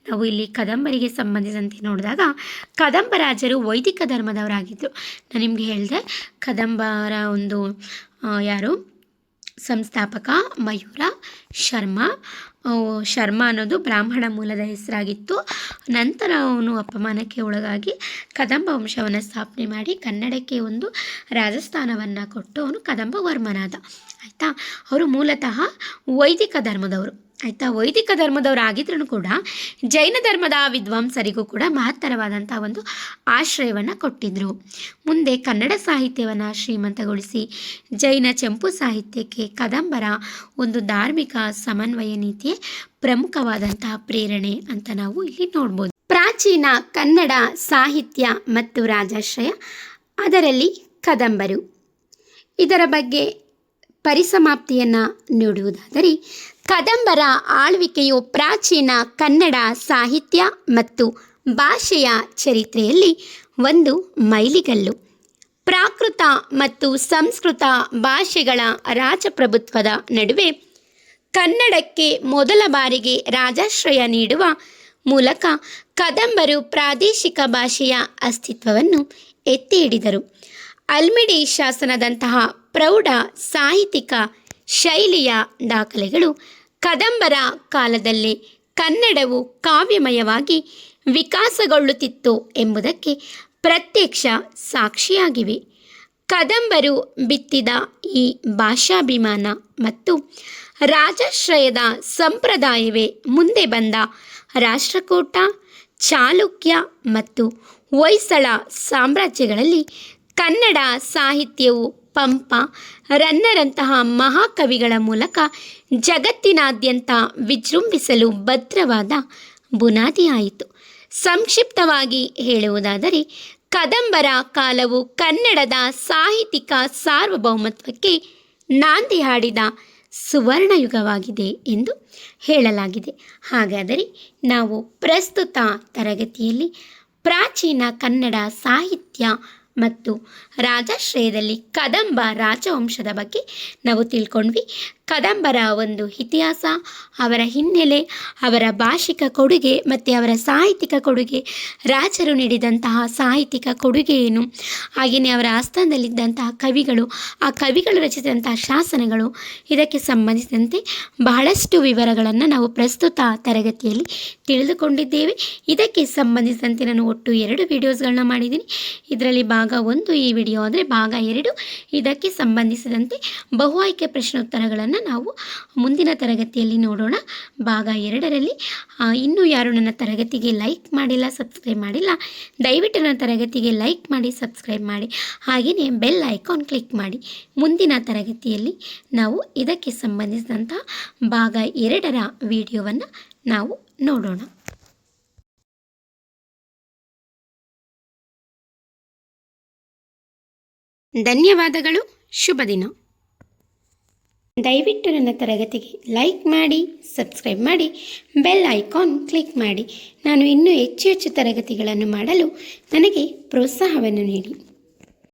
Speaker 1: ನಾವು ಇಲ್ಲಿ ಕದಂಬರಿಗೆ ಸಂಬಂಧಿಸಿದಂತೆ ನೋಡಿದಾಗ, ಕದಂಬರಾಜರು ವೈದಿಕ ಧರ್ಮದವರಾಗಿದ್ದರು. ನಾನು ನಿಮಗೆ ಹೇಳಿದೆ, ಕದಂಬರ ಒಂದು ಸಂಸ್ಥಾಪಕ ಮಯೂರ ಶರ್ಮ ಅನ್ನೋದು ಬ್ರಾಹ್ಮಣ ಮೂಲದ ಹೆಸರಾಗಿತ್ತು. ನಂತರ ಅವನು ಅಪಮಾನಕ್ಕೆ ಒಳಗಾಗಿ ಕದಂಬ ವಂಶವನ್ನು ಸ್ಥಾಪನೆ ಮಾಡಿ ಕನ್ನಡಕ್ಕೆ ಒಂದು ರಾಜಸ್ಥಾನವನ್ನು ಕೊಟ್ಟು ಅವನು ಕದಂಬ ವರ್ಮನಾದ, ಆಯಿತಾ. ಅವರು ಮೂಲತಃ ವೈದಿಕ ಧರ್ಮದವರು, ಆಯಿತಾ. ವೈದಿಕ ಧರ್ಮದವರಾಗಿದ್ರೂ ಕೂಡ ಜೈನ ಧರ್ಮದ ವಿದ್ವಾಂಸರಿಗೂ ಕೂಡ ಮಹತ್ತರವಾದಂಥ ಒಂದು ಆಶ್ರಯವನ್ನು ಕೊಟ್ಟಿದ್ದರು. ಮುಂದೆ ಕನ್ನಡ ಸಾಹಿತ್ಯವನ್ನು ಶ್ರೀಮಂತಗೊಳಿಸಿ ಜೈನ ಚಂಪು ಸಾಹಿತ್ಯಕ್ಕೆ ಕದಂಬರ ಒಂದು ಧಾರ್ಮಿಕ ಸಮನ್ವಯ ನೀತಿಯೇ ಪ್ರಮುಖವಾದಂತಹ ಪ್ರೇರಣೆ ಅಂತ ನಾವು ಇಲ್ಲಿ ನೋಡ್ಬೋದು. ಪ್ರಾಚೀನ ಕನ್ನಡ ಸಾಹಿತ್ಯ ಮತ್ತು ರಾಜಾಶ್ರಯ, ಅದರಲ್ಲಿ ಕದಂಬರು, ಇದರ ಬಗ್ಗೆ ಪರಿಸಮಾಪ್ತಿಯನ್ನು ನೋಡುವುದಾದರೆ, ಕದಂಬರ ಆಳ್ವಿಕೆಯು ಪ್ರಾಚೀನ ಕನ್ನಡ ಸಾಹಿತ್ಯ ಮತ್ತು ಭಾಷೆಯ ಚರಿತ್ರೆಯಲ್ಲಿ ಒಂದು ಮೈಲಿಗಲ್ಲು. ಪ್ರಾಕೃತ ಮತ್ತು ಸಂಸ್ಕೃತ ಭಾಷೆಗಳ ರಾಜಪ್ರಭುತ್ವದ ನಡುವೆ ಕನ್ನಡಕ್ಕೆ ಮೊದಲ ಬಾರಿಗೆ ರಾಜಾಶ್ರಯ ನೀಡುವ ಮೂಲಕ ಕದಂಬರು ಪ್ರಾದೇಶಿಕ ಭಾಷೆಯ ಅಸ್ತಿತ್ವವನ್ನು ಎತ್ತಿ ಹಿಡಿದರು. ಅಲ್ಮಿಡಿ ಶಾಸನದಂತಹ ಪ್ರೌಢ ಸಾಹಿತ್ಯಿಕ ಶೈಲಿಯ ದಾಖಲೆಗಳು ಕದಂಬರ ಕಾಲದಲ್ಲೇ ಕನ್ನಡವು ಕಾವ್ಯಮಯವಾಗಿ ವಿಕಾಸಗೊಳ್ಳುತ್ತಿತ್ತು ಎಂಬುದಕ್ಕೆ ಪ್ರತ್ಯಕ್ಷ ಸಾಕ್ಷಿಯಾಗಿವೆ. ಕದಂಬರು ಬಿತ್ತಿದ ಈ ಭಾಷಾಭಿಮಾನ ಮತ್ತು ರಾಜಾಶ್ರಯದ ಸಂಪ್ರದಾಯವೇ ಮುಂದೆ ಬಂದ ರಾಷ್ಟ್ರಕೂಟ, ಚಾಲುಕ್ಯ ಮತ್ತು ಹೊಯ್ಸಳ ಸಾಮ್ರಾಜ್ಯಗಳಲ್ಲಿ ಕನ್ನಡ ಸಾಹಿತ್ಯವು ಪಂಪ, ರನ್ನರಂತಹ ಮಹಾಕವಿಗಳ ಮೂಲಕ ಜಗತ್ತಿನಾದ್ಯಂತ ವಿಜೃಂಭಿಸಲು ಭದ್ರವಾದ ಬುನಾದಿಯಾಯಿತು. ಸಂಕ್ಷಿಪ್ತವಾಗಿ ಹೇಳುವುದಾದರೆ, ಕದಂಬರ ಕಾಲವು ಕನ್ನಡದ ಸಾಹಿತ್ಯಿಕ ಸಾರ್ವಭೌಮತ್ವಕ್ಕೆ ನಾಂದಿ ಹಾಡಿದ ಸುವರ್ಣಯುಗವಾಗಿದೆ ಎಂದು ಹೇಳಲಾಗಿದೆ. ಹಾಗಾದರೆ ನಾವು ಪ್ರಸ್ತುತ ತರಗತಿಯಲ್ಲಿ ಪ್ರಾಚೀನ ಕನ್ನಡ ಸಾಹಿತ್ಯ ಮತ್ತು ರಾಜಾಶ್ರಯದಲ್ಲಿ ಕದಂಬ ರಾಜವಂಶದ ಬಗ್ಗೆ ನಾವು ತಿಳ್ಕೊಂಡ್ವಿ. ಕದಂಬರ ಒಂದು ಇತಿಹಾಸ, ಅವರ ಹಿನ್ನೆಲೆ, ಅವರ ಭಾಷಿಕ ಕೊಡುಗೆ ಮತ್ತು ಅವರ ಸಾಹಿತ್ಯಿಕ ಕೊಡುಗೆ, ರಾಜರು ನೀಡಿದಂತಹ ಸಾಹಿತ್ಯಿಕ ಕೊಡುಗೆ ಏನು, ಹಾಗೆಯೇ ಅವರ ಆಸ್ಥಾನದಲ್ಲಿದ್ದಂತಹ ಕವಿಗಳು, ಆ ಕವಿಗಳು ರಚಿಸಿದಂತಹ ಶಾಸನಗಳು, ಇದಕ್ಕೆ ಸಂಬಂಧಿಸಿದಂತೆ ಬಹಳಷ್ಟು ವಿವರಗಳನ್ನು ನಾವು ಪ್ರಸ್ತುತ ತರಗತಿಯಲ್ಲಿ ತಿಳಿದುಕೊಂಡಿದ್ದೇವೆ. ಇದಕ್ಕೆ ಸಂಬಂಧಿಸಿದಂತೆ ನಾನು ಒಟ್ಟು 2 ವಿಡಿಯೋಸ್ಗಳನ್ನ ಮಾಡಿದ್ದೀನಿ. ಇದರಲ್ಲಿ ಭಾಗ 1 ಈ ವಿಡಿಯೋ ಆದರೆ ಭಾಗ 2 ಇದಕ್ಕೆ ಸಂಬಂಧಿಸಿದಂತೆ ಬಹು ಆಯ್ಕೆ ಪ್ರಶ್ನೋತ್ತರಗಳನ್ನು ನಾವು ಮುಂದಿನ ತರಗತಿಯಲ್ಲಿ ನೋಡೋಣ. ಭಾಗ 2ರಲ್ಲಿ ಇನ್ನೂ ಯಾರು ನನ್ನ ತರಗತಿಗೆ ಲೈಕ್ ಮಾಡಿಲ್ಲ, ಸಬ್ಸ್ಕ್ರೈಬ್ ಮಾಡಿಲ್ಲ, ದಯವಿಟ್ಟು ನನ್ನ ತರಗತಿಗೆ ಲೈಕ್ ಮಾಡಿ, ಸಬ್ಸ್ಕ್ರೈಬ್ ಮಾಡಿ, ಹಾಗೆಯೇ ಬೆಲ್ ಐಕಾನ್ ಕ್ಲಿಕ್ ಮಾಡಿ. ಮುಂದಿನ ತರಗತಿಯಲ್ಲಿ ನಾವು ಇದಕ್ಕೆ ಸಂಬಂಧಿಸಿದಂಥ ಭಾಗ 2ರ ವಿಡಿಯೋವನ್ನು ನಾವು ನೋಡೋಣ. ಧನ್ಯವಾದಗಳು. ಶುಭ ದಿನ. ದಯವಿಟ್ಟು ನನ್ನ ತರಗತಿಗೆ ಲೈಕ್ ಮಾಡಿ, ಸಬ್ಸ್ಕ್ರೈಬ್ ಮಾಡಿ, ಬೆಲ್ ಐಕಾನ್ ಕ್ಲಿಕ್ ಮಾಡಿ. ನಾನು ಇನ್ನೂ ಹೆಚ್ಚು ತರಗತಿಗಳನ್ನು ಮಾಡಲು ನನಗೆ ಪ್ರೋತ್ಸಾಹವನ್ನು ನೀಡಿ.